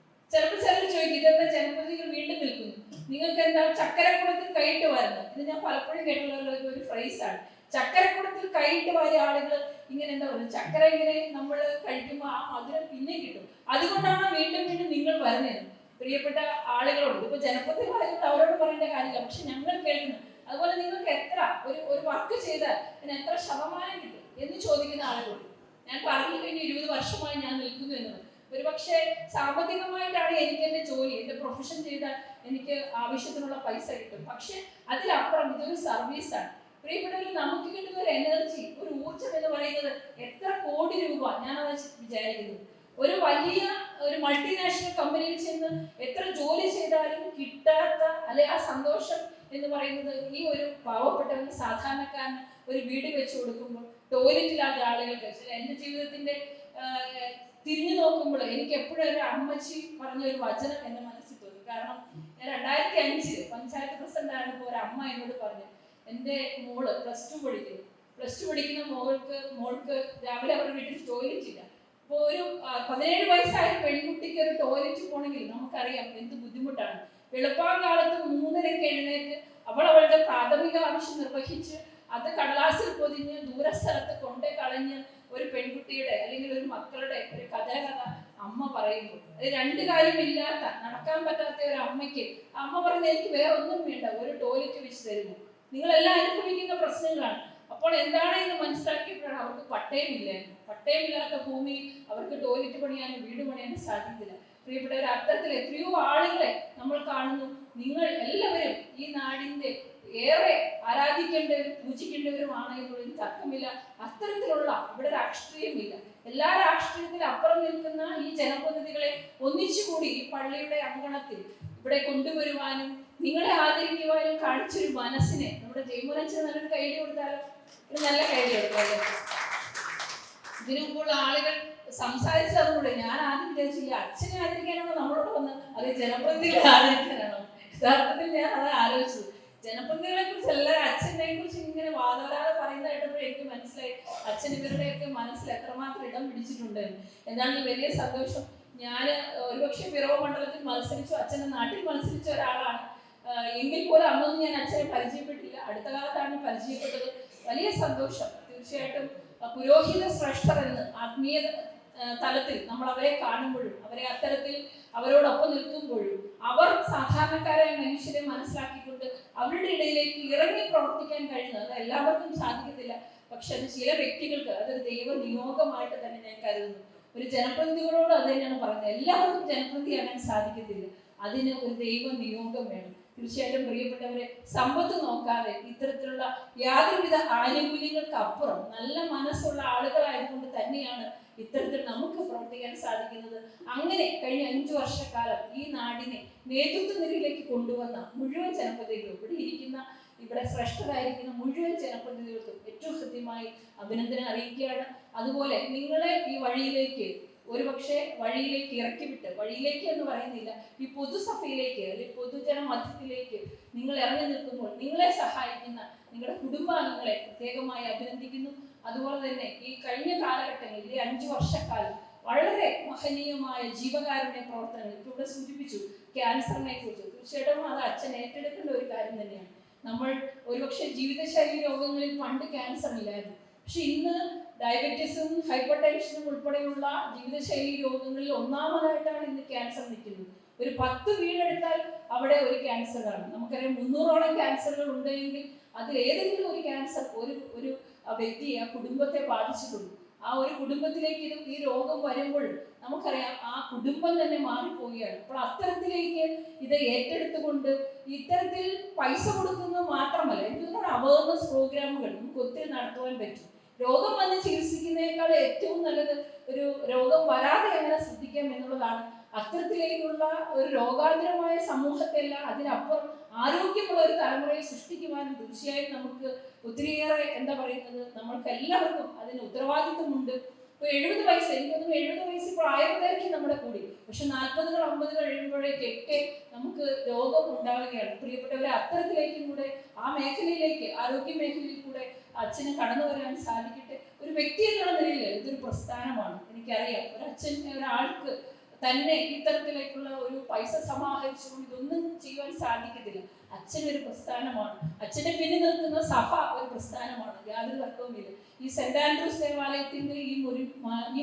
ചിലപ്പോൾ ചിലർ ചോദിക്കും, ഇതെന്താ ജനപ്രതിനിധികൾ വീണ്ടും നിൽക്കുന്നു, നിങ്ങൾക്ക് എന്താ ചക്കരക്കുളത്തിൽ കൈയിട്ട് വരുന്നത്? ഇത് ഞാൻ പലപ്പോഴും കേട്ടുള്ള ഒരു ഫ്രൈസാണ്. ചക്കരക്കുളത്തിൽ കൈയിട്ട് വാരിയ ആളുകൾ ഇങ്ങനെ എന്താ പറയുക, ചക്കര ഇങ്ങനെ നമ്മൾ കഴിക്കുമ്പോൾ ആ മധുരം പിന്നെ കിട്ടും, അതുകൊണ്ടാണ് വീണ്ടും വീണ്ടും നിങ്ങൾ വരുന്നത്. പ്രിയപ്പെട്ട ആളുകളോട് ഇപ്പൊ ജനപ്രതിനിധികളായതുകൊണ്ട് അവരോട് പറയേണ്ട കാര്യമില്ല, പക്ഷെ ഞങ്ങൾ കേൾക്കുന്നു. അതുപോലെ നിങ്ങൾക്ക് എത്ര ഒരു വർക്ക് ചെയ്താൽ അതിന് എത്ര ശതമാനം കിട്ടും എന്ന് ചോദിക്കുന്ന ആളുകളുണ്ട്. ഞാൻ പറഞ്ഞു കഴിഞ്ഞ 20 വർഷമായി ഞാൻ നിൽക്കുന്നു എന്നത്. ഒരു പക്ഷേ സാമ്പത്തികമായിട്ടാണ് എനിക്ക് എൻ്റെ ജോലി, എൻ്റെ പ്രൊഫഷൻ ചെയ്താൽ എനിക്ക് ആവശ്യത്തിനുള്ള പൈസ കിട്ടും, പക്ഷെ അതിലപ്പുറം ഇതൊരു സർവീസാണ്. പ്രിയപ്പെട്ടവർ, നമുക്ക് കിട്ടുന്ന ഒരു എനർജി, ഒരു ഊർജം എന്ന് പറയുന്നത് എത്ര കോടി രൂപ ഞാനത് വിചാരിക്കുന്നത്. ഒരു വലിയ ഒരു മൾട്ടിനാഷണൽ കമ്പനിയിൽ ചെന്ന് എത്ര ജോലി ചെയ്താലും കിട്ടാത്ത അല്ലെ ആ സന്തോഷം എന്ന് പറയുന്നത് ഈ ഒരു പാവപ്പെട്ടവന് സാധാരണക്കാരന് ഒരു വീട് വെച്ച് കൊടുക്കുമ്പോൾ ടോയ്ലറ്റ് ഇല്ലാത്ത ആളുകൾക്ക്. എൻ്റെ ജീവിതത്തിന്റെ തിരിഞ്ഞു നോക്കുമ്പോൾ എനിക്ക് എപ്പോഴും ഒരു അമ്മച്ചി പറഞ്ഞ ഒരു വചനം എൻ്റെ മനസ്സിൽ തോന്നി. കാരണം ഞാൻ 2005 പഞ്ചായത്ത് പ്രസിഡന്റ് ആയിരുന്നപ്പോൾ ഒരു അമ്മ എന്നോട് പറഞ്ഞു, എൻ്റെ മോള് പ്ലസ് ടു പഠിക്കുന്ന മോൾക്ക് രാവിലെ അവരുടെ വീട്ടിൽ ടോയ്ലറ്റ് ഇല്ല. അപ്പോൾ ഒരു 17 വയസ്സായ പെൺകുട്ടിക്ക് ഒരു ടോയ്ലറ്റ് പോകണമെങ്കിൽ നമുക്കറിയാം എന്ത് ബുദ്ധിമുട്ടാണ്. വെളുപ്പാങ്കാലത്ത് 3:30 എഴുന്നേറ്റ് അവളുടെ പ്രാഥമിക ആവശ്യം നിർവഹിച്ച് അത് കടലാസിൽ പൊതിഞ്ഞ് ദൂരസ്ഥലത്ത് കൊണ്ടേ കളഞ്ഞ് ഒരു പെൺകുട്ടിയുടെ അല്ലെങ്കിൽ ഒരു മക്കളുടെ ഒരു കഥ അമ്മ പറയുമ്പോൾ അത് 2 കാര്യമില്ലാത്ത നടക്കാൻ പറ്റാത്ത ഒരു അമ്മയ്ക്ക് അമ്മ പറയുന്നത് എനിക്ക് വേറെ ഒന്നും വേണ്ട, ഒരു ടോയ്ലറ്റ് വെച്ച് തരുന്നു. നിങ്ങളെല്ലാം അനുഭവിക്കുന്ന പ്രശ്നങ്ങളാണ്. അപ്പോൾ എന്താണ് എന്ന് മനസ്സിലാക്കിയപ്പോഴാണ് അവർക്ക് പട്ടയമില്ലാത്ത ഭൂമി അവർക്ക് ടോയ്ലറ്റ് പണിയാനും വീട് പണിയാനും സാധിക്കില്ല. പ്രിയപ്പെട്ടവർ, അത്തരത്തിൽ എത്രയോ ആളുകളെ നമ്മൾ കാണുന്നു. നിങ്ങൾ എല്ലാവരും ഈ നാടിന്റെ ഏറെ ആരാധിക്കേണ്ടവരും പൂജിക്കേണ്ടവരുമാണ് എന്നുള്ളതിന് തർക്കമില്ല. അത്തരത്തിലുള്ള ഇവിടെ രാഷ്ട്രീയമില്ല. എല്ലാ രാഷ്ട്രീയത്തിലും അപ്പുറം നിൽക്കുന്ന ഈ ജനപ്രതിനിധികളെ ഒന്നിച്ചുകൂടി ഈ പള്ളിയുടെ അങ്കണത്തിൽ ഇവിടെ കൊണ്ടുവരുവാനും നിങ്ങളെ ആദരിക്കുവാനും കാണിച്ചൊരു മനസ്സിനെ നമ്മുടെ ജയ്മോനച്ഛന് നല്ലൊരു കൈഡി കൊടുത്താലോ? ഒരു നല്ല കൈഡി കൊടുത്താലോ? ഇതിനു മുമ്പുള്ള ആളുകൾ സംസാരിച്ചതുകൂടെ ഞാൻ ആദ്യം വിചാരിച്ചില്ല അച്ഛനെ ആദരിക്കാനാണോ നമ്മളോട് വന്ന്, അത് ജനപ്രതിനിധികളെ ആദരിക്കാനാണോ? യഥാർത്ഥത്തിൽ ഞാൻ അത് ആലോചിച്ചത്. ജനപ്രതിനിധികളെ കുറിച്ച് എല്ലാവരും അച്ഛനെ കുറിച്ച് ഇങ്ങനെ വാദവരാതെ പറയുന്നത് കേട്ടപ്പോൾ എനിക്ക് മനസ്സിലായി അച്ഛൻ ഇവരുടെയൊക്കെ മനസ്സിൽ എത്രമാത്രം ഇടം പിടിച്ചിട്ടുണ്ട്. എന്നാണ് വലിയ സന്തോഷം. ഞാൻ ഒരുപക്ഷെ പിറവ മണ്ഡലത്തിൽ മത്സരിച്ചു, അച്ഛൻ്റെ നാട്ടിൽ മത്സരിച്ച ഒരാളാണ്. എങ്കിൽ പോലും അന്നൊന്നും ഞാൻ അച്ഛനെ പരിചയപ്പെട്ടില്ല. അടുത്ത കാലത്താണ് പരിചയപ്പെട്ടത്. വലിയ സന്തോഷം. തീർച്ചയായിട്ടും പുരോഹിത ശ്രേഷ്ഠർ എന്ന് ആത്മീയ തലത്തിൽ നമ്മൾ അവരെ കാണുമ്പോഴും അവരെ അത്തരത്തിൽ അവരോടൊപ്പം നിൽക്കുമ്പോഴും അവർ സാധാരണക്കാരായ മനുഷ്യരെ മനസ്സിലാക്കിക്കൊണ്ട് അവരുടെ ഇടയിലേക്ക് ഇറങ്ങി പ്രവർത്തിക്കാൻ കഴിയുന്നത് അത് എല്ലാവർക്കും സാധിക്കത്തില്ല. പക്ഷെ അത് ചില വ്യക്തികൾക്ക് അതൊരു ദൈവ നിയോഗമായിട്ട് തന്നെ ഞാൻ കരുതുന്നു. ഒരു ജനപ്രതിനിധികളോട് അത് തന്നെയാണ് പറയുന്നത്. എല്ലാവർക്കും ജനപ്രതിയാകാൻ സാധിക്കത്തില്ല. അതിന് ഒരു ദൈവ നിയോഗം വേണം. തീർച്ചയായിട്ടും പ്രിയപ്പെട്ടവരെ, സമ്പത്ത് നോക്കാതെ ഇത്തരത്തിലുള്ള യാതൊരുവിധ ആനുകൂല്യങ്ങൾക്ക് അപ്പുറം നല്ല മനസ്സുള്ള ആളുകളായതുകൊണ്ട് തന്നെയാണ് ഇത്തരത്തിൽ നമുക്ക് പ്രവർത്തിക്കാൻ സാധിക്കുന്നത്. അങ്ങനെ കഴിഞ്ഞ 5 വർഷക്കാലം ഈ നാടിനെ നേതൃത്വ നിരയിലേക്ക് കൊണ്ടുവന്ന മുഴുവൻ ജനപ്രതിനിധികളും ഇവിടെ ശ്രേഷ്ഠരായിരിക്കുന്ന മുഴുവൻ ജനപ്രതിനിധികൾക്കും ഏറ്റവും ഹൃദ്യമായി അഭിനന്ദനം അറിയിക്കുകയാണ്. അതുപോലെ നിങ്ങളെ ഈ വഴിയിലേക്ക് ഒരുപക്ഷെ വഴിയിലേക്ക് ഇറക്കിവിട്ട്, വഴിയിലേക്ക് എന്ന് പറയുന്നില്ല, ഈ പൊതുസഭയിലേക്ക് അല്ലെങ്കിൽ പൊതുജന മധ്യത്തിലേക്ക് നിങ്ങൾ ഇറങ്ങി നിൽക്കുമ്പോൾ നിങ്ങളെ സഹായിക്കുന്ന നിങ്ങളുടെ കുടുംബാംഗങ്ങളെ പ്രത്യേകമായി അഭിനന്ദിക്കുന്നു. അതുപോലെ തന്നെ ഈ കഴിഞ്ഞ കാലഘട്ടങ്ങളിൽ ഈ 5 വർഷക്കാലം വളരെ മഹനീയമായ ജീവകാരുണ്യ പ്രവർത്തനങ്ങൾ ഇപ്പോൾ ഇവിടെ സൂചിപ്പിച്ചു. ക്യാൻസറിനെ കുറിച്ച് തീർച്ചയായിട്ടും അത് അച്ഛൻ ഏറ്റെടുക്കേണ്ട ഒരു കാര്യം തന്നെയാണ്. നമ്മൾ ഒരുപക്ഷെ ജീവിതശൈലി രോഗങ്ങളിൽ പണ്ട് ക്യാൻസർ ഇല്ലായിരുന്നു. പക്ഷെ ഇന്ന് ഡയബറ്റീസും ഹൈപ്പർ ടെൻഷനും ഉൾപ്പെടെയുള്ള ജീവിതശൈലി രോഗങ്ങളിൽ ഒന്നാമതായിട്ടാണ് ഇന്ന് ക്യാൻസർ നിൽക്കുന്നത്. ഒരു 10 വീടെടുത്താൽ അവിടെ ഒരു ക്യാൻസർ കാണും. നമുക്കറിയാം 300ഓളം ക്യാൻസറുകൾ ഉണ്ടെങ്കിൽ അതിൽ ഏതെങ്കിലും ഒരു ക്യാൻസർ ഒരു വ്യക്തിയെ ആ കുടുംബത്തെ ബാധിച്ചിട്ടുണ്ട്. ആ ഒരു കുടുംബത്തിലേക്ക് ഈ രോഗം വരുമ്പോൾ നമുക്കറിയാം ആ കുടുംബം തന്നെ മാറിപ്പോവുകയാണ്. അപ്പോൾ അത്തരത്തിലേക്ക് ഇത് ഏറ്റെടുത്തുകൊണ്ട് ഇത്തരത്തിൽ പൈസ കൊടുക്കുന്നത് മാത്രമല്ല, എന്തുകൊണ്ടാണ് അവയർനെസ് പ്രോഗ്രാമുകൾ നമുക്ക് ഒത്തിരി നടത്തുവാൻ പറ്റും. രോഗം വന്ന് ചികിത്സിക്കുന്നതിനേക്കാൾ ഏറ്റവും നല്ലത് ഒരു രോഗം വരാതെ എങ്ങനെ ശ്രദ്ധിക്കാം എന്നുള്ളതാണ്. അത്തരത്തിലേക്കുള്ള ഒരു രോഗാതുരമായ സമൂഹത്തെയല്ല, അതിനപ്പുറം ആരോഗ്യമുള്ള ഒരു തലമുറയെ സൃഷ്ടിക്കുവാനും തീർച്ചയായും നമുക്ക് ഒത്തിരിയേറെ നമ്മൾക്ക് എല്ലാവർക്കും അതിന് ഉത്തരവാദിത്വമുണ്ട്. ഇപ്പോൾ 70 വയസ്സ്, എനിക്കൊന്നും 70 വയസ്സ് ഇപ്പോൾ ആയുർദൈർഘ്യം നമ്മുടെ കൂടി, പക്ഷെ 40 50 കഴിയുമ്പോഴേക്കൊക്കെ നമുക്ക് രോഗം ഉണ്ടാവുകയാണ്. പ്രിയപ്പെട്ടവരെ, അത്തരത്തിലേക്കും കൂടെ ആ മേഖലയിലേക്ക്, ആരോഗ്യ മേഖലയിൽ കൂടെ അച്ഛന് കടന്നു വരാൻ സാധിക്കട്ടെ. ഒരു വ്യക്തി എന്നുള്ള നിലയിൽ ഇതൊരു പ്രസ്ഥാനമാണ്. എനിക്കറിയാം ഒരച്ഛൻ ഒരാൾക്ക് തന്നെ ഇത്തരത്തിലേക്കുള്ള ഒരു പൈസ സമാഹരിച്ചുകൊണ്ട് ഇതൊന്നും ചെയ്യുവാൻ സാധിക്കത്തില്ല. അച്ഛനൊരു പ്രസ്ഥാനമാണ്. അച്ഛനെ പിന്നിൽ നിൽക്കുന്ന സഭ ഒരു പ്രസ്ഥാനമാണ്, യാതൊരു തർക്കവുമില്ല. ഈ സെന്റ് ആൻഡ്രൂസ് ദേവാലയത്തിന്റെ ഈ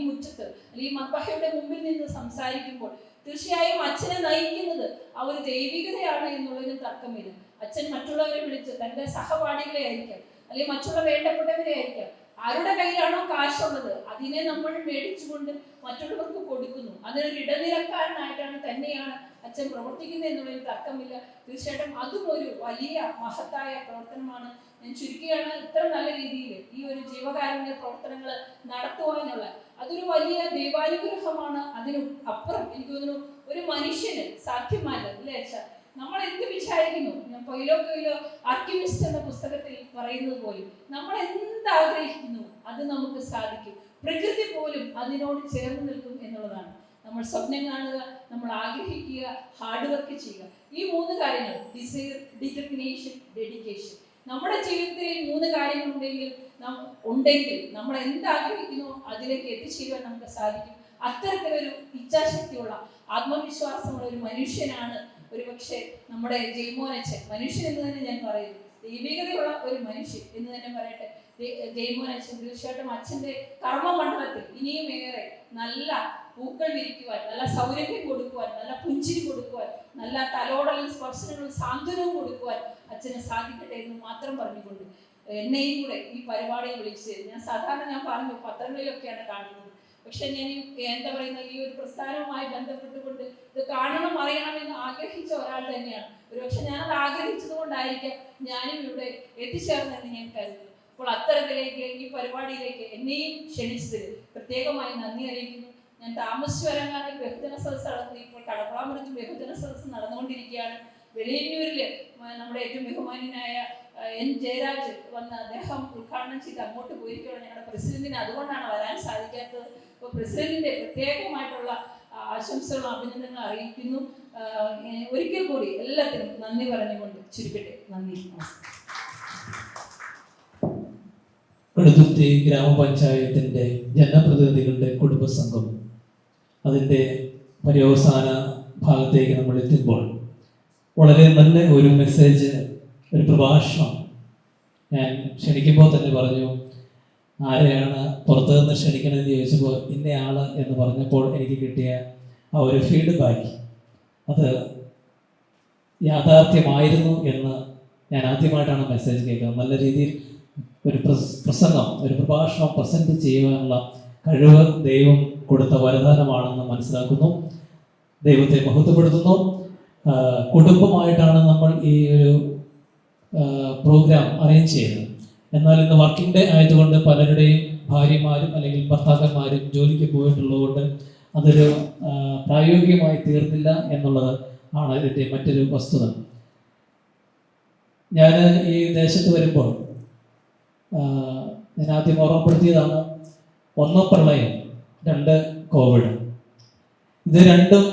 മുറ്റത്ത് അല്ലെങ്കിൽ ഈ മർബഹയുടെ മുമ്പിൽ നിന്ന് സംസാരിക്കുമ്പോൾ തീർച്ചയായും അച്ഛനെ നയിക്കുന്നത് ആ ഒരു ദൈവികതയാണ് എന്നുള്ളതിന് തർക്കമില്ല. അച്ഛൻ മറ്റുള്ളവരെ വിളിച്ച് തന്റെ സഹപാഠികളെ ആയിരിക്കാം അല്ലെങ്കിൽ മറ്റുള്ള വേണ്ടപ്പെട്ടവരെ ആയിരിക്കാം, ആരുടെ കയ്യിലാണോ കാശുള്ളത് അതിനെ നമ്മൾ മേടിച്ചുകൊണ്ട് മറ്റുള്ളവർക്ക് കൊടുക്കുന്നു. അതിനൊരു ഇടനിലക്കാരനായിട്ടാണ് തന്നെയാണ് അച്ഛൻ പ്രവർത്തിക്കുന്നത് എന്നുള്ളതിൽ തർക്കമില്ല. തീർച്ചയായിട്ടും അതും ഒരു വലിയ മഹത്തായ പ്രവർത്തനമാണ്. ഞാൻ ചുരുക്കിയാണ് ഇത്ര നല്ല രീതിയിൽ ഈ ഒരു ജീവകാരുണ്യ പ്രവർത്തനങ്ങൾ നടത്തുവാനുള്ള അതൊരു വലിയ ദൈവാനുഗ്രഹമാണ്. അതിന് അപ്പുറം എനിക്ക് തോന്നുന്നു ഒരു മനുഷ്യന് സാധ്യമല്ല അല്ലേ അച്ഛാ? നമ്മൾ എന്ത് വിചാരിക്കുന്നു, ഞാൻ കൊയിലോ ആർക്കിമിസ്റ്റ് എന്ന പുസ്തകത്തിൽ പറയുന്നത് പോലും നമ്മൾ എന്താഗ്രഹിക്കുന്നു അത് നമുക്ക് സാധിക്കും. പ്രകൃതി പോലും അതിനോട് ചേർന്ന് നിൽക്കും എന്നുള്ളതാണ്. നമ്മൾ സ്വപ്നം കാണുക, നമ്മൾ ആഗ്രഹിക്കുക, ഹാർഡ് വർക്ക് ചെയ്യുക. ഈ 3 കാര്യങ്ങൾ, ഡിസൈർ, ഡിറ്റർമിനേഷൻ, ഡെഡിക്കേഷൻ, നമ്മുടെ ജീവിതത്തിൽ ഈ 3 കാര്യങ്ങൾ ഉണ്ടെങ്കിൽ നമ്മൾ എന്താഗ്രഹിക്കുന്നു അതിലേക്ക് എത്തിച്ചേരുവാൻ നമുക്ക് സാധിക്കും. അത്തരത്തിലൊരു ഇച്ഛാശക്തിയുള്ള, ആത്മവിശ്വാസമുള്ള ഒരു മനുഷ്യനാണ് ഒരുപക്ഷെ നമ്മുടെ ജയ്മോനച്ചൻ. മനുഷ്യൻ എന്ന് തന്നെ ഞാൻ പറയുന്നു, ദൈവികതയുള്ള ഒരു മനുഷ്യൻ എന്ന് തന്നെ പറയട്ടെ. ജയ്മോനച്ചൻ തീർച്ചയായിട്ടും അച്ഛൻ്റെ കർമ്മമണ്ഡലത്തിൽ ഇനിയും ഏറെ നല്ല പൂക്കൾ വിരിക്കുവാൻ, നല്ല സൗരഭ്യം കൊടുക്കുവാൻ, നല്ല പുഞ്ചിരി കൊടുക്കുവാൻ, നല്ല തലോടലും സ്പർശനങ്ങളും സാന്ത്വനവും കൊടുക്കുവാൻ അച്ഛന് സാധിക്കട്ടെ എന്ന് മാത്രം പറഞ്ഞുകൊണ്ട് എന്നെയും കൂടെ ഈ പരിപാടിയിൽ വിളിച്ച്, ഞാൻ സാധാരണ പറഞ്ഞു പത്രങ്ങളിലൊക്കെയാണ് കാണുന്നത്, പക്ഷെ ഞാൻ എന്താ പറയുന്ന ഈ ഒരു പ്രസ്ഥാനവുമായി ബന്ധപ്പെട്ടുകൊണ്ട് ഇത് കാണണം അറിയണം എന്ന് ആഗ്രഹിച്ച ഒരാൾ തന്നെയാണ്. ഒരുപക്ഷെ ഞാനത് ആഗ്രഹിച്ചത് കൊണ്ടായിരിക്കാം ഞാനും ഇവിടെ എത്തിച്ചേർന്നെന്ന് ഞാൻ കരുതുന്നു. അപ്പോൾ അത്തരത്തിലേക്ക് ഈ പരിപാടിയിലേക്ക് എന്നെയും ക്ഷണിച്ചതിൽ പ്രത്യേകമായി നന്ദി അറിയിക്കുന്നു. ഞാൻ താമസിച്ചു വരാൻ കാരണം ബഹുജന സദസ്സ് നടന്നു. ഇപ്പോൾ കടപ്പുറത്ത് ബഹുജന സദസ്സ് നടന്നുകൊണ്ടിരിക്കുകയാണ്. വെളിയന്നൂരില് നമ്മുടെ ഏറ്റവും ബഹുമാന്യനായ എൻ ജയരാജ് വന്ന് അദ്ദേഹം ഉദ്ഘാടനം ചെയ്ത് അങ്ങോട്ട് പോയിരിക്കുകയാണ്. ഞങ്ങളുടെ പ്രസിഡന്റിന് അതുകൊണ്ടാണ് വരാൻ സാധിക്കാത്തത്. അപ്പോൾ പ്രസിഡന്റിന്റെ പ്രത്യേകമായിട്ടുള്ള ആശംസകളും അഭിനന്ദനങ്ങളും അറിയിക്കുന്നു. ഒരിക്കൽ കൂടി എല്ലാത്തിനും നന്ദി പറഞ്ഞുകൊണ്ട് ചുരുക്കട്ടെ. നന്ദി, നമസ്കാരം. കടുത്തുരുത്തി ഗ്രാമപഞ്ചായത്തിൻ്റെ ജനപ്രതിനിധികളുടെ കുടുംബസംഘം അതിൻ്റെ പര്യവസാന ഭാഗത്തേക്ക് നമ്മൾ എത്തുമ്പോൾ വളരെ നല്ല ഒരു മെസ്സേജ്, ഒരു പ്രഭാഷണം ഞാൻ ക്ഷണിക്കുമ്പോൾ തന്നെ പറഞ്ഞു, ആരെയാണ് പുറത്തു നിന്ന് ക്ഷണിക്കണമെന്ന് ചോദിച്ചപ്പോൾ ഇന്നയാൾ എന്ന് പറഞ്ഞപ്പോൾ എനിക്ക് കിട്ടിയ ആ ഒരു ഫീഡ്ബാക്ക് അത് യാഥാർത്ഥ്യമായിരുന്നു എന്ന് ഞാൻ ആദ്യമായിട്ടാണ് മെസ്സേജ് കേൾക്കുന്നത്. നല്ല രീതിയിൽ ഒരു പ്രസംഗം, ഒരു പ്രഭാഷണം പ്രസൻറ്റ് ചെയ്യുവാനുള്ള കഴിവ് ദൈവം കൊടുത്ത വരദാനമാണെന്ന് മനസ്സിലാക്കുന്നു. ദൈവത്തെ മഹത്വപ്പെടുത്തുന്നു. കുടുംബമായിട്ടാണ് നമ്മൾ ഈ ഒരു പ്രോഗ്രാം അറേഞ്ച് ചെയ്തത്. എന്നാൽ ഇന്ന് വർക്കിംഗ് ഡേ ആയതുകൊണ്ട് പലരുടെയും ഭാര്യമാരും അല്ലെങ്കിൽ ഭർത്താക്കന്മാരും ജോലിക്ക് പോയിട്ടുള്ളതുകൊണ്ട് അതൊരു പ്രായോഗികമായി തീർന്നില്ല എന്നുള്ളത് ആണ് ഇതിൻ്റെ മറ്റൊരു വസ്തുത. ഞാൻ ഈ ദേശത്ത് വരുമ്പോൾ ഞാൻ ആദ്യം ഓർമ്മപ്പെടുത്തിയതാണ്, 1 പ്രളയം, 2 കോവിഡ്. ഇത് രണ്ടും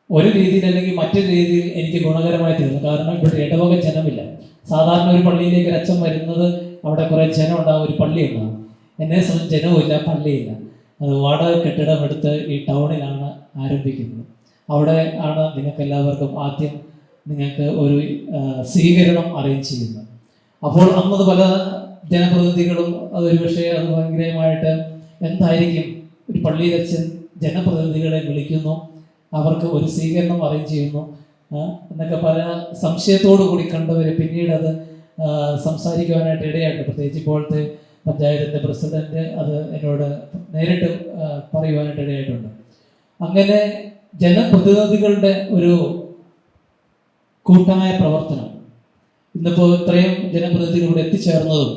ഒരു രീതിയിൽ അല്ലെങ്കിൽ മറ്റൊരു രീതിയിൽ എനിക്ക് ഗുണകരമായി തീർന്നു. കാരണം ഇവിടെ ഇടവക ജനമില്ല. സാധാരണ ഒരു പള്ളിയിലേക്ക് ഒരു അച്ഛൻ വരുന്നത് അവിടെ കുറേ ജനം ഉണ്ടാകും, ഒരു പള്ളി ഉണ്ടാകും. എന്നെ സംബന്ധിച്ച് ജനവുമില്ല, പള്ളിയില്ല. അത് വാടക കെട്ടിടമെടുത്ത് ഈ ടൗണിലാണ് ആരംഭിക്കുന്നത്. അവിടെ ആണ് നിങ്ങൾക്ക് എല്ലാവർക്കും ആദ്യം നിങ്ങൾക്ക് ഒരു സ്വീകരണം അറേഞ്ച് ചെയ്യുന്നത്. അപ്പോൾ അന്നത് പല ജനപ്രതിനിധികളും അതൊരു പക്ഷേ അത് ഭയങ്കരമായിട്ട് എന്തായിരിക്കും, ഒരു പള്ളിയിൽ വെച്ച് ജനപ്രതിനിധികളെ വിളിക്കുന്നു, അവർക്ക് ഒരു സ്വീകരണം അറേഞ്ച് ചെയ്യുന്നു എന്നൊക്കെ പല സംശയത്തോടു കൂടി കണ്ടവർ പിന്നീട് അത് സംസാരിക്കുവാനായിട്ട് ഇടയായിട്ട്, പ്രത്യേകിച്ച് ഇപ്പോഴത്തെ പഞ്ചായത്തിൻ്റെ പ്രസിഡന്റ് അത് എന്നോട് നേരിട്ട് പറയുവാനായിട്ട് ഇടയായിട്ടുണ്ട്. അങ്ങനെ ജനപ്രതിനിധികളുടെ ഒരു കൂട്ടായ പ്രവർത്തനം ഇന്നിപ്പോൾ ഇത്രയും ജനപ്രതിനിധികൾ ഇവിടെ എത്തിച്ചേർന്നതും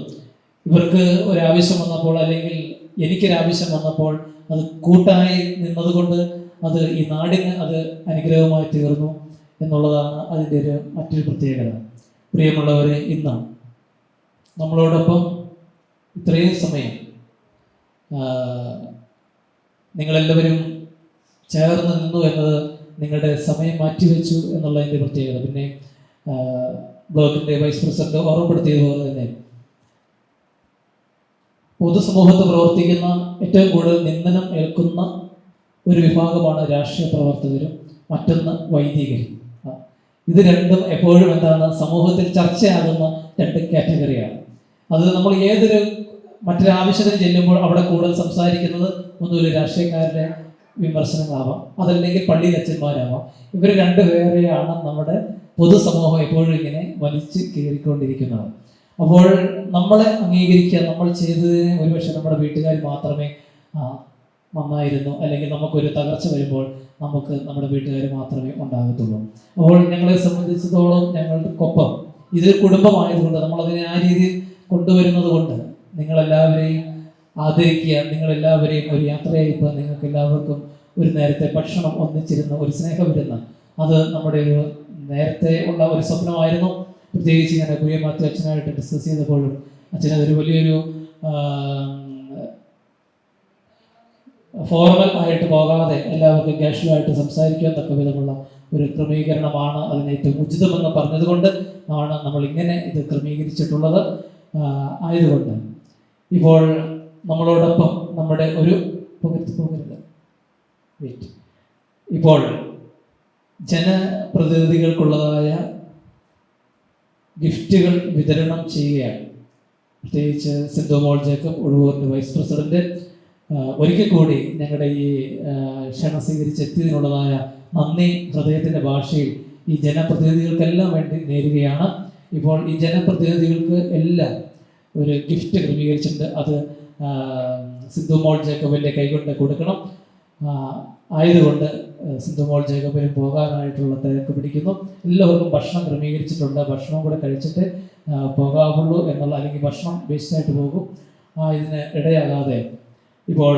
ഇവർക്ക് ഒരാവശ്യം വന്നപ്പോൾ അല്ലെങ്കിൽ എനിക്കൊരാവശ്യം വന്നപ്പോൾ അത് കൂട്ടായി നിന്നതുകൊണ്ട് അത് ഈ നാടിന് അത് അനുഗ്രഹമായി തീർന്നു എന്നുള്ളതാണ് അതിൻ്റെ ഒരു മറ്റൊരു പ്രത്യേകത. പ്രിയമുള്ളവരെ, ഇന്ന് നമ്മളോടൊപ്പം ഇത്രയും സമയം നിങ്ങളെല്ലാവരും ചേർന്ന് നിന്നു എന്നത് നിങ്ങളുടെ സമയം മാറ്റിവെച്ചു എന്നുള്ളതിൻ്റെ പ്രത്യേകത. പിന്നെ ബ്ലോക്കിൻ്റെ വൈസ് പ്രസിഡന്റ് ഓർമ്മപ്പെടുത്തിയതുപോലെ തന്നെ പൊതുസമൂഹത്ത് പ്രവർത്തിക്കുന്ന ഏറ്റവും കൂടുതൽ നിന്ദനം ഏൽക്കുന്ന ഒരു വിഭാഗമാണ് രാഷ്ട്രീയ പ്രവർത്തകരും, മറ്റൊന്ന് വൈദികരും. ഇത് രണ്ടും എപ്പോഴും എന്താണ്, സമൂഹത്തിൽ ചർച്ചയാകുന്ന 2 കാറ്റഗറിയാണ്. അത് നമ്മൾ ഏതൊരു മറ്റൊരു ആവശ്യത്തിന് ചെല്ലുമ്പോൾ അവിടെ കൂടുതൽ സംസാരിക്കുന്നത് ഒന്നുമില്ല രാഷ്ട്രീയക്കാരുടെ വിമർശനങ്ങളാവാം, അതല്ലെങ്കിൽ പള്ളിയിൽ അച്ഛന്മാരാവാം. ഇവർ 2 പേരെയാണ് നമ്മുടെ പൊതുസമൂഹം എപ്പോഴും ഇങ്ങനെ വലിച്ച് കയറിക്കൊണ്ടിരിക്കുന്നത്. അപ്പോൾ നമ്മളെ അംഗീകരിക്കുക, നമ്മൾ ചെയ്തതിന് ഒരുപക്ഷെ നമ്മുടെ വീട്ടുകാർ മാത്രമേ നന്നായിരുന്നു, അല്ലെങ്കിൽ നമുക്കൊരു തകർച്ച വരുമ്പോൾ നമുക്ക് നമ്മുടെ വീട്ടുകാർ മാത്രമേ ഉണ്ടാകത്തുള്ളൂ. അപ്പോൾ ഞങ്ങളെ സംബന്ധിച്ചിടത്തോളം ഞങ്ങൾക്കൊപ്പം ഇതൊരു കുടുംബമായതുകൊണ്ട് നമ്മളതിനെ ആ രീതിയിൽ കൊണ്ടുവരുന്നത് കൊണ്ട് നിങ്ങളെല്ലാവരെയും ആദരിക്കുക, നിങ്ങളെല്ലാവരെയും ഒരു യാത്രയായി ഇപ്പോൾ നിങ്ങൾക്ക് എല്ലാവർക്കും ഒരു നേരത്തെ ഭക്ഷണം ഒന്നിച്ചിരുന്ന ഒരു സ്നേഹവിരുന്ന് അത് നമ്മുടെ ഒരു നേരത്തെ ഉള്ള ഒരു സ്വപ്നമായിരുന്നു. പ്രത്യേകിച്ച് ഞാൻ കുര്യമാത്യു അച്ഛനായിട്ട് ഡിസ്കസ് ചെയ്തപ്പോഴും അച്ഛനതൊരു വലിയൊരു ഫോർമൽ ആയിട്ട് പോകാതെ എല്ലാവർക്കും കാഷ്വലായിട്ട് സംസാരിക്കാൻ തക്ക വിധമുള്ള ഒരു ക്രമീകരണമാണ് അതിന് ഏറ്റവും ഉചിതമെന്ന് പറഞ്ഞതുകൊണ്ട് ആണ് നമ്മൾ ഇങ്ങനെ ഇത് ക്രമീകരിച്ചിട്ടുള്ളത്. ആയതുകൊണ്ട് ഇപ്പോൾ നമ്മളോടൊപ്പം നമ്മുടെ ഒരു ഇപ്പോൾ ജനപ്രതിനിധികൾക്കുള്ളതായ ഗിഫ്റ്റുകൾ വിതരണം ചെയ്യുകയാണ്. പ്രത്യേകിച്ച് Sindhu mol Jacob ഉഴവൂരിൻ്റെ vice president ഒരിക്കൽ കൂടി ഞങ്ങളുടെ ഈ ക്ഷണം സ്വീകരിച്ചെത്തിയതിനുള്ളതായ നന്ദി ഹൃദയത്തിൻ്റെ ഭാഷയിൽ ഈ ജനപ്രതിനിധികൾക്കെല്ലാം വേണ്ടി നേരുകയാണ്. ഇപ്പോൾ ഈ ജനപ്രതിനിധികൾക്ക് എല്ലാം ഒരു ഗിഫ്റ്റ് ക്രമീകരിച്ചിട്ടുണ്ട്. അത് സിന്ധു മോൾ ജേക്കബിൻ്റെ കൈകൊണ്ട് കൊടുക്കണം. ആയതുകൊണ്ട് സിന്ധു മോൾ ജേക്കബിന് പോകാനായിട്ടുള്ള തിരക്ക് പിടിക്കുന്നു. എല്ലാവർക്കും ഭക്ഷണം ക്രമീകരിച്ചിട്ടുണ്ട്. ഭക്ഷണം കൂടെ കഴിച്ചിട്ട് പോകാവുള്ളൂ എന്നുള്ള, അല്ലെങ്കിൽ ഭക്ഷണം വേസ്റ്റായിട്ട് പോകും. ഇതിന് ഇടയാകാതെ ഇപ്പോൾ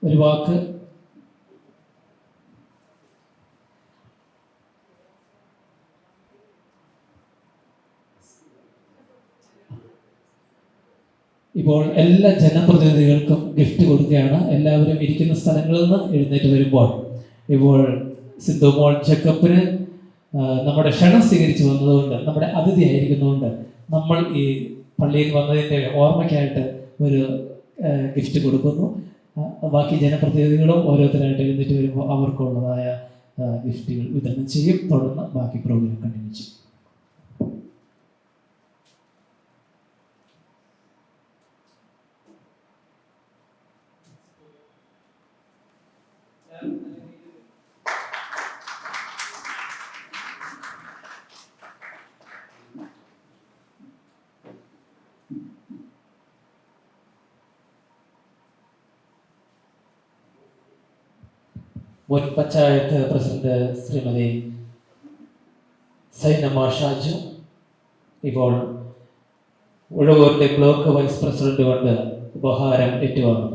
ഒരു വാക്ക് ഇപ്പോൾ എല്ലാ ജനപ്രതിനിധികൾക്കും ഗിഫ്റ്റ് കൊടുക്കുകയാണ്. എല്ലാവരും ഇരിക്കുന്ന സ്ഥലങ്ങളിൽ നിന്ന് എഴുന്നേറ്റ് വരുമ്പോൾ ഇപ്പോൾ സിന്ധു മോൾ ജേക്കബിന് നമ്മുടെ ക്ഷണം സ്വീകരിച്ചു വന്നതുകൊണ്ട്, നമ്മുടെ അതിഥി ആയിരിക്കുന്നതുകൊണ്ട് നമ്മൾ ഈ പള്ളിയിൽ വന്നതിൻ്റെ ഓർമ്മയ്ക്കായിട്ട് ഒരു ഗിഫ്റ്റ് കൊടുക്കുന്നു. ബാക്കി ജനപ്രതിനിധികളും ഓരോരുത്തരായിട്ട് എഴുന്നേറ്റ് വരുമ്പോൾ അവർക്കുള്ളതായ ഗിഫ്റ്റുകൾ വിതരണം ചെയ്യും. തുടർന്ന് ബാക്കി പ്രോഗ്രാം കണ്ടിന്യൂ ചെയ്യും. മുൻ പഞ്ചായത്ത് പ്രസിഡന്റ് ശ്രീമതി സൈനമ്മ ഷാജു ഇപ്പോൾ ഉഴവൂരിൻ്റെ ബ്ലോക്ക് വൈസ് പ്രസിഡന്റ് കൊണ്ട് ഉപഹാരം ഏറ്റുവാങ്ങുന്നു.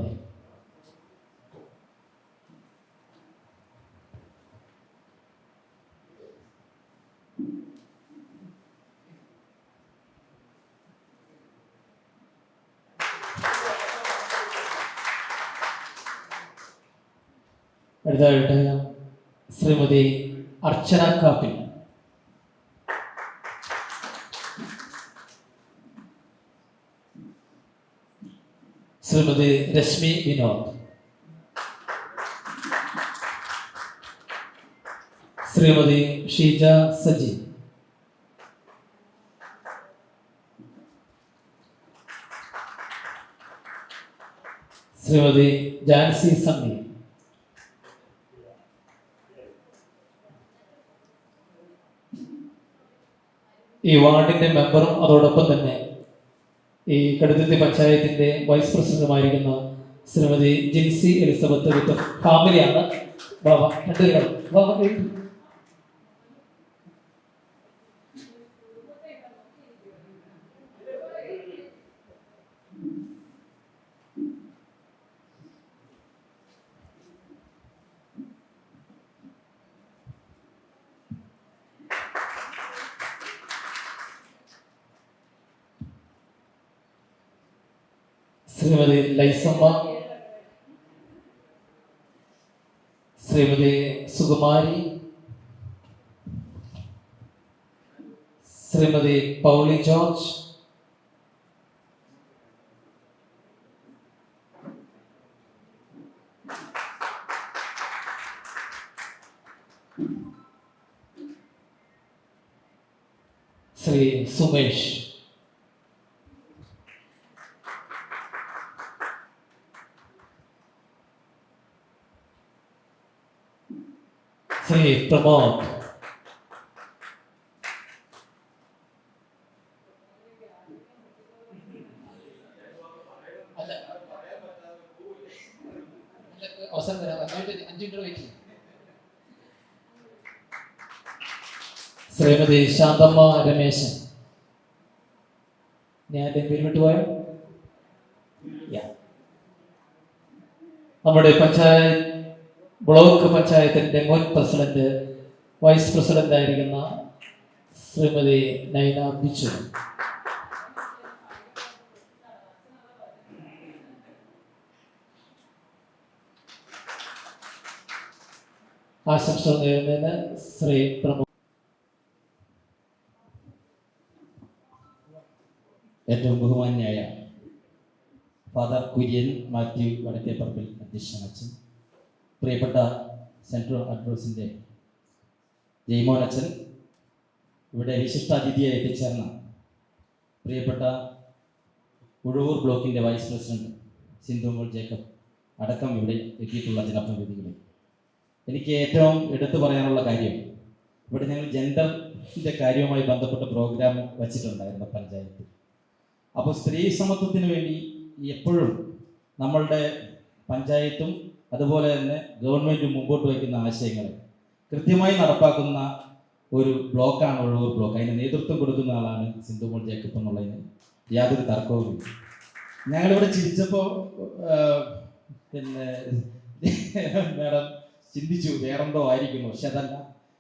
അടുത്തതായിട്ട് ശ്രീമതി അർച്ചന കാപ്പിൽ, ശ്രീമതി രശ്മി വിനോദ്, ശ്രീമതി ഷീജ സജി, ശ്രീമതി ജാൻസി സണ്ണി, ഈ വാർഡിൻ്റെ മെമ്പറും അതോടൊപ്പം തന്നെ ഈ കടുത്തുരുത്തി പഞ്ചായത്തിൻ്റെ വൈസ് പ്രസിഡന്റുമായിരിക്കുന്ന ശ്രീമതി ജിൻസി എലിസബത്ത് വിത്ത് ഫാമിലിയാണ്. ശ്രീമതി ലൈസമ്മ, ശ്രീമതി സുകുമാരി, ശ്രീമതി പൗളി ജോർജ്, ശ്രീ സുമേഷ്, ശ്രീ പ്രമോദ്, അവസരം തരാം, 5 മിനിറ്റ് വെയിറ്റ്. ശ്രീമതി ശാന്തമ്മ രമേശൻ, ഞാൻ എൻ്റെ പേര് വിട്ടുപോയോ? നമ്മുടെ പഞ്ചായത്ത് ബ്ലോക്ക് പഞ്ചായത്തിൻ്റെ മുൻ പ്രസിഡന്റ്, വൈസ് പ്രസിഡന്റ് ആയിരിക്കുന്ന ശ്രീമതി നൈന ബിച്ചു. ആശംസകൾ നേരുന്നതിന് ശ്രീ പ്രമുഖ ഏറ്റവും ബഹുമാന്യായ ഫാദർ കുര്യൻ മാത്യു വടക്കേപ്പറമ്പിൽ അധ്യക്ഷൻ അച്ഛൻ, പ്രിയപ്പെട്ട സെൻട്രൽ അഡ്വൈസിൻ്റെ ജയ്മോൻ അച്ഛൻ, ഇവിടെ വിശിഷ്ടാതിഥിയായി എത്തിച്ചേർന്ന പ്രിയപ്പെട്ട ഉഴവൂർ ബ്ലോക്കിൻ്റെ വൈസ് പ്രസിഡന്റ് സിന്ധുമോൾ ജേക്കബ് അടക്കം ഇവിടെ എത്തിയിട്ടുള്ള ജനപ്രതിനിധികളെ, എനിക്ക് ഏറ്റവും എടുത്തു പറയാനുള്ള കാര്യം, ഇവിടെ ഞങ്ങൾ ജെൻഡറിൻ്റെ കാര്യവുമായി ബന്ധപ്പെട്ട പ്രോഗ്രാം വച്ചിട്ടുണ്ടായിരുന്നു പഞ്ചായത്തിൽ. അപ്പോൾ സ്ത്രീ സമത്വത്തിന് വേണ്ടി എപ്പോഴും നമ്മളുടെ പഞ്ചായത്തും അതുപോലെ തന്നെ ഗവൺമെൻറ്റും മുമ്പോട്ട് വയ്ക്കുന്ന ആശയങ്ങൾ കൃത്യമായി നടപ്പാക്കുന്ന ഒരു ബ്ലോക്കാണ് ഉഴവൂർ ബ്ലോക്ക്. അതിന് നേതൃത്വം കൊടുക്കുന്ന ആളാണ് സിന്ധുമോൾ ജേക്കബ് എന്നുള്ളതിന് യാതൊരു തർക്കവുമില്ല. ഞങ്ങളിവിടെ ചിരിച്ചപ്പോൾ പിന്നെ മാഡം ചിന്തിച്ചു വേറെന്തോ ആയിരിക്കുന്നു, പക്ഷെ അതല്ല.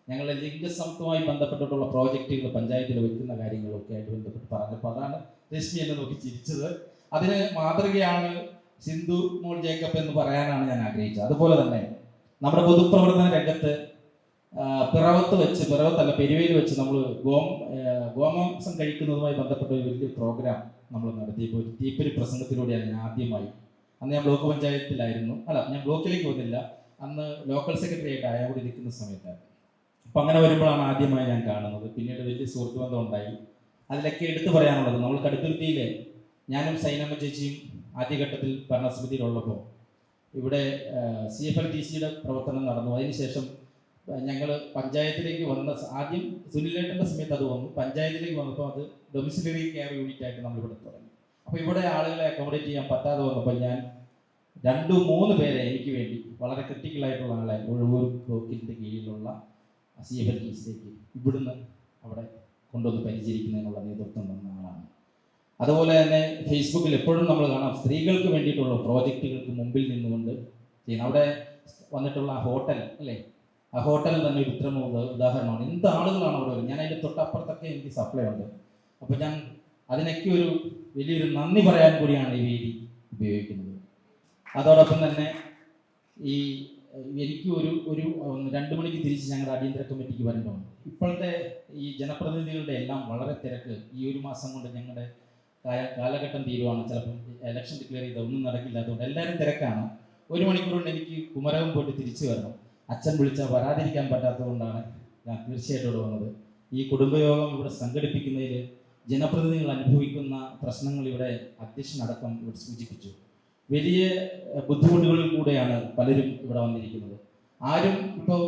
ഞങ്ങളുടെ ലിംഗസമത്വമായി ബന്ധപ്പെട്ടിട്ടുള്ള പ്രോജക്റ്റുകൾ പഞ്ചായത്തിൽ വയ്ക്കുന്ന കാര്യങ്ങളൊക്കെ ആയിട്ട് ബന്ധപ്പെട്ട് പറഞ്ഞപ്പോൾ അതാണ് രശ്മി എന്നെ നോക്കി ചിരിച്ചത്. അതിന് മാതൃകയാണ് സിന്ധു മോൾ ജേക്കബ് എന്ന് പറയാനാണ് ഞാൻ ആഗ്രഹിച്ചത്. അതുപോലെ തന്നെ നമ്മുടെ പൊതുപ്രവർത്തന രംഗത്ത് പെരുവയിൽ വെച്ച് നമ്മൾ ഗോമാംസം കഴിക്കുന്നതുമായി ബന്ധപ്പെട്ട ഒരു വലിയ പ്രോഗ്രാം നമ്മൾ നടത്തിയപ്പോൾ ഒരു തീപ്പൊരി പ്രസംഗത്തിലൂടെയാണ് ഞാൻ ആദ്യമായി, അന്ന് ഞാൻ ബ്ലോക്ക് പഞ്ചായത്തിലായിരുന്നു, ഞാൻ ബ്ലോക്കിലേക്ക് വന്നില്ല, അന്ന് ലോക്കൽ സെക്രട്ടറി ആയിട്ട് അയാളോട് ഇരിക്കുന്ന സമയത്തായിരുന്നു. അപ്പം അങ്ങനെ വരുമ്പോഴാണ് ആദ്യമായി ഞാൻ കാണുന്നത്. പിന്നീട് വലിയ സുഹൃത്ത് ബന്ധം ഉണ്ടായി. അതിലൊക്കെ എടുത്തു പറയാനുള്ളത്, നമ്മൾ കടുത്തുരുത്തിയിലെ ഞാനും സൈനമ്മ ചേച്ചിയും ആദ്യഘട്ടത്തിൽ ഭരണസമിതിയിലുള്ളപ്പോൾ ഇവിടെ CFLTCയുടെ പ്രവർത്തനം നടന്നു. അതിനുശേഷം ഞങ്ങൾ പഞ്ചായത്തിലേക്ക് വന്ന ആദ്യം സുനിലേട്ടൻ്റെ സമയത്ത് അത് വന്നു. പഞ്ചായത്തിലേക്ക് വന്നപ്പോൾ അത് ഡൊമിസിലറി കെയർ യൂണിറ്റ് ആയിട്ട് നമ്മളിവിടെ തുടങ്ങി. അപ്പോൾ ഇവിടെ ആളുകളെ അക്കോമഡേറ്റ് ചെയ്യാൻ പറ്റാതെ വന്നപ്പോൾ ഞാൻ 2-3 പേരെ എനിക്ക് വേണ്ടി വളരെ ക്രിട്ടിക്കലായിട്ടുള്ള ആളെ ഉഴവൂർ ബ്ലോക്കിൻ്റെ കീഴിലുള്ള CFLTCയിലേക്ക് ഇവിടുന്ന് അവിടെ കൊണ്ടുവന്ന് പരിചരിക്കുന്നതിനുള്ള നേതൃത്വം തന്ന ആളാണ്. അതുപോലെ തന്നെ ഫേസ്ബുക്കിൽ എപ്പോഴും നമ്മൾ കാണാം സ്ത്രീകൾക്ക് വേണ്ടിയിട്ടുള്ള പ്രോജക്റ്റുകൾക്ക് മുമ്പിൽ നിന്നുകൊണ്ട് ചെയ്യുന്നത്. അവിടെ വന്നിട്ടുള്ള ആ ഹോട്ടൽ അല്ലേ, ആ ഹോട്ടൽ തന്നെ ഒരു ഉത്തമ ഉദാഹരണമാണ്. എന്ത് ആളുകളാണ് അവിടെ വരുന്നത്. ഞാൻ അതിൻ്റെ തൊട്ടപ്പുറത്തൊക്കെ എനിക്ക് സപ്ലൈ ഉണ്ട്. അപ്പോൾ ഞാൻ അതിനൊക്കെ ഒരു വലിയൊരു നന്ദി പറയാൻ കൂടിയാണ് ഈ വേദി ഉപയോഗിക്കുന്നത്. അതോടൊപ്പം തന്നെ എനിക്ക് ഒരു 2 മണിക്ക് തിരിച്ച് ഞങ്ങളുടെ അടിയന്തര കമ്മിറ്റിക്ക് വരേണ്ടതുണ്ട്. ഇപ്പോഴത്തെ ഈ ജനപ്രതിനിധികളുടെ എല്ലാം വളരെ തിരക്ക്. ഈ ഒരു മാസം കൊണ്ട് ഞങ്ങളുടെ കാലഘട്ടം തീരുവാണ്. ചിലപ്പം ഇലക്ഷൻ ഡിക്ലെയർ ചെയ്ത ഒന്നും നടക്കില്ല. അതുകൊണ്ട് എല്ലാവരും തിരക്കാണ്. 1 മണിക്കൂർ കൊണ്ട് എനിക്ക് കുമരകം പോയിട്ട് തിരിച്ചു വരണം. അച്ഛൻ വിളിച്ചാൽ വരാതിരിക്കാൻ പറ്റാത്തതുകൊണ്ടാണ് ഞാൻ തീർച്ചയായിട്ടും ഇവിടെ വന്നത്. ഈ കുടുംബയോഗം ഇവിടെ സംഘടിപ്പിക്കുന്നതിൽ ജനപ്രതിനിധികൾ അനുഭവിക്കുന്ന പ്രശ്നങ്ങൾ ഇവിടെ അധ്യക്ഷനടക്കം ഇവിടെ സൂചിപ്പിച്ചു. വലിയ ബുദ്ധിമുട്ടുകളിൽ കൂടെയാണ് പലരും ഇവിടെ വന്നിരിക്കുന്നത്. ആരും ഇപ്പോൾ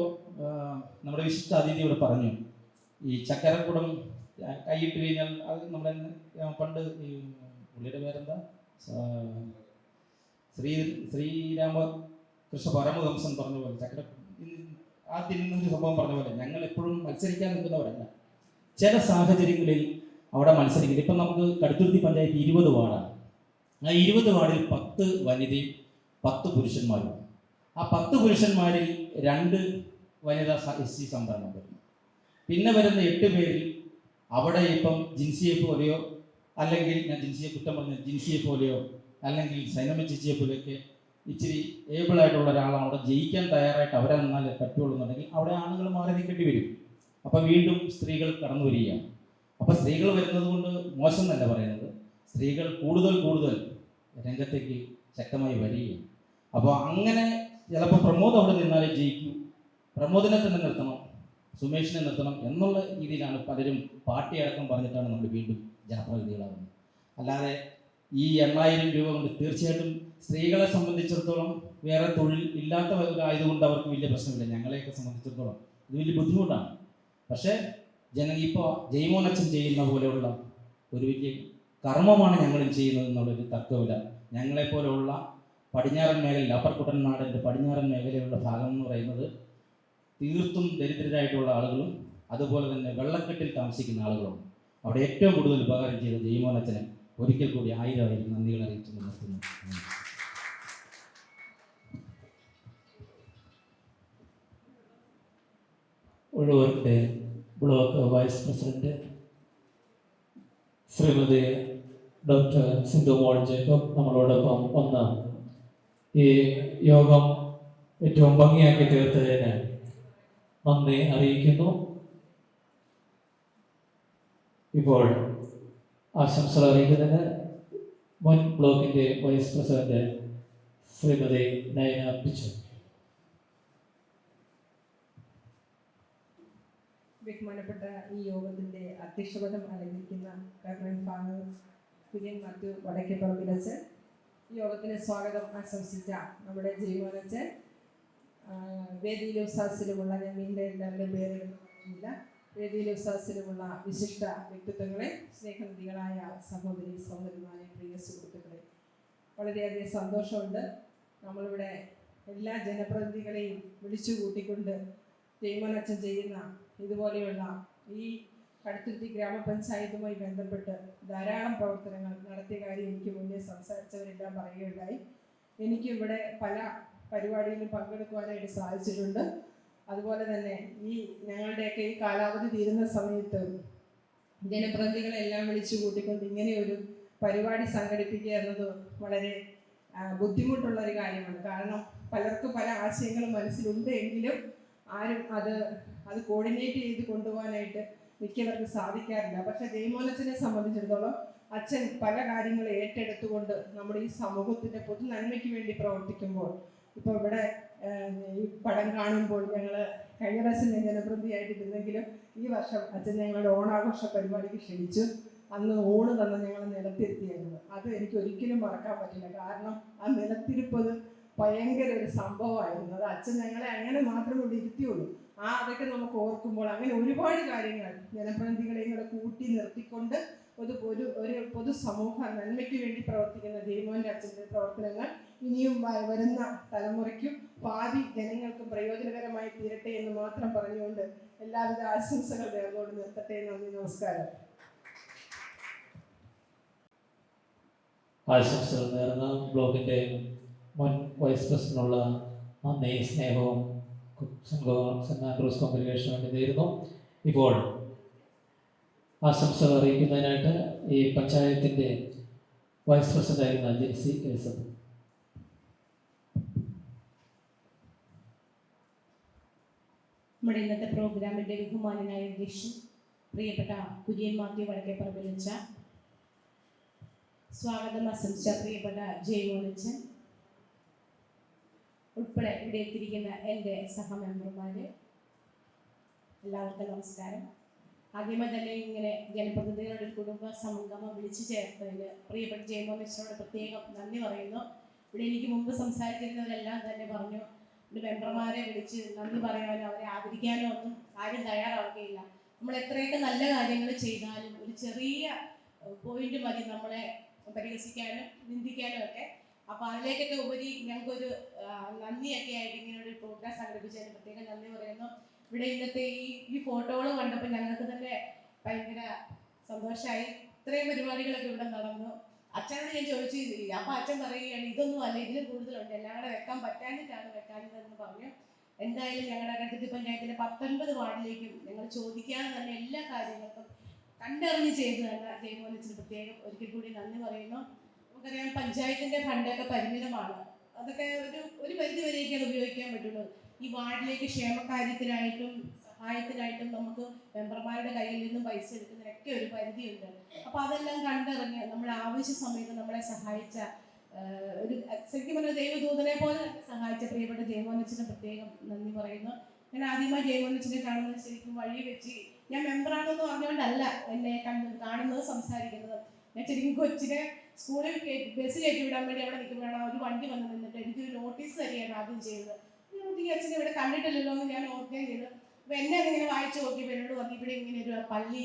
നമ്മുടെ വിശിഷ്ട അതിഥി ഇവിടെ പറഞ്ഞു, ഈ ചക്കരക്കുടം കൈയിട്ട് കഴിഞ്ഞാൽ അത് നമ്മുടെ പണ്ട് ഈ പുള്ളിയുടെ പേരെന്താ, ശ്രീരാമകൃഷ്ണ പരമഹംസൻ പറഞ്ഞ പോലെ ചക്കര ആ തിന്നുന്നൊരു സംഭവം പറഞ്ഞ പോലെ ഞങ്ങൾ എപ്പോഴും മത്സരിക്കാൻ നിൽക്കുന്നവരല്ല. ചില സാഹചര്യങ്ങളിൽ അവിടെ മത്സരിക്കുന്നത്. ഇപ്പം നമുക്ക് കടുത്തുരുത്തി പഞ്ചായത്ത് 20 വാർഡാണ്. ആ 20 വാർഡിൽ 10 വനിതയും 10 പുരുഷന്മാരും. ആ 10 പുരുഷന്മാരിൽ 2 വനിതാ SC സംവരണം വരുന്നു. പിന്നെ വരുന്ന 8 പേരിൽ അവിടെ ഇപ്പം ജിൻസിയെ പോലെയോ, അല്ലെങ്കിൽ ഞാൻ ജിൻസിയെ കുറ്റം പറഞ്ഞ ജിൻസിയെ പോലെയോ, അല്ലെങ്കിൽ സൈനമ്മ ചേച്ചിയെ പോലെയൊക്കെ ഇച്ചിരി ഏബിളായിട്ടുള്ള ഒരാളാണ് അവിടെ ജയിക്കാൻ തയ്യാറായിട്ട് അവരെ നിന്നാലേ പറ്റുള്ളൂ എന്നുണ്ടെങ്കിൽ അവിടെ ആണുങ്ങൾ മാറി നിൽക്കേണ്ടി വരും. അപ്പം വീണ്ടും സ്ത്രീകൾ കടന്നു വരികയാണ്. അപ്പം സ്ത്രീകൾ വരുന്നത് കൊണ്ട് മോശം എന്നല്ല പറയുന്നത്, സ്ത്രീകൾ കൂടുതൽ രംഗത്തേക്ക് ശക്തമായി വരികയാണ്. അപ്പോൾ അങ്ങനെ ചിലപ്പോൾ പ്രമോദ് അവിടെ നിന്നാലേ ജയിക്കൂ, പ്രമോദിനെ തന്നെ നിർത്തണം, സുമേഷിനെ നിർത്തണം എന്നുള്ള രീതിയിലാണ് പലരും പാർട്ടി അടക്കം പറഞ്ഞിട്ടാണ് നമ്മൾ വീണ്ടും ജനപ്രതിനിധികളാകുന്നത്. അല്ലാതെ ഈ 8000 രൂപ കൊണ്ട് തീർച്ചയായിട്ടും സ്ത്രീകളെ സംബന്ധിച്ചിടത്തോളം വേറെ തൊഴിൽ ഇല്ലാത്തവരായതുകൊണ്ട് അവർക്ക് വലിയ പ്രശ്നമില്ല. ഞങ്ങളെയൊക്കെ സംബന്ധിച്ചിടത്തോളം ഇത് വലിയ ബുദ്ധിമുട്ടാണ്. പക്ഷേ ഇപ്പോൾ ജയ്മോനച്ഛൻ ചെയ്യുന്ന പോലെയുള്ള ഒരു വലിയ കർമ്മമാണ് ഞങ്ങളും ചെയ്യുന്നത് എന്നുള്ളൊരു തർക്കമില്ല. ഞങ്ങളെപ്പോലെയുള്ള പടിഞ്ഞാറൻ മേഖലയിൽ, അപ്പർ കുട്ടനാടിൻ്റെ പടിഞ്ഞാറൻ മേഖലയിലുള്ള ഭാഗം എന്ന് പറയുന്നത് തീർത്തും ദരിദ്രരായിട്ടുള്ള ആളുകളും അതുപോലെ തന്നെ വെള്ളക്കെട്ടിൽ താമസിക്കുന്ന ആളുകളും. അവിടെ ഏറ്റവും കൂടുതൽ ഉപകാരം ചെയ്ത ജയ്മോനച്ഛനെ ഒരിക്കൽ കൂടി 1000 നന്ദികൾ അറിയിച്ചു നിർത്തുന്നു. മുണ്ടൂരിൻ്റെ block vice president Shrimati doctor Sindhu mol Jacob നമ്മളോടൊപ്പം വന്ന് ഈ യോഗം ഏറ്റവും ഭംഗിയാക്കി തീർത്തതിന് നന്ദി അറിയിക്കുന്നു. ഇപ്പോൾ ആശംസകൾ അറിയിക്കുന്നതിന് മുൻ ബ്ലോക്കിൻ്റെ വൈസ് പ്രസിഡന്റ് ശ്രീമതി നയന പിച്ചു. ബഹുമാനപ്പെട്ട ഈ യോഗത്തിൻ്റെ അധ്യക്ഷപദം അലങ്കരിക്കുന്ന റവറൻഡ് ഫാദർ കുര്യൻ മാത്യു വടക്കേപ്പറമ്പിലച്ചൻ, യോഗത്തിന് സ്വാഗതം ആശംസിച്ച നമ്മുടെ ജയ്മോനച്ചൻ, വേദിയിലെ ഉത്സാഹത്തിലുമുള്ള ഞാൻ വീണ്ടും എല്ലാവരുടെയും പേരുകളില്ല, വേദിയിലെ ഉത്സാഹത്തിലുമുള്ള വിശിഷ്ട വ്യക്തിത്വങ്ങളെ, സ്നേഹനിധികളായ സഹോദരി സഹോദരന്മാരെ, പ്രിയ സുഹൃത്തുക്കളെ, വളരെയധികം സന്തോഷമുണ്ട്. നമ്മളിവിടെ എല്ലാ ജനപ്രതിനിധികളെയും വിളിച്ചു കൂട്ടിക്കൊണ്ട് ജയ്മോനച്ചൻ ചെയ്യുന്ന ഇതുപോലെയുള്ള ഈ കടുത്തുരുത്തി ഗ്രാമപഞ്ചായത്തുമായി ബന്ധപ്പെട്ട് ധാരാളം പ്രവർത്തനങ്ങൾ നടത്തിയ കാര്യം എനിക്ക് മുന്നേ സംസാരിച്ചവരെല്ലാം പറയുകയുണ്ടായി. എനിക്കും ഇവിടെ പല പരിപാടിയിലും പങ്കെടുക്കുവാനായിട്ട് സാധിച്ചിട്ടുണ്ട്. അതുപോലെ തന്നെ ഈ ഞങ്ങളുടെയൊക്കെ ഈ കാലാവധി തീരുന്ന സമയത്ത് ജനപ്രതിനിധികളെല്ലാം വിളിച്ചു കൂട്ടിക്കൊണ്ട് ഇങ്ങനെ ഒരു പരിപാടി സംഘടിപ്പിക്കുക എന്നത് വളരെ ബുദ്ധിമുട്ടുള്ളൊരു കാര്യമാണ്. കാരണം പലർക്കും പല ആശയങ്ങളും മനസ്സിലുണ്ട് എങ്കിലും ആരും അത് കോർഡിനേറ്റ് ചെയ്ത് കൊണ്ടുപോകാനായിട്ട് മിക്കവർക്കും സാധിക്കാറില്ല. പക്ഷേ ജയ്മോനച്ചനെ സംബന്ധിച്ചിടത്തോളം അച്ഛൻ പല കാര്യങ്ങൾ ഏറ്റെടുത്തുകൊണ്ട് നമ്മുടെ ഈ സമൂഹത്തിൻ്റെ പൊതു നന്മയ്ക്ക് വേണ്ടി പ്രവർത്തിക്കുമ്പോൾ, ഇപ്പോൾ ഇവിടെ ഈ പടം കാണുമ്പോൾ ഞങ്ങൾ കഴിഞ്ഞ പ്രാവശ്യം ഞാൻ ജനപ്രതിനിധിയായിട്ടിരുന്നെങ്കിലും ഈ വർഷം അച്ഛൻ ഞങ്ങളുടെ ഓണാഘോഷ പരിപാടിക്ക് ക്ഷണിച്ചു. അന്ന് ഊണ് തന്ന് ഞങ്ങൾ നിലത്തിരുത്തിയായിരുന്നു. അത് എനിക്ക് ഒരിക്കലും മറക്കാൻ പറ്റില്ല. കാരണം ആ നിലത്തിരിപ്പത് ഭയങ്കര ഒരു സംഭവമായിരുന്നു. അത് അച്ഛൻ ഞങ്ങളെ അങ്ങനെ മാത്രമേ ഇവിടെ ഇരുത്തിയുള്ളൂ. അതൊക്കെ നമുക്ക് ഓർക്കുമ്പോൾ അങ്ങനെ ഒരുപാട് കാര്യങ്ങൾ ജനപ്രതിനിധികളെയും കൂടെ കൂട്ടി നിർത്തിക്കൊണ്ട് ഒരു പൊതുസമൂഹ നന്മയ്ക്ക് വേണ്ടി പ്രവർത്തിക്കുന്ന ജയ്മോൻ്റെ അച്ഛൻ്റെ പ്രവർത്തനങ്ങൾ ഇനിയും വരുന്ന തലമുറയ്ക്കും ഭാവി ജനങ്ങൾക്കും പ്രയോജനകരമായി തീരട്ടെ എന്ന് മാത്രം പറഞ്ഞുകൊണ്ട് എല്ലാവിധ ആശംസകൾ നേർന്നുകൊണ്ട് നിർത്തട്ടെ. നന്ദി, നമസ്കാരം. ആശംസകൾ നേർന്ന ബ്ലോക്കിൻ്റെ മുൻ വൈസ് പ്രസിഡന്റിനുള്ള നന്ദി, സ്നേഹവും സെന്റ് ആൻഡ്രൂസ് കോൺഗ്രിഗേഷന് വേണ്ടി നേരുന്നു. ഇപ്പോൾ ആശംസകൾ അറിയിക്കുന്നതിനായിട്ട് ഈ പഞ്ചായത്തിൻ്റെ വൈസ് പ്രസിഡന്റായിരുന്ന ജെൻസി കേസൻ. നമ്മുടെ ഇന്നത്തെ പ്രോഗ്രാമിൻ്റെ ബഹുമാനനായ അധ്യക്ഷൻ പ്രിയപ്പെട്ട കുര്യൻ മാത്യു വടക്കേപ്പറമ്പിലച്ച, സ്വാഗതം ആശംസിച്ച പ്രിയപ്പെട്ട ജയ്മോനച്ചൻ ഉൾപ്പെടെ ഇവിടെ എത്തിയിരിക്കുന്ന എൻ്റെ സഹമെമ്പർമാർ, എല്ലാവർക്കും നമസ്കാരം. ആദ്യമേ തന്നെ ഇങ്ങനെ ജനപ്രതിനിധികളുടെ കുടുംബ സംഗമം വിളിച്ചു ചേർത്തതിന് പ്രിയപ്പെട്ട ജയ്മോനച്ചനോട് പ്രത്യേകം നന്ദി പറയുന്നു. ഇവിടെ എനിക്ക് മുമ്പ് സംസാരിച്ചിരുന്നവരെല്ലാം തന്നെ പറഞ്ഞു, ഇവിടെ മെമ്പർമാരെ വിളിച്ച് നന്ദി പറയാനോ അവരെ ആദരിക്കാനോ ഒന്നും ആരും തയ്യാറാവുകയില്ല. നമ്മൾ എത്രയൊക്കെ നല്ല കാര്യങ്ങൾ ചെയ്താലും ഒരു ചെറിയ പോയിന്റ് മതി നമ്മളെ പരിഹസിക്കാനും നിന്ദിക്കാനും ഒക്കെ. അപ്പോൾ അതിലേക്കൊക്കെ ഉപരി ഞങ്ങൾക്കൊരു നന്ദിയൊക്കെ ആയിട്ട് ഇങ്ങനെ ഒരു പ്രോഗ്രാം സംഘടിപ്പിച്ചതിന് പ്രത്യേകം നന്ദി പറയുന്നു. ഇവിടെ ഇന്നത്തെ ഈ ഫോട്ടോകൾ കണ്ടപ്പോൾ ഞങ്ങൾക്ക് തന്നെ ഭയങ്കര സന്തോഷമായി. ഇത്രയും പരിപാടികളൊക്കെ ഇവിടെ നടന്നു. അച്ഛനോട് ഞാൻ ചോദിച്ചു, അപ്പോൾ അച്ഛൻ പറയുകയാണ് ഇതൊന്നും അല്ല, ഇതിലും കൂടുതലുണ്ട്, എല്ലാം കൂടെ വെക്കാൻ പറ്റാഞ്ഞിട്ടാണ് വെക്കാഞ്ഞതെന്ന് പറഞ്ഞു. എന്തായാലും ഞങ്ങളുടെ കടുത്തുരുത്തി പഞ്ചായത്തിലെ 19 വാർഡിലേക്കും ഞങ്ങൾ ചോദിക്കാതെ തന്നെ എല്ലാ കാര്യങ്ങൾക്കും കണ്ടറിഞ്ഞ് ചെയ്തു തന്ന ജയ്മോനച്ചന് പ്രത്യേകം ഒരിക്കൽ കൂടി നന്ദി പറയുന്നു. നമുക്കറിയാം പഞ്ചായത്തിൻ്റെ ഫണ്ടൊക്കെ പരിമിതമാണ്. അതൊക്കെ ഒരു പരിധി വരെയൊക്കെ അത് ഉപയോഗിക്കാൻ പറ്റുള്ളൂ. ഈ വാർഡിലേക്ക് ക്ഷേമകാര്യത്തിനായിട്ടും സഹായത്തിനായിട്ടും നമുക്ക് മെമ്പർമാരുടെ കയ്യിൽ നിന്നും പൈസ എടുക്കുന്നതിനൊക്കെ ഒരു പരിധിയുണ്ട്. അപ്പോൾ അതെല്ലാം കണ്ടറിഞ്ഞ് നമ്മുടെ ആവശ്യ സമയത്ത് നമ്മളെ സഹായിച്ച ഒരു ശരിക്കും പറഞ്ഞ ദൈവദൂതനെ പോലെ സഹായിച്ച പ്രിയപ്പെട്ട ജയ്മോനച്ചന് പ്രത്യേകം നന്ദി പറയുന്നു. ഞാൻ ആദ്യമായി ജയ്മോനച്ചനെ കാണുന്നത് ശരിക്കും വഴി വെച്ച്, ഞാൻ മെമ്പറാണെന്ന് പറഞ്ഞുകൊണ്ടല്ല എന്നെ കാണുന്നത് സംസാരിക്കുന്നത്. ഞാൻ ശരിക്കും കൊച്ചിനെ സ്കൂളിൽ ബസ് കയറ്റി വിടാൻ വേണ്ടി അവിടെ നിൽക്കുമ്പോഴാണ് ഒരു വണ്ടി വന്ന് നിന്നിട്ട് എനിക്കൊരു നോട്ടീസ് തരികയാണ് ആദ്യം ചെയ്തത്. ഈ അച്ഛനെ ഇവിടെ കണ്ടിട്ടില്ലല്ലോ എന്ന് ഞാൻ ഓർക്കുകയും ചെയ്തു. അപ്പോൾ എന്നെ അതിങ്ങനെ വായിച്ചു നോക്കിയപ്പോൾ എന്നോട് പറഞ്ഞു ഇവിടെ ഇങ്ങനെ ഒരു പള്ളി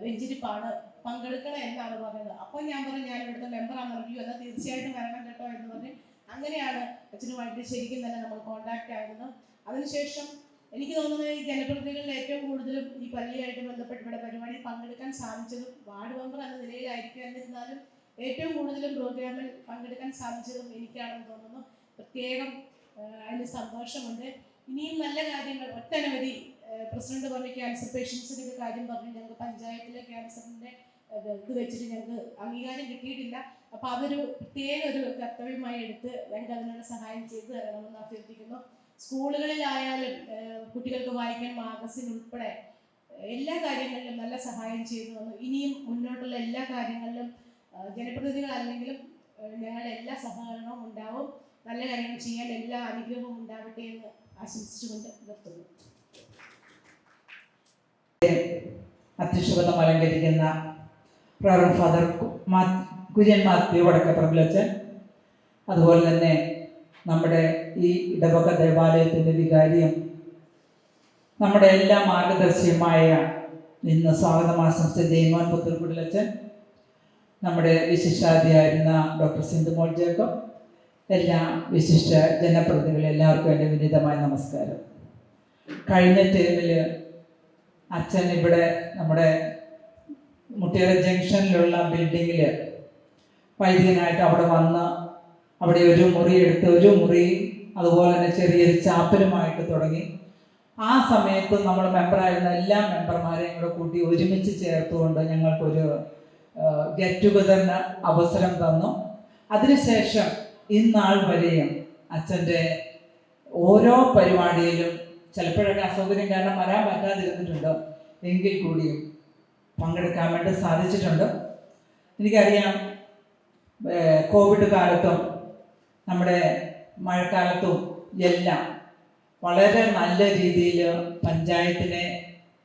വെഞ്ചിരിപ്പാണ്, പങ്കെടുക്കണം എന്നാണ് പറഞ്ഞത്. അപ്പോൾ ഞാൻ പറഞ്ഞു ഞാൻ ഇവിടുത്തെ മെമ്പറാണെന്ന് പറഞ്ഞു. എന്നാൽ തീർച്ചയായിട്ടും വരണം കേട്ടോ എന്ന് പറഞ്ഞ് അങ്ങനെയാണ് അച്ഛനുമായിട്ട് ശരിക്കും തന്നെ നമ്മൾ കോണ്ടാക്ട് ആയിരുന്നു. അതിനുശേഷം എനിക്ക് തോന്നുന്നത് ഈ ജനപ്രതിനിധികളിൽ ഏറ്റവും കൂടുതലും ഈ പള്ളിയായിട്ട് ബന്ധപ്പെട്ട് ഇവിടെ പരിപാടിയിൽ പങ്കെടുക്കാൻ സാധിച്ചതും വാർഡ് മെമ്പർ എന്ന നിലയിലായിരിക്കും. എന്നിരുന്നാലും ഏറ്റവും കൂടുതലും പ്രോഗ്രാമിൽ പങ്കെടുക്കാൻ സാധിച്ചതും എനിക്കാണെന്ന് തോന്നുന്നു. പ്രത്യേകം അതിന് സന്തോഷമുണ്ട്. ഇനിയും നല്ല കാര്യങ്ങൾ ഒട്ടനവധി പ്രസിഡന്റ് പറഞ്ഞ ക്യാൻസർ പേഷ്യൻസിൻ്റെ കാര്യം പറഞ്ഞു. ഞങ്ങൾക്ക് പഞ്ചായത്തിലെ ക്യാൻസറിൻ്റെ ഇത് വെച്ചിട്ട് ഞങ്ങൾക്ക് അംഗീകാരം കിട്ടിയിട്ടില്ല. അപ്പോൾ അതൊരു പ്രത്യേക ഒരു കർത്തവ്യമായി എടുത്ത് ഞങ്ങൾക്ക് അതിനുള്ള സഹായം ചെയ്തു തരണമെന്ന് അഭ്യർത്ഥിക്കുന്നു. സ്കൂളുകളിലായാലും കുട്ടികൾക്ക് വായിക്കാൻ മാഗസിൻ ഉൾപ്പെടെ എല്ലാ കാര്യങ്ങളിലും നല്ല സഹായം ചെയ്തു വന്നു. ഇനിയും മുന്നോട്ടുള്ള എല്ലാ കാര്യങ്ങളിലും ജനപ്രതിനിധികളല്ലെങ്കിലും ഞങ്ങളുടെ എല്ലാ സഹകരണവും ഉണ്ടാവും. നല്ല കാര്യങ്ങൾ ചെയ്യാൻ എല്ലാ അനുഗ്രഹവും ഉണ്ടാവട്ടെ എന്ന് ആശംസിച്ചുകൊണ്ട് നിർത്തുന്നു. അധ്യക്ഷപദം അലങ്കരിക്കുന്ന റവറൻഡ് ഫാദർ കുര്യൻ മാത്യു വടക്കപ്പറമ്പിലച്ചൻ, അതുപോലെ തന്നെ നമ്മുടെ ഈ ഇടവക ദേവാലയത്തിൻ്റെ വികാരിയും നമ്മുടെ എല്ലാ മാർഗദർശിയുമായ ഇന്ന് സ്വാഗതം ആശംസിച്ച ജയ്മോൻ പുത്തൂർക്കുടിലച്ചൻ, നമ്മുടെ വിശിഷ്ടാതിയായിരുന്ന ഡോക്ടർ സിന്ധുമോൾ ജേക്കബ്, എല്ലാ വിശിഷ്ട ജനപ്രതിനിധികളും എല്ലാവർക്കും എൻ്റെ വിനീതമായ നമസ്കാരം. കഴിഞ്ഞ ടേമിൽ അച്ഛൻ ഇവിടെ നമ്മുടെ മുട്ടിയറ ജംഗ്ഷനിലുള്ള ബിൽഡിങ്ങിൽ വൈദികനായിട്ട് അവിടെ വന്ന് അവിടെ ഒരു മുറി എടുത്ത് ഒരു മുറി അതുപോലെ തന്നെ ചെറിയൊരു ചാപ്പലുമായിട്ട് തുടങ്ങി. ആ സമയത്ത് നമ്മൾ മെമ്പറായിരുന്ന എല്ലാ മെമ്പർമാരെയും കൂടെ കൂട്ടി ഒരുമിച്ച് ചേർത്തുകൊണ്ട് ഞങ്ങൾക്കൊരു ഗെറ്റ് ടുഗദറിന് അവസരം തന്നു. അതിനുശേഷം ഇന്നാൾ വരെയും അച്ഛൻ്റെ ഓരോ പരിപാടിയിലും ചിലപ്പോഴൊക്കെ അസൗകര്യം കാരണം വരാൻ പറ്റാതിരുന്നിട്ടുണ്ട്, എങ്കിൽ കൂടിയും പങ്കെടുക്കാൻ വേണ്ടി സാധിച്ചിട്ടുണ്ട്. എനിക്കറിയാം കോവിഡ് കാലത്തും നമ്മുടെ മഴക്കാലത്തും എല്ലാം വളരെ നല്ല രീതിയിൽ പഞ്ചായത്തിനെ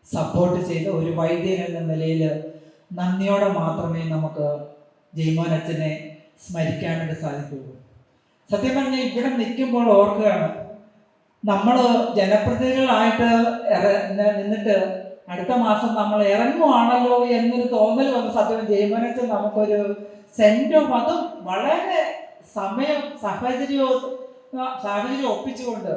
സപ്പോർട്ട് ചെയ്ത ഒരു വൈദ്യൻ എന്ന നിലയിൽ നന്ദിയോടെ മാത്രമേ നമുക്ക് ജയ്മോൻ അച്ഛനെ സ്മരിക്കാൻ വേണ്ടി സാധിക്കുകയുള്ളൂ. സത്യം പറഞ്ഞാൽ ഇവിടെ നിൽക്കുമ്പോൾ ഓർക്കുകയാണ്, നമ്മൾ ജനപ്രതിനിധികളായിട്ട് നിന്നിട്ട് അടുത്ത മാസം നമ്മൾ ഇറങ്ങുവാണല്ലോ എന്നൊരു തോന്നൽ വന്ന് സത്യം ജയ്മോൻ അച്ഛൻ നമുക്കൊരു സെൻറ്റ് ഓഫ് അതും വളരെ സാഹചര്യം ഒപ്പിച്ചുകൊണ്ട്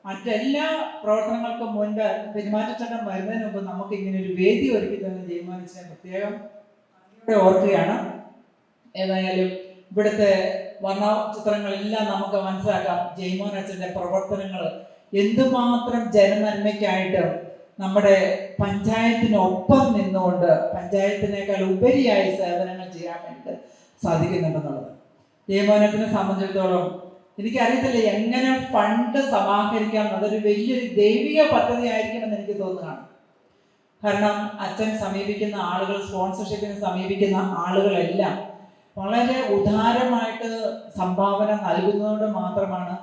മറ്റെല്ലാ പ്രവർത്തനങ്ങൾക്കും മുൻപ് പെരുമാറ്റച്ചട്ടം വരുന്നതിന് മുമ്പ് നമുക്ക് ഇങ്ങനെ ഒരു വേദി ഒരുക്കി തന്നെ ജയ്മോൻ അച്ഛനെ പ്രത്യേകം ഓർക്കുകയാണ്. ഏതായാലും ഇവിടുത്തെ വർണ്ണചിത്രങ്ങളെല്ലാം നമുക്ക് മനസ്സിലാക്കാം ജയ്മോൻ അച്ഛൻ്റെ പ്രവർത്തനങ്ങൾ എന്തുമാത്രം ജനനന്മയ്ക്കായിട്ട് നമ്മുടെ പഞ്ചായത്തിനൊപ്പം നിന്നുകൊണ്ട് പഞ്ചായത്തിനേക്കാൾ ഉപരിയായി സേവനങ്ങൾ ചെയ്യാൻ വേണ്ടിയിട്ട് സാധിക്കുന്നുണ്ടെന്നുള്ളത്. ജയ്മോൻ അച്ഛനെ സംബന്ധിച്ചിടത്തോളം എനിക്കറിയത്തില്ല എങ്ങനെ ഫണ്ട് സമാഹരിക്കാം, അതൊരു വലിയൊരു ദൈവിക പദ്ധതി ആയിരിക്കുമെന്ന് എനിക്ക് തോന്നുകയാണ്. കാരണം അച്ഛൻ സമീപിക്കുന്ന ആളുകൾ, സ്പോൺസർഷിപ്പിന് സമീപിക്കുന്ന ആളുകളെല്ലാം വളരെ ഉദാരമായിട്ട് സംഭാവന നൽകുന്നതുകൊണ്ട് മാത്രമാണ്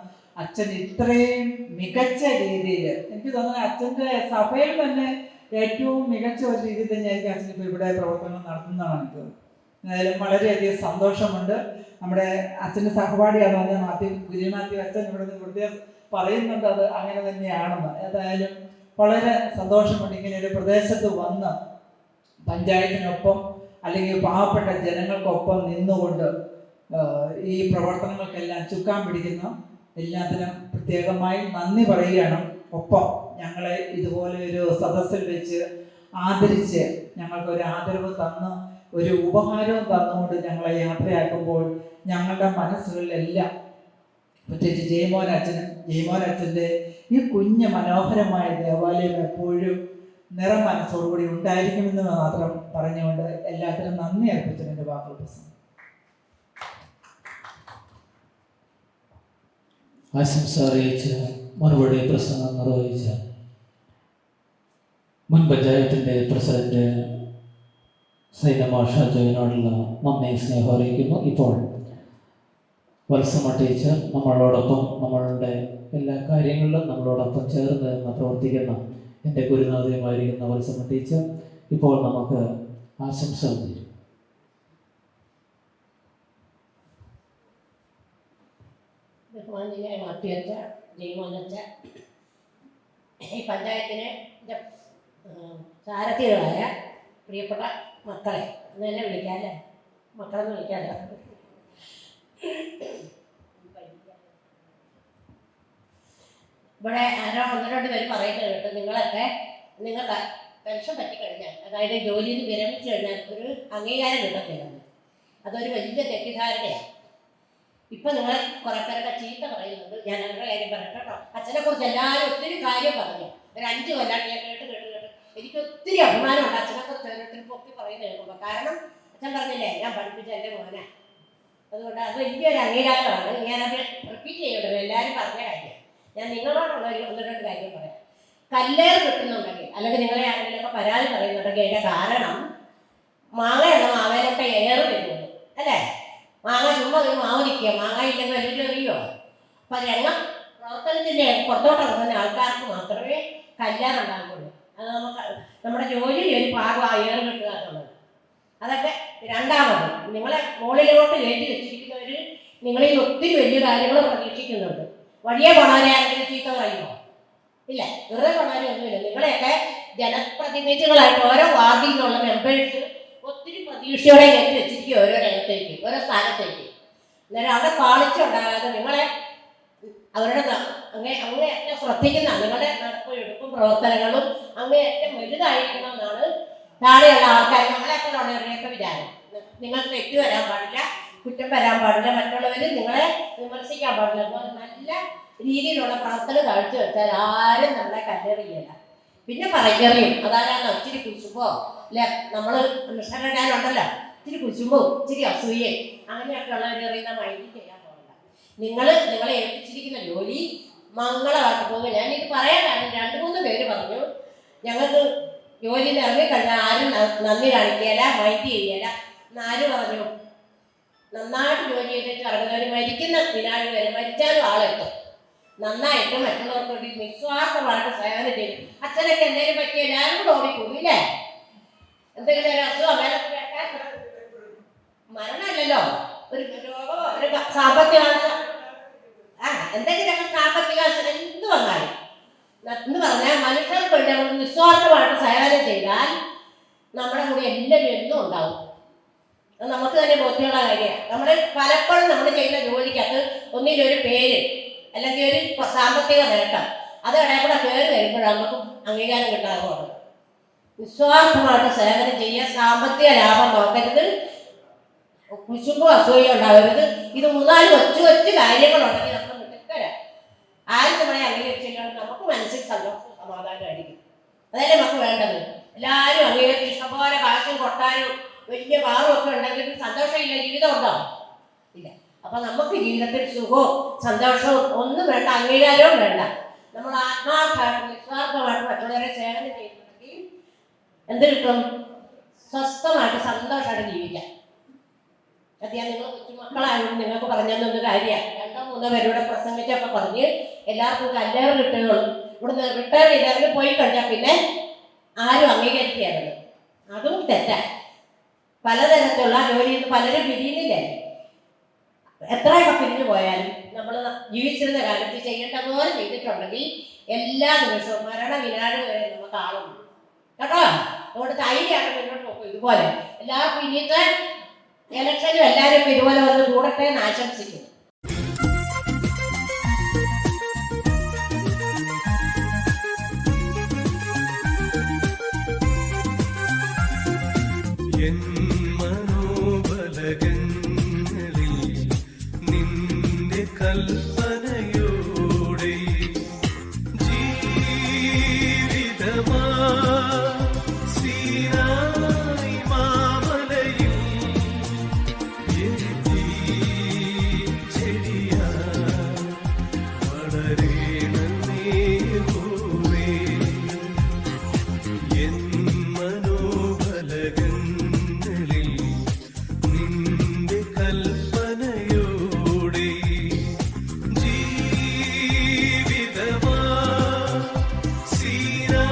അച്ഛൻ ഇത്രയും മികച്ച രീതിയിൽ, എനിക്ക് തോന്നുന്നത് അച്ഛൻ്റെ സഭയിൽ തന്നെ ഏറ്റവും മികച്ച ഒരു രീതിയിൽ തന്നെയായിരിക്കും അച്ഛൻ ഇപ്പോൾ ഇവിടെ പ്രവർത്തനം നടത്തുന്നതാണ് എനിക്ക്. ഏതായാലും വളരെയധികം സന്തോഷമുണ്ട്. നമ്മുടെ അച്ഛൻ്റെ സഹപാഠിയാന്ന് പറഞ്ഞാൽ കുര്യമാത്യു അച്ഛൻ ഇവിടെ വെറുതെ പറയുന്നുണ്ട് അത് അങ്ങനെ തന്നെയാണെന്ന്. ഏതായാലും വളരെ സന്തോഷമുണ്ട് ഇങ്ങനെ ഒരു പ്രദേശത്ത് വന്ന് പഞ്ചായത്തിനൊപ്പം അല്ലെങ്കിൽ പാവപ്പെട്ട ജനങ്ങൾക്കൊപ്പം നിന്നുകൊണ്ട് ഈ പ്രവർത്തനങ്ങൾക്കെല്ലാം ചുക്കാൻ പിടിക്കുന്ന എല്ലാത്തിനും പ്രത്യേകമായി നന്ദി പറയുകയാണ്. ഒപ്പം ഞങ്ങളെ ഇതുപോലെ ഒരു സദസ്സിൽ വെച്ച് ആദരിച്ച് ഞങ്ങൾക്കൊരു ആദരവ് തന്ന് ഒരു ഉപഹാരവും തന്നുകൊണ്ട് ഞങ്ങളെ യാത്രയാക്കുമ്പോൾ ഞങ്ങളുടെ മനസ്സുകളിലെല്ലാം പ്രത്യേകിച്ച് ജയ്മോൻ അച്ഛൻ്റെ ഈ കുഞ്ഞ് മനോഹരമായ ദേവാലയം എപ്പോഴും നിറം മനസ്സോടുകൂടി ഉണ്ടായിരിക്കുമെന്ന് മാത്രം പറഞ്ഞുകൊണ്ട് എല്ലാത്തിനും നന്ദി അർപ്പിച്ചതിൻ്റെ വാക്കുകൾ പ്രസംഗം. ആശംസ അറിയിച്ച് മറുപടി പ്രസംഗം നിർവഹിച്ച മുൻ പഞ്ചായത്തിൻ്റെ പ്രസിഡന്റ് സൈനമാഷ ജോയിനോടുള്ള നന്ദി സ്നേഹം അറിയിക്കുന്നു. ഇപ്പോൾ വത്സമ ടീച്ചർ നമ്മളോടൊപ്പം നമ്മളുടെ എല്ലാ കാര്യങ്ങളിലും നമ്മളോടൊപ്പം ചേർന്ന് നിന്ന് പ്രവർത്തിക്കുന്ന എൻ്റെ ഗുരുനാഥയുമായിരിക്കുന്ന വത്സമ ടീച്ചർ ഇപ്പോൾ നമുക്ക് ആശംസ തരും. ബഹുമാനിയായ മാത്യച്ച, ജയ്മോനച്ച, ഈ പഞ്ചായത്തിലെ സാരഥികളായ പ്രിയപ്പെട്ട മക്കളെ എന്ന് തന്നെ വിളിക്കാമല്ലേ, മക്കളെന്ന് വിളിക്കാമല്ലോ. ഇവിടെ ആരോ ഒന്ന് രണ്ട് പേര് പറയുന്നത് കേട്ടോ, നിങ്ങൾക്ക് പെൻഷൻ പറ്റിക്കഴിഞ്ഞാൽ, അതായത് ജോലിയിൽ നിന്ന് വിരമിച്ചു കഴിഞ്ഞാൽ ഒരു അംഗീകാരം കിട്ടത്തില്ലെന്ന്. അതൊരു വലിയ തെറ്റിദ്ധാരണയാണ്. ഇപ്പം നിങ്ങൾ കുറേ പേരൊക്കെ ചീത്ത പറയുന്നുണ്ട്. ഞാൻ അവരുടെ കാര്യം പറയട്ടെ കേട്ടോ. അച്ഛനെ കുറിച്ച് എല്ലാവരും ഒത്തിരി കാര്യം പറഞ്ഞു. ഒരു 5 കൊല്ലം ഞാൻ കേട്ട് എനിക്ക് ഒത്തിരി അഭിമാനമുണ്ട് അച്ഛനൊക്കെ ഓരോരുത്തരും പൊക്കി പറയുന്നത് കേൾക്കുമ്പോൾ. കാരണം അച്ഛൻ പറഞ്ഞില്ലേ ഞാൻ പഠിപ്പിച്ച എൻ്റെ മോനെ, അതുകൊണ്ട് അത് വലിയൊരു അംഗീകാരമാണ്. ഞാനത് റിപ്പീറ്റ് ചെയ്യണ്ടല്ലോ, എല്ലാവരും പറഞ്ഞ കാര്യം. ഞാൻ നിങ്ങളോടുള്ള ഒന്ന് രണ്ട് കാര്യം പറയാം. കല്ലേറ് കിട്ടുന്നുണ്ടെങ്കിൽ അല്ലെങ്കിൽ നിങ്ങളെ ആരെങ്കിലുമൊക്കെ പരാതി പറയുന്നുണ്ടെങ്കിൽ അതിൻ്റെ കാരണം മാങ്ങയുള്ള മാവേലൊക്കെ ഏറ് വരുന്നത് അല്ലേ? മാങ്ങ ചുമ്മാ ഒരു മാവ് നിൽക്കുക, മാങ്ങ ഇല്ലെങ്കിൽ വലിയ അറിയോ? അപ്പം രംഗം പ്രവർത്തനത്തിൻ്റെ പുറത്തോട്ട് ഇറങ്ങുന്ന ആൾക്കാർക്ക് മാത്രമേ കല്യാറുണ്ടാകുള്ളൂ. അത് നമ്മുടെ ജോലിയിൽ ഒരു ഭാഗം ഏറ് കിട്ടുക എന്നുള്ളത്. അതൊക്കെ രണ്ടാമത്. നിങ്ങളെ മുകളിലോട്ട് കയറ്റി വെച്ചിരിക്കുന്നവർ നിങ്ങളിൽ ഒത്തിരി വലിയ കാര്യങ്ങൾ പ്രതീക്ഷിക്കുന്നുണ്ട്. വഴിയെ പോണവരെ ആരെങ്കിലും ചീത്ത പറയുമോ? ഇല്ല, വെറുതെ പോണവരൊന്നുമില്ല. നിങ്ങളെയൊക്കെ ജനപ്രതിനിധികളായിട്ട് ഓരോ വാർഡിൽ നിന്നുള്ള മെമ്പേഴ്സ് ഒത്തിരി പ്രതീക്ഷയോടെ കയറ്റി വെച്ചിരിക്കും ഓരോ രംഗത്തേക്ക്, ഓരോ സ്ഥാനത്തേക്ക്. അന്നേരം അവിടെ പാളിച്ചുണ്ടാകാതെ നിങ്ങളെ അവരുടെ അങ്ങേയറ്റം ശ്രദ്ധിക്കുന്ന നിങ്ങളുടെ നടപ്പും എടുപ്പും പ്രവർത്തനങ്ങളും അങ്ങേയറ്റം വലുതായിരിക്കണമെന്നാണ് താഴെയുള്ള ആൾക്കാർ നമ്മളെപ്പോലുള്ളവരുടെയൊക്കെ വിചാരം. നിങ്ങൾക്ക് തെറ്റ് വരാൻ പാടില്ല, കുറ്റം വരാൻ പാടില്ല, മറ്റുള്ളവർ നിങ്ങളെ വിമർശിക്കാൻ പാടില്ല. അപ്പോൾ നല്ല രീതിയിലുള്ള പ്രവർത്തനം കാഴ്ചവെച്ചാൽ ആരും നമ്മളെ കല്ലെറിയില്ല. പിന്നെ പറയുകയും അതാരാണോ ഇച്ചിരി കുശുമ്പോ അല്ലെ, നമ്മൾ മിഷനിടാനുണ്ടല്ലോ ഇച്ചിരി കുശുമ്പോ ഇച്ചിരി അസൂയേ അങ്ങനെയൊക്കെ ഉള്ളവർ അറിയുന്ന മൈൻഡ് ചെയ്യാൻ പോകണ്ട. നിങ്ങളെ ഏൽപ്പിച്ചിരിക്കുന്ന ജോലി മംഗളമായിട്ട് പോകുക. ഞാനിത് പറയാൻ കാരണം 2-3 പേര് പറഞ്ഞു ഞങ്ങൾക്ക് ജോലിയിൽ ഇറങ്ങിക്കഴിഞ്ഞാൽ ആരും നന്ദി കാണിക്കുകയില്ല, മൈൻഡ് ചെയ്യല എന്നാര് പറഞ്ഞു? നന്നായിട്ട് ജോലി ചെയ്തിട്ട് ഇറങ്ങുന്നവർ മരിക്കുന്ന ദിനാഴ് വരെ മരിച്ചാലും ആളെത്തും. നന്നായിട്ട് മറ്റുള്ളവർക്ക് വേണ്ടി നിസ്വാർത്ഥമായിട്ട് സേവനം ചെയ്യും. അച്ഛനൊക്കെ എന്തെങ്കിലും പറ്റിയ എല്ലാവരും കൂടെ ഓടിക്കൂടില്ലേ? എന്തെങ്കിലും ഒരു അസുഖം മരണമല്ലല്ലോ, ഒരു രോഗമോ ഒരു സാമ്പത്തിക എന്തെങ്കിലുമൊക്കെ സാമ്പത്തിക എന്ത് വന്നാലും എന്ന് പറഞ്ഞാൽ മനുഷ്യർക്ക് വേണ്ടി നമ്മൾ നിസ്വാർത്ഥമായിട്ട് സേവനം ചെയ്താൽ നമ്മുടെ കൂടെ എല്ലാവരും എന്നും ഉണ്ടാവും. അത് നമുക്ക് തന്നെ ബോധ്യമുള്ള കാര്യമാണ്. നമ്മൾ പലപ്പോഴും നമ്മൾ ചെയ്യുന്ന ജോലിക്കകത്ത് ഒന്നിലൊരു പേര് അല്ലെങ്കിൽ ഒരു സാമ്പത്തിക നേട്ടം അത് ഇടയിൽ കൂടെ കയറി വരുമ്പോഴാണ് നമുക്ക് അംഗീകാരം കിട്ടാറുള്ളത്. നിസ്വാർത്ഥമായിട്ട് സേവനം ചെയ്യുക, സാമ്പത്തിക ലാഭം നോക്കരുത്, കുശുമ്പും അസൂയ ഉണ്ടാവരുത്. ഇത് 3-4 കൊച്ചു കാര്യങ്ങളുണ്ടെങ്കിൽ നമ്മൾ മിടുക്കരാ. ആരും നമ്മളെ അംഗീകരിച്ചില്ലെങ്കിൽ നമുക്ക് മനസ്സിൽ സന്തോഷവും സമാധാനമായിരിക്കും. അതല്ലേ നമുക്ക് വേണ്ടത്. എല്ലാവരും അംഗീകരിച്ച് ഇഷ്ടംപോലെ കാശും കൊട്ടാനും വലിയ കാറും ഒക്കെ ഉണ്ടെങ്കിൽ സന്തോഷമില്ല, ജീവിതം ഉണ്ടോ? ഇല്ല. അപ്പൊ നമുക്ക് ജീവിതത്തിൽ സുഖവും സന്തോഷവും ഒന്നും വേണ്ട, അംഗീകാരവും വേണ്ട. നമ്മൾ ആത്മാർത്ഥമായിട്ട് നിസ്വാർത്ഥമായിട്ട് മറ്റുള്ളവരെ സേവനം ചെയ്യുന്നുണ്ടെങ്കിൽ എന്ത് കിട്ടും? സ്വസ്ഥമായിട്ട് സന്തോഷമായിട്ട് ജീവിക്കാം. അതെയാ നിങ്ങൾ കൊച്ചുമക്കളായതുകൊണ്ട് നിങ്ങൾക്ക് പറഞ്ഞൊരു കാര്യമാണ്. 2-3 പേരൂടെ പ്രസംഗിച്ചൊക്കെ പറഞ്ഞ് എല്ലാവർക്കും കല്ലേറ് കിട്ടുകയുള്ളൂ. ഇവിടുന്ന് റിട്ടയർ ചെയ്തവർ പോയി കഴിഞ്ഞാൽ പിന്നെ ആരും അംഗീകരിക്കുകയാണത്. അതും തെറ്റാണ്. പലതരത്തിലുള്ള ജോലിയിൽ നിന്ന് പലരും പിരിയുന്നില്ലേ? എത്രയൊക്കെ പിരിഞ്ഞു പോയാലും നമ്മൾ ജീവിച്ചിരുന്ന കാലത്ത് ചെയ്യേണ്ട പോലെ ചെയ്തിട്ടുണ്ടെങ്കിൽ എല്ലാ ദിവസവും മരണവിനാട് വരെ നമുക്ക് ആളുണ്ട് കേട്ടോ. അതുകൊണ്ട് ധൈര്യമായിട്ട് മുന്നോട്ട് പോകും. ഇതുപോലെ എല്ലാവർക്കും ഇനിയത്തെ ഇലക്ഷനും എല്ലാവരും ഇതുപോലെ വന്ന് കൂടട്ടെ എന്ന് ആശംസിക്കുന്നു. കൽപ്പനയോടെ ജീവിതമാ സീനായി മാമലയിൽ ചെടിയാ വളരേണമേ പൂവേ എൻ മനോബലകങ്ങളിൽ നിന്റെ കൽപ്പനയോടെ ജീവിതമാ സീനാ